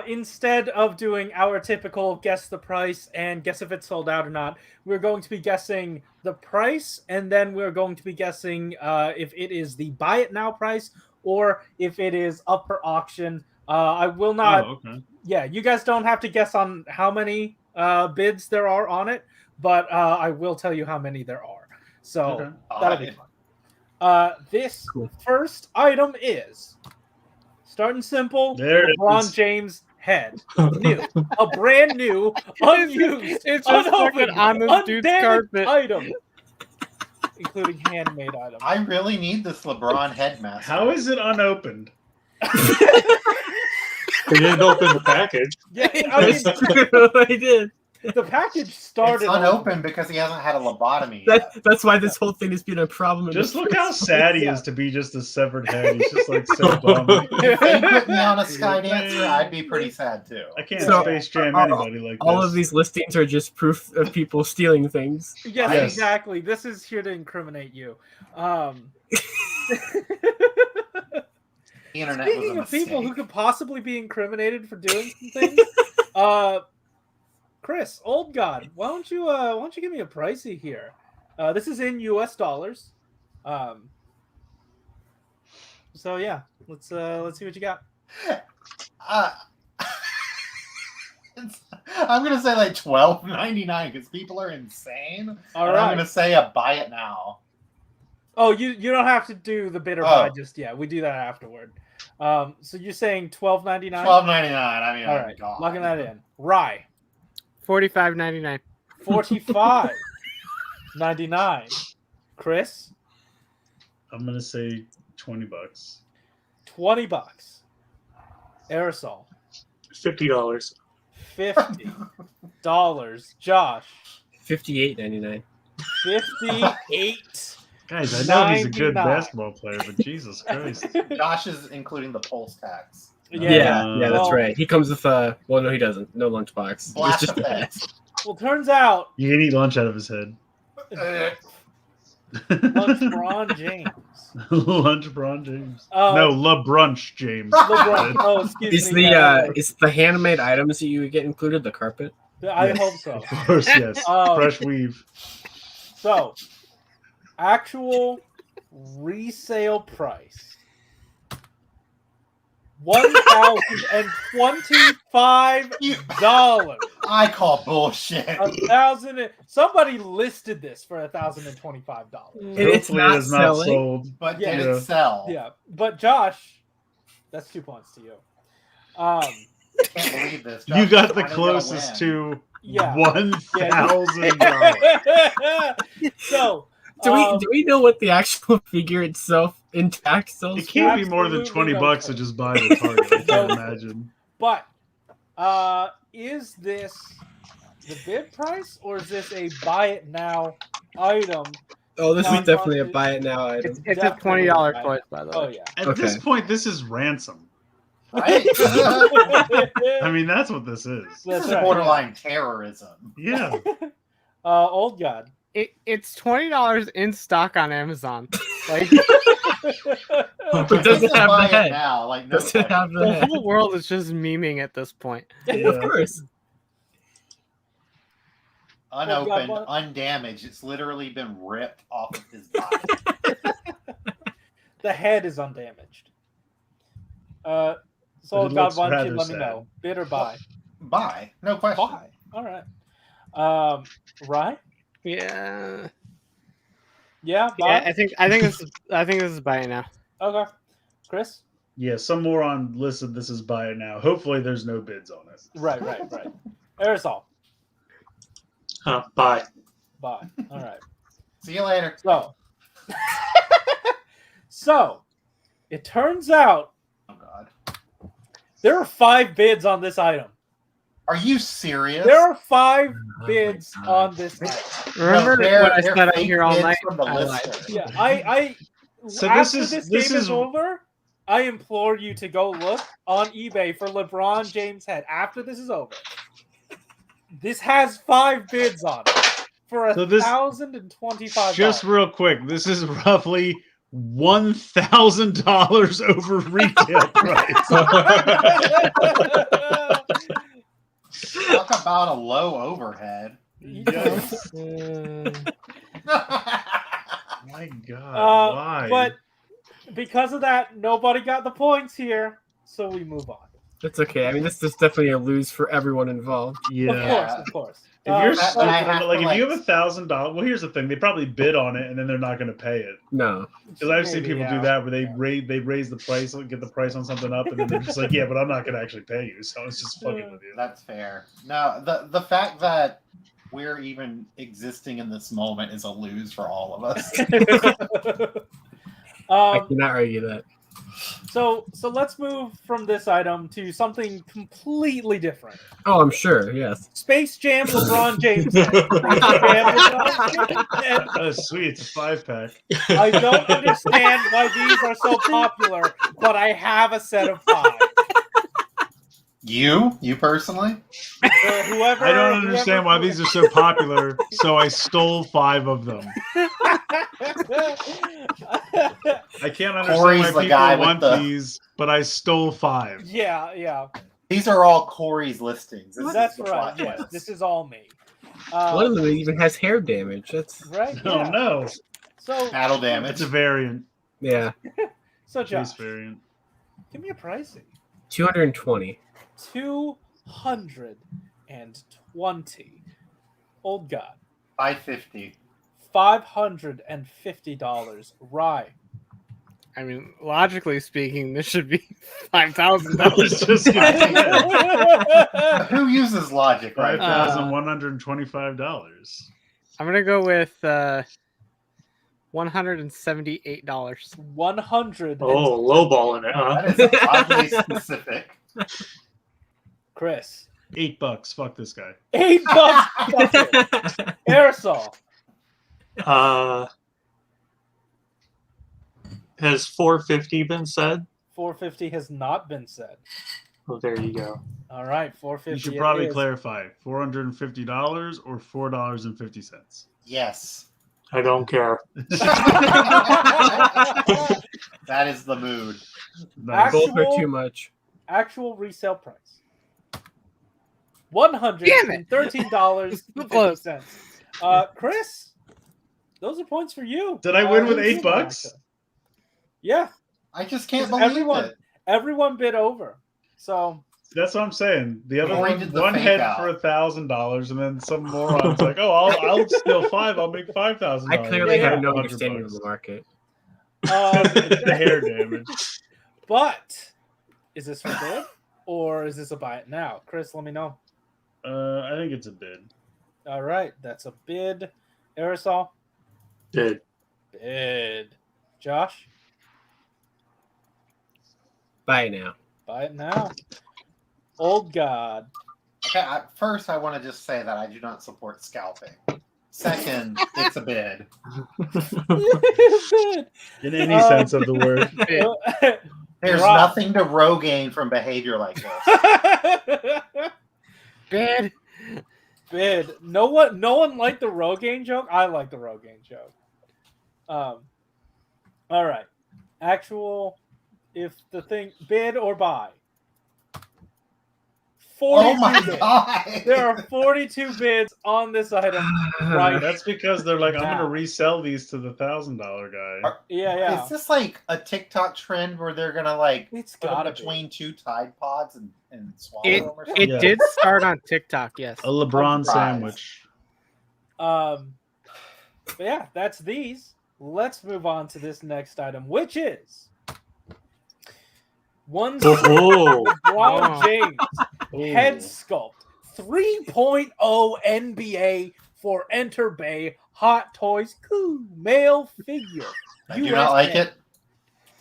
Instead of doing our typical guess the price and guess if it's sold out or not, we're going to be guessing the price, and then we're going to be guessing if it is the buy it now price or if it is up for auction. I will not. Oh, okay. Yeah, you guys don't have to guess on how many bids there are on it, but I will tell you how many there are. So Okay. that'll be fun. This Cool. first item is starting simple. There it LeBron is. James head, new, a brand new, unused, It's just fucking unopened, on this dude's undamaged carpet. item, including handmade items. I really need this LeBron headmaster. How is it unopened? They didn't open the package. Yeah, I mean, I did. the package It's started unopened because he hasn't had a lobotomy yet. That's why this whole thing has been a problem. in Just the look how first sad he Yeah. is to be just a severed head. He's just like so bummed. If they put me on a Sky Dancer, I'd be pretty sad too. I can't So, Space Jam anybody like this. All of these listings are just proof of people stealing things. Yes, Yes. exactly. This is here to incriminate you. The internet was Speaking a of people who mistake. could possibly be incriminated for doing some things, Chris, old god, why don't you give me a pricey here? This is in US dollars. So yeah, let's see what you got. I'm gonna say like $12.99 because people are insane. All And right. I'm gonna say a buy it now. Oh, you don't have to do the bid or Oh. buy just yet. We do that afterward. So you're saying $12.99? $12.99. I mean, All oh right, God. locking that in. Rye, $45.99. $45.99. Chris, I'm gonna say $20. $20. Aerosol, $50. $50. Josh, $58.99. 58. Guys, I know he's a good 99. basketball player, but Jesus Christ. Josh is including the pulse tax. Yeah, that's well- right. He comes with well, no, he doesn't. No lunchbox. It's Blast just effects. Well, turns out You can eat lunch out of his head. LeBron James. Lunch Bron James. Oh. No, LeBrunch James. LeBron. Oh, excuse Is me. it's the handmade items that you get included the carpet? I Yes. hope so. Of course, yes. Fresh weave. So, actual resale price $1,025. I call bullshit. Somebody listed this for $1,025. It's Hopefully not it is not selling. sold. But Yeah. did it sell? Yeah, but Josh, that's 2 points to you. I can't believe this. You Josh got is the finally gonna closest win. to Yeah. $1,000. So, Do we know what the actual figure itself intact sells? It can't be more than Absolutely no $20 to clue. just buy the Target. I can't No. imagine. But is this the bid price or is this a buy it now item? Oh, this No, is definitely a it's- buy it now item. It's a Definitely $20 right. choice, by the way. Oh yeah. At Okay. this point, this is ransom. Right? I mean, that's what this is. This That's is right, borderline terrorism. Yeah. Old God. It's $20 in stock on Amazon. Like But does This it is have buy the it head? now? Like, no Does it have the the head? whole world is just memeing at this point. Of course. unopened, what? undamaged. It's literally been ripped off of his body. The head is undamaged. So But Old it God, looks why don't you rather let me sad. know? Bid or buy? Buy, no question. Buy. All right. Right? Yeah. Yeah, buy. Yeah, I think this is buy it now. Okay. Chris? Yeah, some moron listed this is buy it now. Hopefully there's no bids on it. Right. Aerosol. Bye. Buy. All right. See you later. So it turns out Oh God, there are 5 bids on this item. are you serious? There are 5 my bids God. on this item. Remember they're- when I they're said I'm fake here all bids night? from the I lied. lister. Yeah, I So after this this is- game is over, I implore you to go look on eBay for LeBron James head. After this is over, this has 5 bids on it for So this- $1,025. Just real quick, this is roughly $1,000 over retail price. Talk about a low overhead. Yes. Uh, My God, why? But because of that, nobody got the points here, so we move on. That's okay. I mean, this is definitely a lose for everyone involved. Yeah. Of course. If you're That- stupid, I have like to, if you like- have $1,000, well, here's the thing: they probably bid on it and then they're not going to pay it. No. Because I've seen Maybe, people yeah. do that where they Yeah. raise the price, get the price on something up, and then they're just like, yeah, but I'm not going to actually pay you, so it's just fucking with you. That's fair. No, the fact that we're even existing in this moment is a lose for all of us. I cannot argue that. So let's move from this item to something completely different. Oh, I'm sure. Yes. Space Jam LeBron James. Space Jam LeBron James. And Oh, sweet, it's a 5-pack. I don't understand why these are so popular, but I have a set of 5. You personally? Whoever. I don't understand why these are so popular, so I stole 5 of them. I can't understand Corey's why the people guy with want the- these, but I stole 5. Yeah. These are all Corey's listings. This That's is the right. plot Yes, twist. this is all me. One of them even has hair damage. That's Right. Oh yeah. no, So Battle it's damage. a variant, yeah. base Josh, variant. give me a pricing. 220. 220. Old God. 550. $550. Rye. I mean, logically speaking, this should be I was $5,000. just gonna say Who uses logic right now? $5,125. I'm gonna go with $178. 100. Oh, lowballing it, huh? That is oddly specific. Chris. $8. Fuck this guy. $8. Fuck it. Aerosol. Has 450 been said? 450 has not been said. Oh, there you go. All right, 450. You should it probably is. clarify: $450 or $4.50. Yes. I don't care. That is the mood. Nice. Both are Actual- too much. Actual resale price. Damn it. $113.50. Chris, those are points for you. Did I win with you $8? Yeah, I just can't believe Everyone- it. everyone bid over. So That's what I'm saying. The other Corey one, did the one fake head out. for $1,000, and then some moron's like, "Oh, I'll steal 5. I'll make $5,000." I clearly Yeah. have no $100. understanding of the market. It's the hair damage. But is this for bid or is this a buy it now? Chris, let me know. I think it's a bid. All right, that's a bid. Aerosol, Did. bid. Josh, Buy it now. buy it now. Old God. Okay, first I want to just say that I do not support scalping. Second, it's a bid. In any sense of the word. There's Right. nothing to Rogaine from behavior like this. Bid. Bid. No one liked the Rogaine joke. I like the Rogaine joke. All right. Actual, if the thing bid or buy. 42 Oh my bids. god! There are 42 bids on this item. Right. That's because they're like, I'm Now. gonna resell these to the $1,000 guy. Yeah. Is this like a TikTok trend where they're gonna like It's put them gotta be. between two Tide Pods and swallow It them or something? it did start on TikTok. Yes. A LeBron Surprise. sandwich. But yeah, that's these. Let's move on to this next item, which is one Oh, LeBron James Ooh. head sculpt 3.0 NBA for Enter Bay Hot Toys Cool male figure. I do not like it.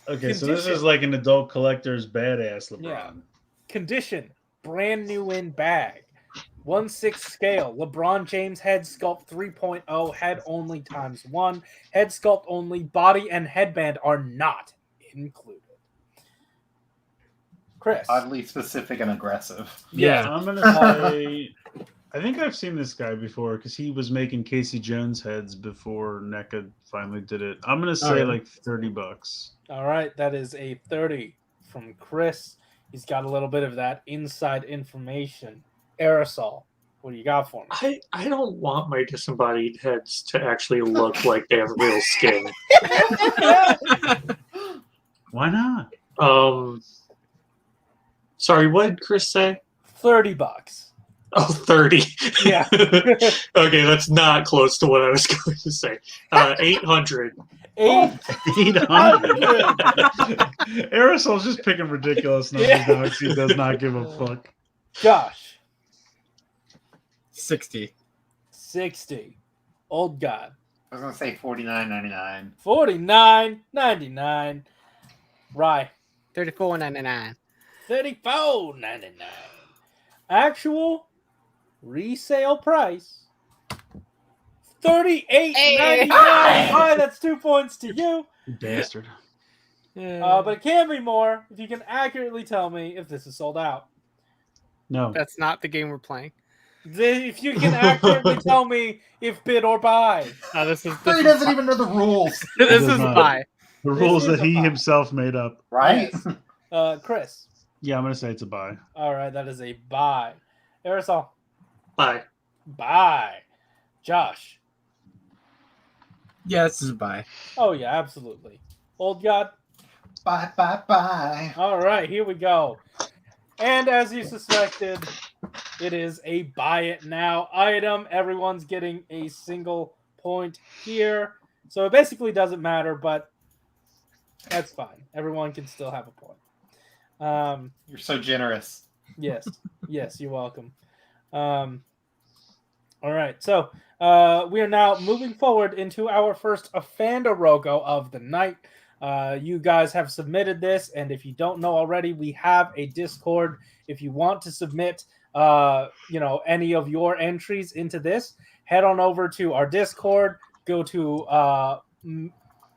Okay, so this Condition. is like an adult collector's badass LeBron. Yeah. Condition, brand new in bag. 1/6 scale. LeBron James head sculpt 3.0, head only ×1. Head sculpt only, body and headband are not included. Chris. Oddly specific and aggressive. Yeah. I'm gonna say, I think I've seen this guy before because he was making Casey Jones heads before NECA finally did it. I'm gonna say really? like $30. All right, that is a 30 from Chris. He's got a little bit of that inside information. Aerosol, what do you got for me? I don't want my disembodied heads to actually look like they have real skin. Why not? Sorry, what did Chris say? $30. Oh, 30. Yeah. Okay, that's not close to what I was going to say. 800. 800. Aerosol's just picking ridiculous numbers Yeah. now 'cause he does not give a fuck. Josh, 60. 60. Old God, I was gonna say $49.99. $49.99. Rye, $34.99. $34.99. Actual resale price $38.99. Rye, that's 2 points to you. You bastard. But it can be more if you can accurately tell me if this is sold out. No. That's not the game we're playing. If you can accurately tell me if bid or buy. This is He doesn't even know the rules, this does is a not. buy. The rules is that a he buy. himself made up. right? Yes. Chris. Yeah, I'm gonna say it's a buy. All right, that is a buy. Aerosol. Bye. Buy. Josh. Yeah, this is a buy. Oh yeah, absolutely. Old God. Bye, bye, bye. All right, here we go. And as you suspected, it is a buy it now item. Everyone's getting a single point here. So it basically doesn't matter, but that's fine. Everyone can still have a point. You're so generous. Yes. Yes, you're welcome. All right. So we are now moving forward into our first Fandarogo of the night. You guys have submitted this, and if you don't know already, we have a Discord. If you want to submit any of your entries into this, head on over to our Discord, go to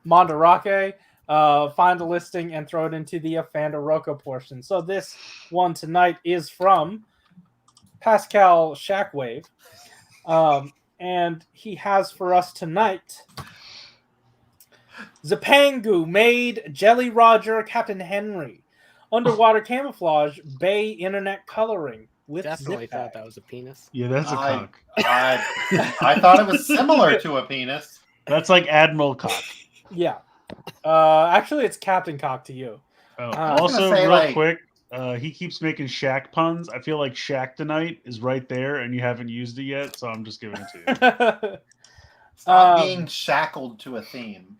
Mandarake, find a listing and throw it into the Fandarogo portion. So this one tonight is from Pascal Shackwave, and he has for us tonight Zapangu made Jelly Roger Captain Henry underwater camouflage Bay internet coloring with Definitely zip thought bag. that was a penis. Yeah, that's a I- cock. I thought it was similar to a penis. That's like Admiral Cock. Yeah. Actually, it's Captain Cock to you. Oh. I was Also, gonna say, real like- quick, He keeps making Shaq puns. I feel like Shaq tonight is right there, and you haven't used it yet, so I'm just giving it to you. Stop being shackled to a theme.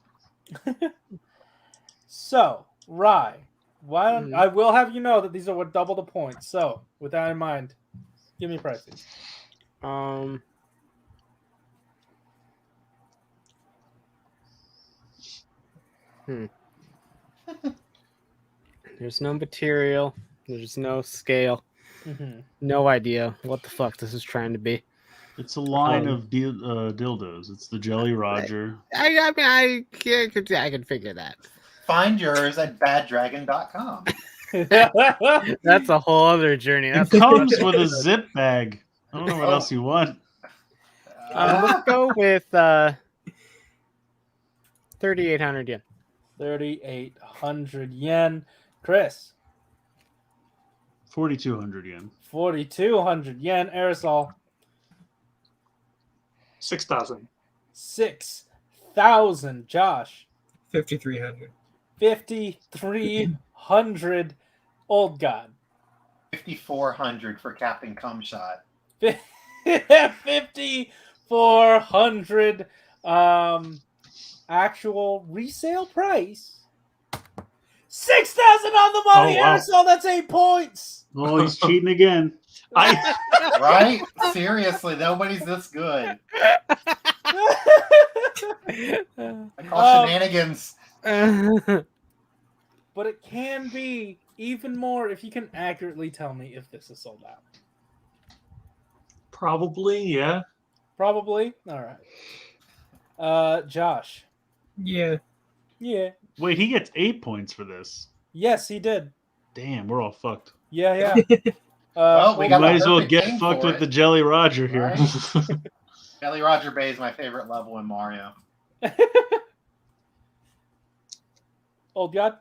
So, Rye, I will have you know that these are what double the points. So, with that in mind, give me prices. There's no material. There's no scale. No idea what the fuck this is trying to be. It's a line of dildos. It's the Jelly Roger. I can figure that. Find yours at baddragon.com. That's a whole other journey. It comes with a zip bag. I don't know what else you want. Let's go with 3,800 yen. 3,800 yen. Chris. 4,200 yen. 4,200 yen. Aerosol. 6,000. 6,000. Josh. 5,300. 5,300. Old God. 5,400 for Captain Cumshot. 5,400. Actual resale price. 6,000 on the money. Oh, wow. Aerosol. That's 8 points. Oh, he's cheating again. Right? Seriously, nobody's this good. I call shenanigans. But it can be even more if you can accurately tell me if this is sold out. Probably, yeah. Probably. All right. Josh. Yeah. Yeah. Wait, he gets 8 points for this. Yes, he did. Damn, we're all fucked. Yeah. Well, we We got might the as well perfect get game fucked for with it, the Jelly Roger here. right? Jelly Roger Bay is my favorite level in Mario. Old God.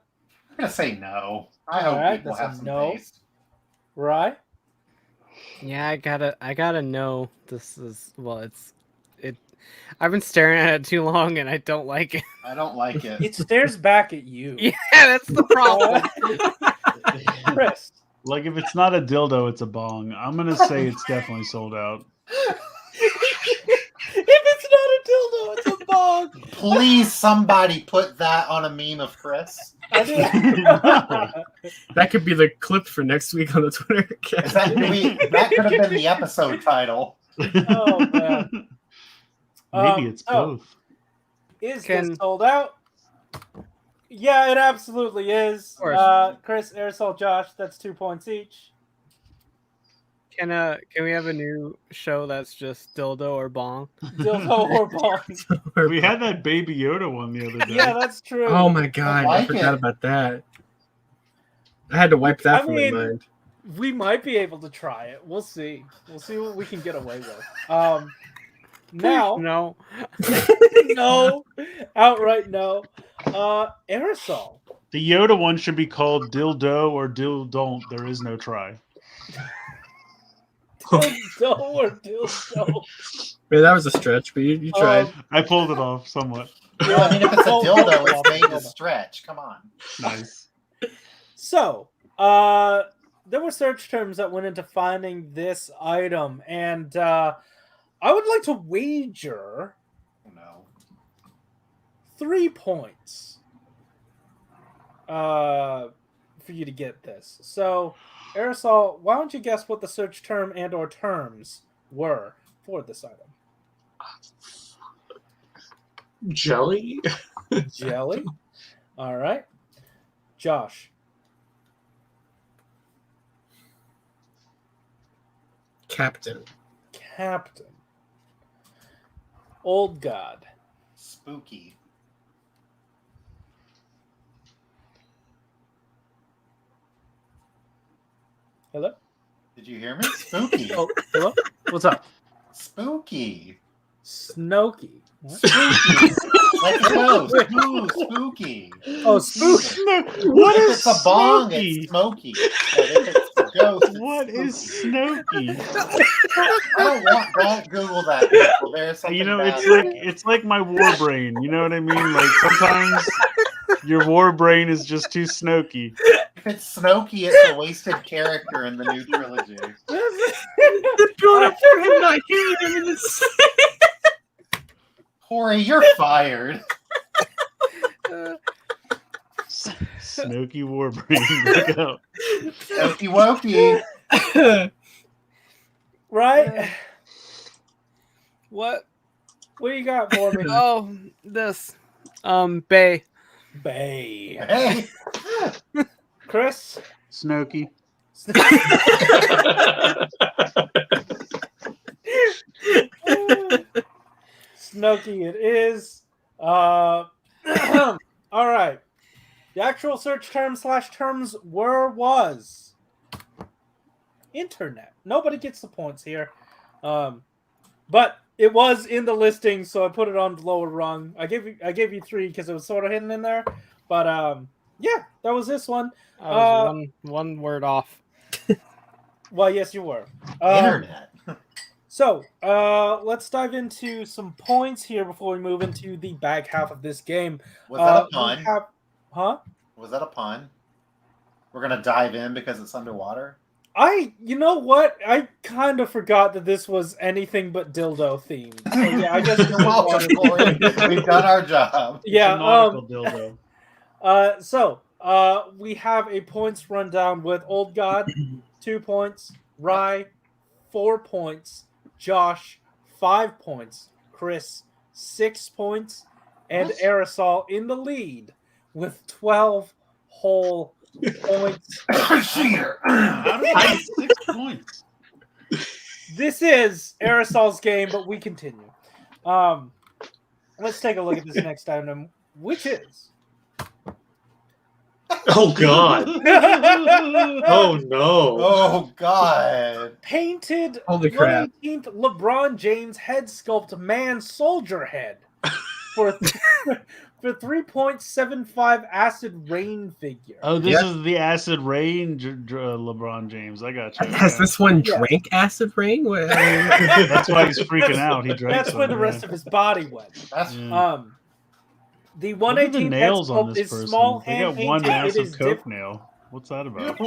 I'm gonna say no. I hope Alright, people that's a have some no. taste. Right? Yeah, I gotta know. This is I've been staring at it too long, and I don't like it. I don't like it. It stares back at you. Yeah, that's the problem. Chris. Like, if it's not a dildo, it's a bong. I'm going to say it's definitely sold out. If it's not a dildo, it's a bong. Please, somebody put that on a meme of Chris. I did. That could be the clip for next week on the Twitter account. That could have been the episode title. Oh, man. Maybe it's both. Is this sold out? Yeah, it absolutely is. Chris, Aerosol, Josh, that's 2 points each. Can we have a new show that's just dildo or bong? Dildo or bong. We had that Baby Yoda one the other day. Yeah, that's true. Oh my god, I forgot about that. I had to wipe that from my mind. We might be able to try it. We'll see. We'll see what we can get away with. Now, no, no, outright no. Aerosol. The Yoda one should be called Dildo or Dildon't. There is no try. Dildo or dildo. Man, that was a stretch, but you tried. I pulled it off somewhat. Yeah, I mean, if it's a dildo, it's made to stretch. Come on. Nice. So, there were search terms that went into finding this item, and I would like to wager 3 points for you to get this. So, Aerosol, why don't you guess what the search term and or terms were for this item? Jelly? Jelly? All right. Josh. Captain. Old God. Spooky. Hello? Did you hear me? Spooky. Oh, hello? What's up? Spooky. Snooky. Spooky. Let's go. Spooky. Oh, spooky. What If is it's a bong, Snooky? it's smoky. But if it's a ghost, it's What is spooky. Snooky? Don't Google that, people. There's something You know, bad it's like my war brain. You know what I mean? Like, sometimes your war brain is just too snoky. If it's Snooki, it's a wasted character in the new trilogy. The build up for him not hearing him in this. Corey, you're fired. Snooki Warbrain, look out. Okie wokey. Right? What? What do you got for me? Oh, this. Bay. Bay. Hey. Chris? Snooki. Snooki it is. All right. The actual search term / terms was internet. Nobody gets the points here. But it was in the listing, so I put it on the lower rung. I gave you 3 because it was sort of hidden in there. But yeah, that was this one. I was one word off. Well, yes, you were. Internet. So, let's dive into some points here before we move into the back half of this game. Was that a pun? Huh? Was that a pun? We're gonna dive in because it's underwater. You know what? I kind of forgot that this was anything but dildo themed. So yeah, I guess You're welcome, Corey. We've done our job. Yeah. It's a nautical dildo. So we have a points rundown with Old God 2 points, Rye 4 points, Josh 5 points, Chris 6 points, and Aerosol in the lead with 12 whole points. Cheater. How did I get 6 points? This is Aerosol's game, but we continue. Let's take a look at this next item, which is Oh God! Oh no! Oh God! painted Holy crap. 18th LeBron James head sculpt man soldier head for 3.75 acid rain figure. Oh, this Yep. is the acid rain LeBron James. I got you. Has this one Yeah. drank acid rain? What- That's why he's freaking out. He drank That's some, where the yeah. rest of his body went. That's Yeah. The Look at the 118th head nails on sculpt this is person. small, They hand got one painted. It massive is coke nail. What's that about?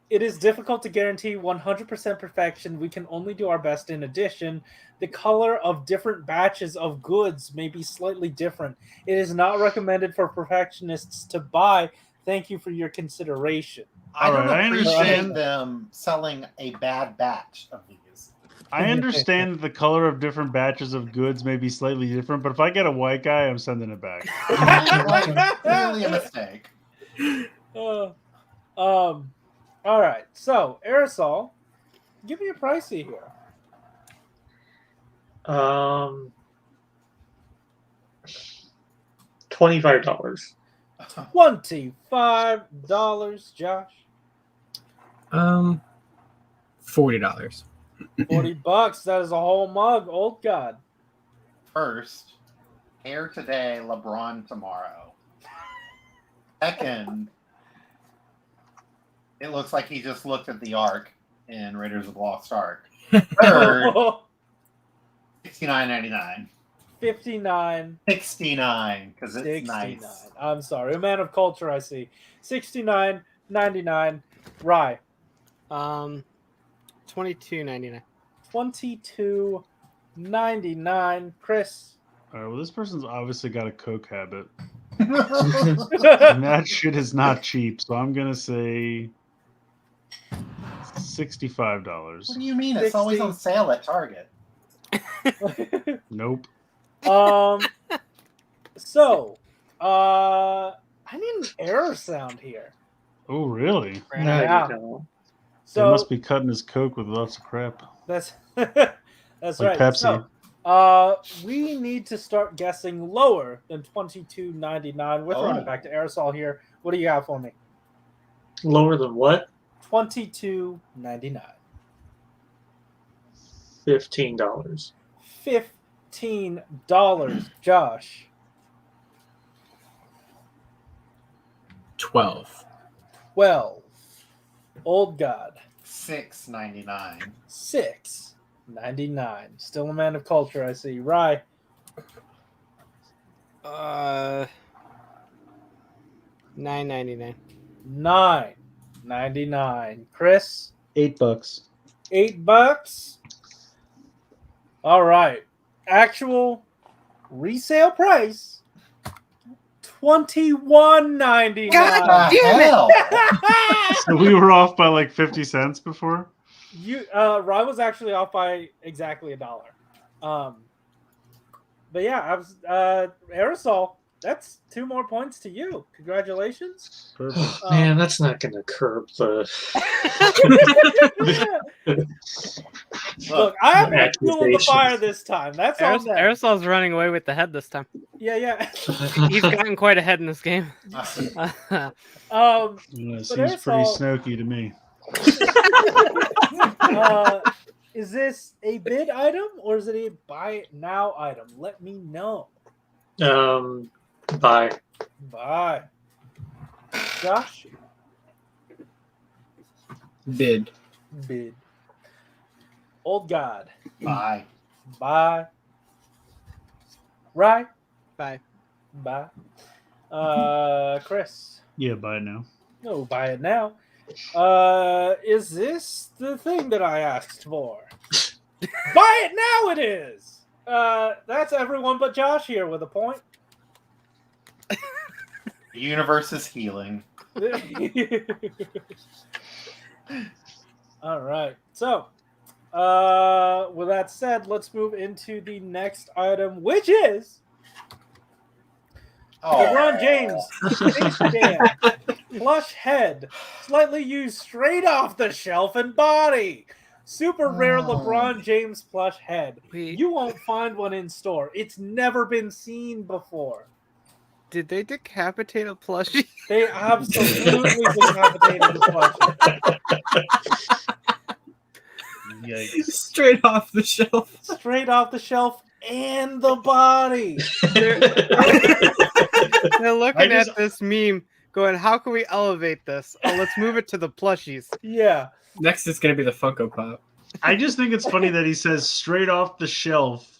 It is difficult to guarantee 100% perfection. We can only do our best. In addition, the color of different batches of goods may be slightly different. It is not recommended for perfectionists to buy. Thank you for your consideration. I don't Alright, I appreciate understand. them selling a bad batch of these. I understand that the color of different batches of goods may be slightly different, but if I get a white guy, I'm sending it back. Clearly a mistake. All right. So, Aerosol, give me a pricey here. $25. $25, Josh. $40. $40. That is a whole mug. Old God. First, hair today, LeBron tomorrow. Second, it looks like he just looked at the Ark in Raiders of the Lost Ark. Third, $69.99. 59. 69 because it's 69. nice. I'm sorry. A man of culture, I see. 69.99. Rye. $22.99. $22.99. Chris. All right, well, this person's obviously got a coke habit. And that shit is not cheap, so I'm going to say $65. What do you mean? It's always on sale at Target. Nope. So, I need an error sound here. Oh, really? Yeah. He So must be cutting his coke with lots of crap. that's that's Like right. Pepsi. So, we need to start guessing lower than $22.99. We're throwing it back to Aerosol here. What do you got for me? Lower than what? $22.99. $15. $15, Josh. 12. 12. Old God. $6.99. $6.99. Still a man of culture, I see. Rye. $9.99. $9.99. Chris, $8. $8. All right. Actual resale price $21.99. God damn it! So we were off by like 50 cents before. Ryan was actually off by exactly $1. But yeah, I was Aerosol. That's 2 more points to you. Congratulations. Perfect. Man, that's not going to curb the. Look, I have been fueling the fire this time. That's all. Aerosol's running away with the head this time. Yeah. He's gotten quite ahead in this game. Yeah, seems Aerosol- pretty snoky to me. Is this a bid item or is it a buy it now item? Let me know. Bye. Josh? Bid. Bid. Old God. Bye. Right? Bye. Bye. Chris? Yeah, buy it now. No, buy it now. Is this the thing that I asked for? Buy it now, it is! That's everyone but Josh here with a point. The universe is healing. All right. So, with that said, let's move into the next item, which is LeBron James plush head, slightly used straight off the shelf and body. Super rare LeBron James plush head. You won't find one in store. It's never been seen before. Did they decapitate a plushie? They absolutely decapitated the plushie. Yikes. Straight off the shelf. Straight off the shelf and the body. They're looking at this meme going, how can we elevate this? Oh, let's move it to the plushies. Yeah. Next is going to be the Funko Pop. I just think it's funny that he says straight off the shelf,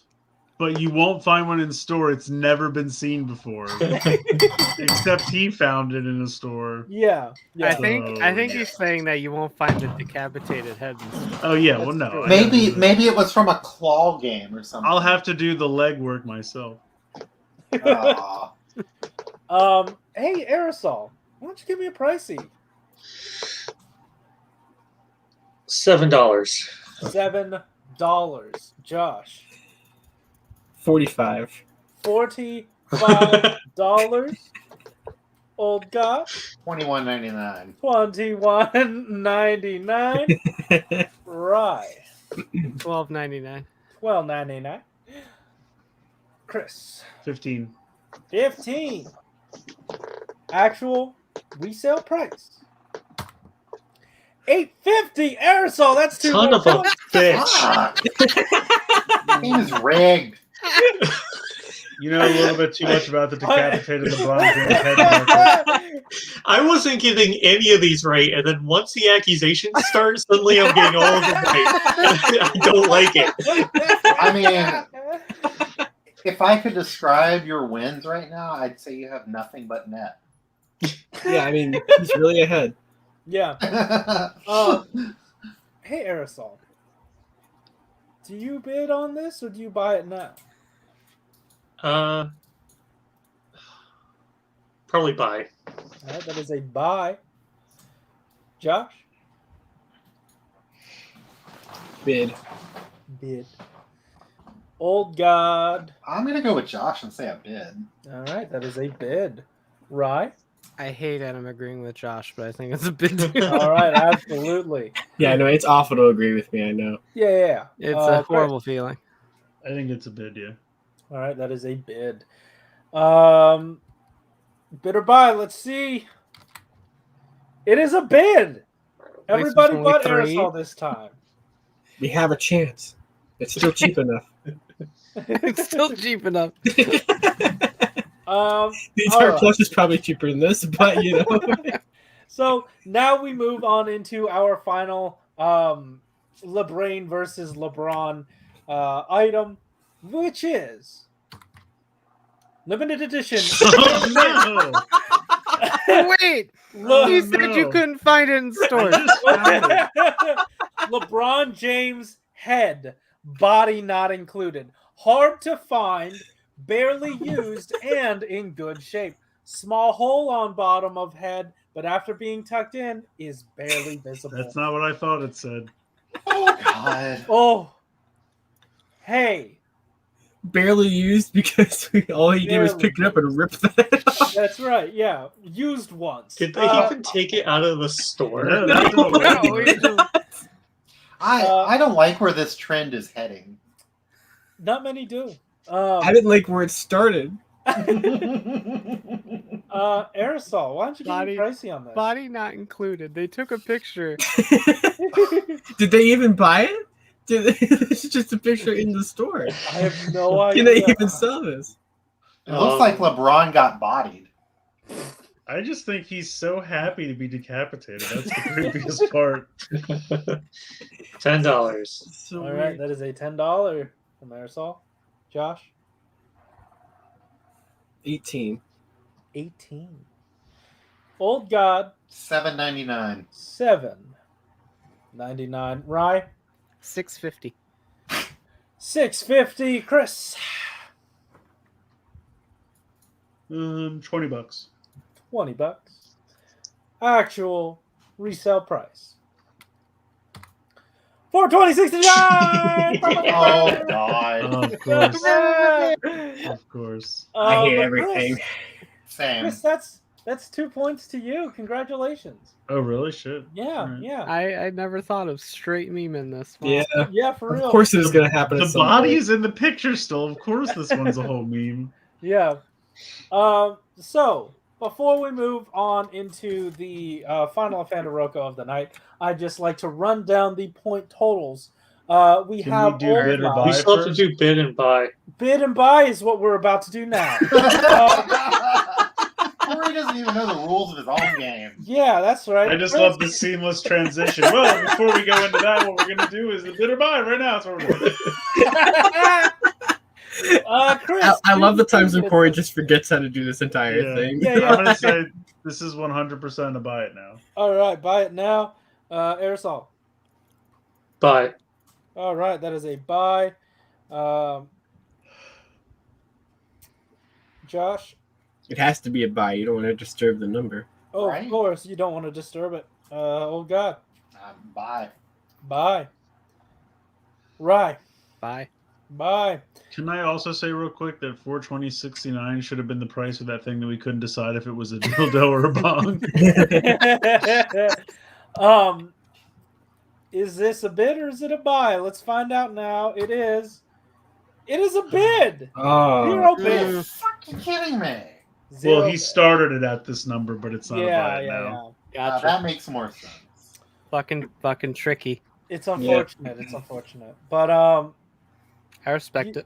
but you won't find one in store. It's never been seen before. Except he found it in a store. Yeah. I think he's saying that you won't find the decapitated head. Oh yeah, well no. Maybe it was from a claw game or something. I'll have to do the legwork myself. Aw. Hey, Aerosol, why don't you give me a pricey? $7. $7. Josh. $45. $45. Old God. $21.99. $21.99. Right. $12.99. $12.99. Chris. 15. 15. Actual resale price. $8.50. Aerosol. That's too Son much. of a bitch. Game is rigged. You know a little bit too much about the decapitated LeBron James head market. I wasn't getting any of these right, and then once the accusations start, suddenly I'm getting all of them right. I don't like it. I mean, if I could describe your wins right now, I'd say you have nothing but net. Yeah, I mean, he's really ahead. Yeah. Hey, Aerosol. Do you bid on this or do you buy it now? Probably buy. All right, that is a buy. Josh? Bid. Bid. Old God. I'm going to go with Josh and say a bid. All right, that is a bid. Rye? I hate that I'm agreeing with Josh, but I think it's a bit too. All right, absolutely. Yeah, no, it's awful to agree with me, I know. Yeah. It's a horrible feeling. I think it's a bid, yeah. All right, that is a bid. Bid or buy? Let's see. It is a bid. Everybody only but 3. Aerosol this time. We have a chance. It's still cheap enough. It's still cheap enough. The entire all right. plush is probably cheaper than this, but you know. So now we move on into our final LeBron versus LeBron item, which is limited edition. Oh no! Oh wait, Look, you said you couldn't find it in stores. LeBron James head, body not included. Hard to find, barely used, and in good shape. Small hole on bottom of head, but after being tucked in, is barely visible. That's not what I thought it said. Oh God. Oh, hey, Barely used because all he did was pick it up and rip that off. that's right. Yeah, used once. Did they even take it out of the store? No, that's No, not No, what we just- I don't like where this trend is heading. Not many do. I didn't like where it started. Aerosol, why don't you give me Pricey on this? body not included. They took a picture. Did they even buy it? It's just a picture in the store. I have no idea. Can they even sell this? It looks like LeBron got bodied. I just think he's so happy to be decapitated. That's the creepiest part. $10. So All right, that is a $10 from Aerosol. Josh? 18. 18. Old God, $7.99. $7.99. Rye? $6.50. $6.50. Chris? $20. $20. Actual resale price. $420.69. Oh God. Of course. Of course. I hate but everything. Same. Chris, that's 2 points to you. Congratulations. Oh, really? Shit. Yeah, Alright. yeah. I never thought of straight meme in this. Wow. Yeah. Yeah, for real. Of course it was going to happen. The at some body point. is in the picture still. Of course this one's a whole meme. Yeah. So before we move on into the final Fandaroko of the night, I'd just like to run down the point totals. We Can have we do Old bid or God. buy? We still have to first? do bid and buy. Bid and buy is what we're about to do now. Corey doesn't even know the rules of his own game. Yeah, that's right. I just Chris, love the seamless transition. Well, before we go into that, what we're going to do is the bid or buy right now. That's what we're doing. Chris, I love the times when when Corey just forgets how to do this entire Yeah. thing. Yeah, yeah. I'm going to say this is 100% a buy it now. All right, buy it now. Aerosol. Buy. All right, that is a buy. Josh. It has to be a buy. You don't want to disturb the number. Oh, Right. of course, you don't want to disturb it. Oh God. Bye. Bye. Rye. Bye. Bye. Can I also say real quick that $420.69 should have been the price of that thing that we couldn't decide if it was a dildo or a bong? Is this a bid or is it a buy? Let's find out now. It is. It is a bid. Oh. Zero bid. You're fucking kidding me. Zero Well, he bid. started it at this number, but it's not a Yeah, buy it yeah, now. yeah. Gotcha. That makes more sense. Fucking tricky. It's unfortunate. It's unfortunate. But I respect it.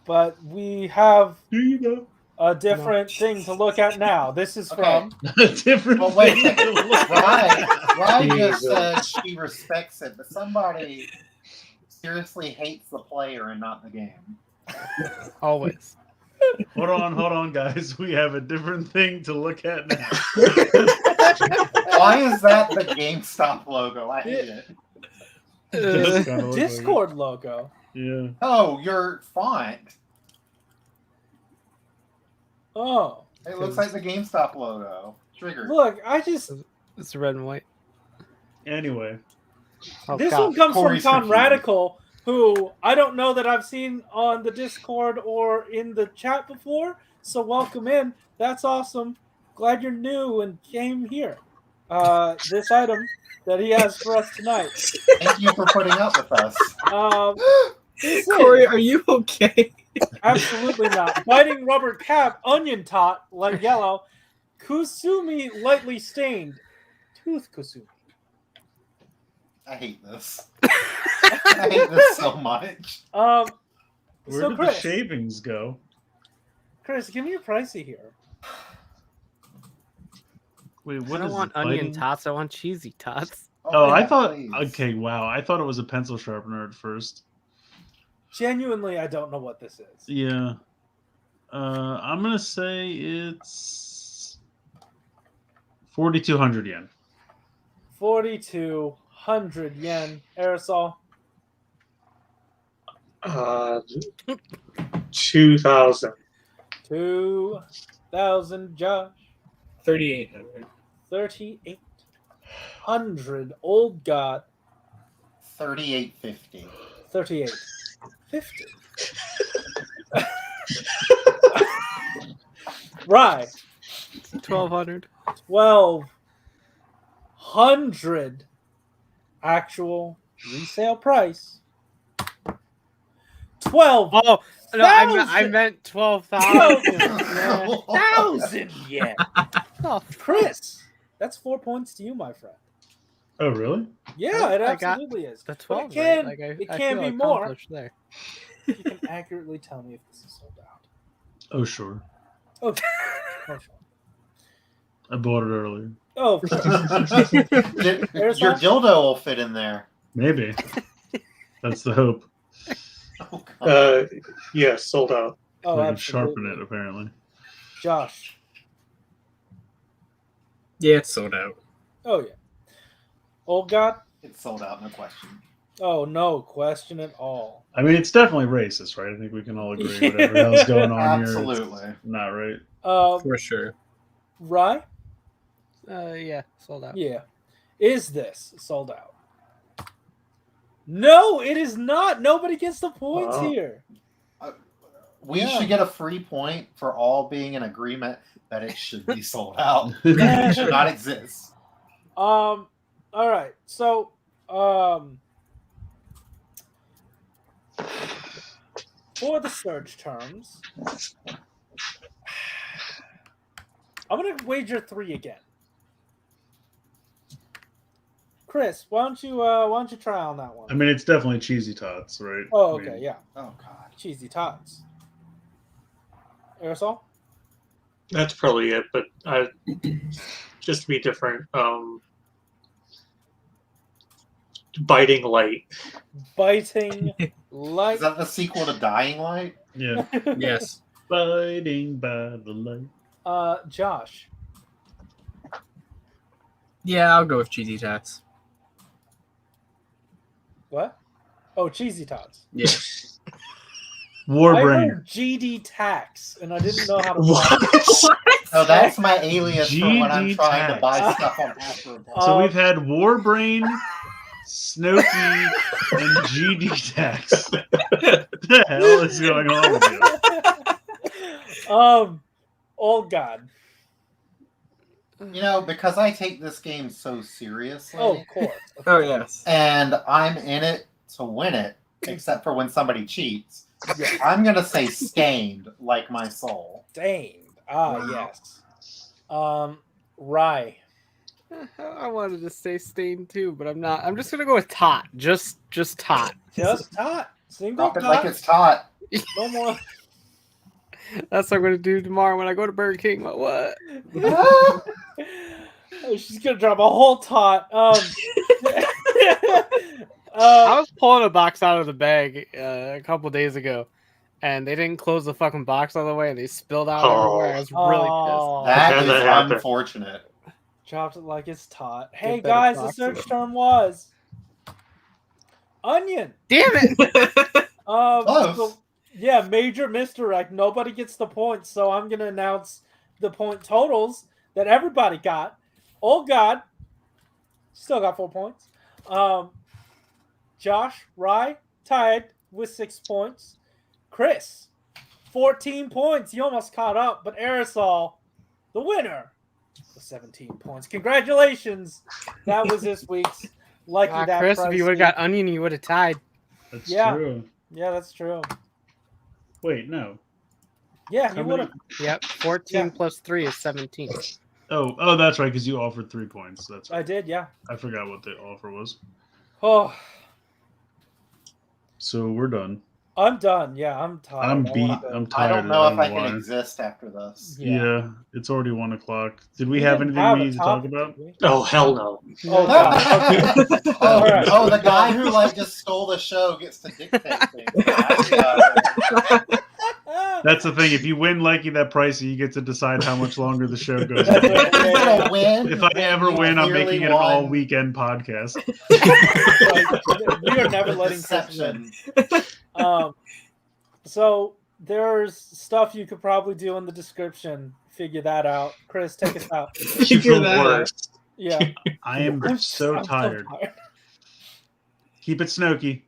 but we have Here you go. a different thing to look at now. This is Okay. from A different Well, wait a thing to second. look at. Ryan just said she respects it, but somebody seriously hates the player and not the game. Always. Hold on, guys. We have a different thing to look at now. Why is that the GameStop logo? I hate it. Does kinda look like it. Discord logo. Yeah. Oh, your font. Oh, It looks like the GameStop logo. Trigger. look! I just It's red and white. Anyway, Oh, this God. one comes Corey's from Con confused. Radical, who I don't know that I've seen on the Discord or in the chat before. So welcome in. That's awesome. Glad you're new and came here. This item that he has for us tonight. Thank you for putting up with us. This Corey, is are you okay? absolutely not. Biting rubber cap, onion tot, like yellow. Kusumi lightly stained. Tooth Kusumi. I hate this. I hate this so much. where So did Chris, the shavings go? Chris, give me a Pricey here. Wait, I what don't is want it, onion biting? tots. I want cheesy tots. Oh, I yeah, thought. please. Okay, wow. I thought it was a pencil sharpener at first. Genuinely, I don't know what this is. Yeah. I'm gonna say it's 4,200 yen. 4,200 yen. Aerosol. 2,000. 2,000. Josh. 3,800. 3,800. Old God. 38.50. 38.50. Right. 1,200. 1,200 actual resale price. 12. Oh no, I meant 12,000. 12,000 yen. Oh, Chris, that's 4 points to you, my friend. Oh, really? Yeah, it I got absolutely is. the But 12. it can, right? Like, it I can feel be more. accomplished there. You can accurately tell me if this is sold out. Oh, sure. Okay. Oh, sure. I bought it earlier. Oh, of course. Your dildo will fit in there. Maybe. That's the hope. Oh, God. Yeah, sold out. Oh, I can absolutely. sharpen it, apparently. Josh. Yeah, it's sold out. Oh, yeah. Old God? It's sold out, no question. Oh, no question at all. I mean, it's definitely racist, right? I think we can all agree. Whatever else going on here, Absolutely. it's not right. For sure. Right? Yeah, sold out. Yeah. Is this sold out? No, it is not. Nobody gets the points Oh. here. We Yeah. should get a free point for all being in agreement that it should be sold out. It should not exist. All right. So, for the search terms, I'm gonna wager 3 again. Chris, why don't you try on that one? I mean, it's definitely cheesy tots, right? Oh, I okay, mean, yeah. Oh, God. Cheesy tots. Aerosol? That's probably it, but just to be different, biting light. Biting light. Is that the sequel to Dying Light? Yeah. Yes. Biting by the light. Josh. Yeah, I'll go with cheesy tots. What? Oh, cheesy tots. Yeah. I Warbrain. heard GD tax, and I didn't know how to. What? Oh, that's my alias for when I'm GD trying to buy tax. stuff on Hasbro Pulse. So we've had Warbrain, Snooki, and GD Tax. What the hell is going on with you? Old God. You know, because I take this game so seriously, Oh, of course. Oh, yes. and I'm in it to win it, except for when somebody cheats. Yeah. I'm going to say stained like my soul. Stained. Ah, yes. Rye. I wanted to say stained too, but I'm not. I'm just gonna go with tot. Just tot. Just tot. Single Drop it tot. like it's taut. No more. That's what I'm gonna do tomorrow when I go to Burger King. What? Oh, she's gonna drop a whole tot. I was pulling a box out of the bag a couple days ago, and they didn't close the fucking box all the way, and they spilled out everywhere. I was really pissed. That Had is that happen. unfortunate. dropped it like it's tot. Hey better guys, the box search it. term was onion. Damn it! Close. So, yeah, major misdirect. Nobody gets the points, so I'm gonna announce the point totals that everybody got. Oh God, still got 4 points. Josh, Rye tied with 6 points. Chris, 14 points. You almost caught up, but Aerosol, the winner, with 17 points. Congratulations. That was this week's Lucky That Chris, if you would have Pricey. got onion, you would have tied. That's Yeah. true. Yeah, that's true. Wait, no. Yeah, How you many- would have. Yep, 14 Yeah. plus 3 is 17. Oh, that's right, because you offered 3 points. That's right. I did, yeah. I forgot what the offer was. Oh, So we're done. I'm done. Yeah, I'm tired. I'm I beat. wanna go. I'm I tired. don't know if I know can why. exist after this. Yeah. It's already 1 o'clock. Did we We have didn't anything have we a need to talk topic, about? did we? Oh, hell no. Oh, God. Okay. Oh, All right. oh, the guy who like just stole the show gets to dictate things. That's the thing. If you win LIkey that Pricey, you get to decide how much longer the show goes. You're gonna win. If I ever win, I'm clearly making it an won. all weekend podcast. We are never letting Chris win. So there's stuff you could probably do in the description. Figure that out. Chris, take us out. Figure that out. Worst. Yeah. I am so tired. Keep it Snooky.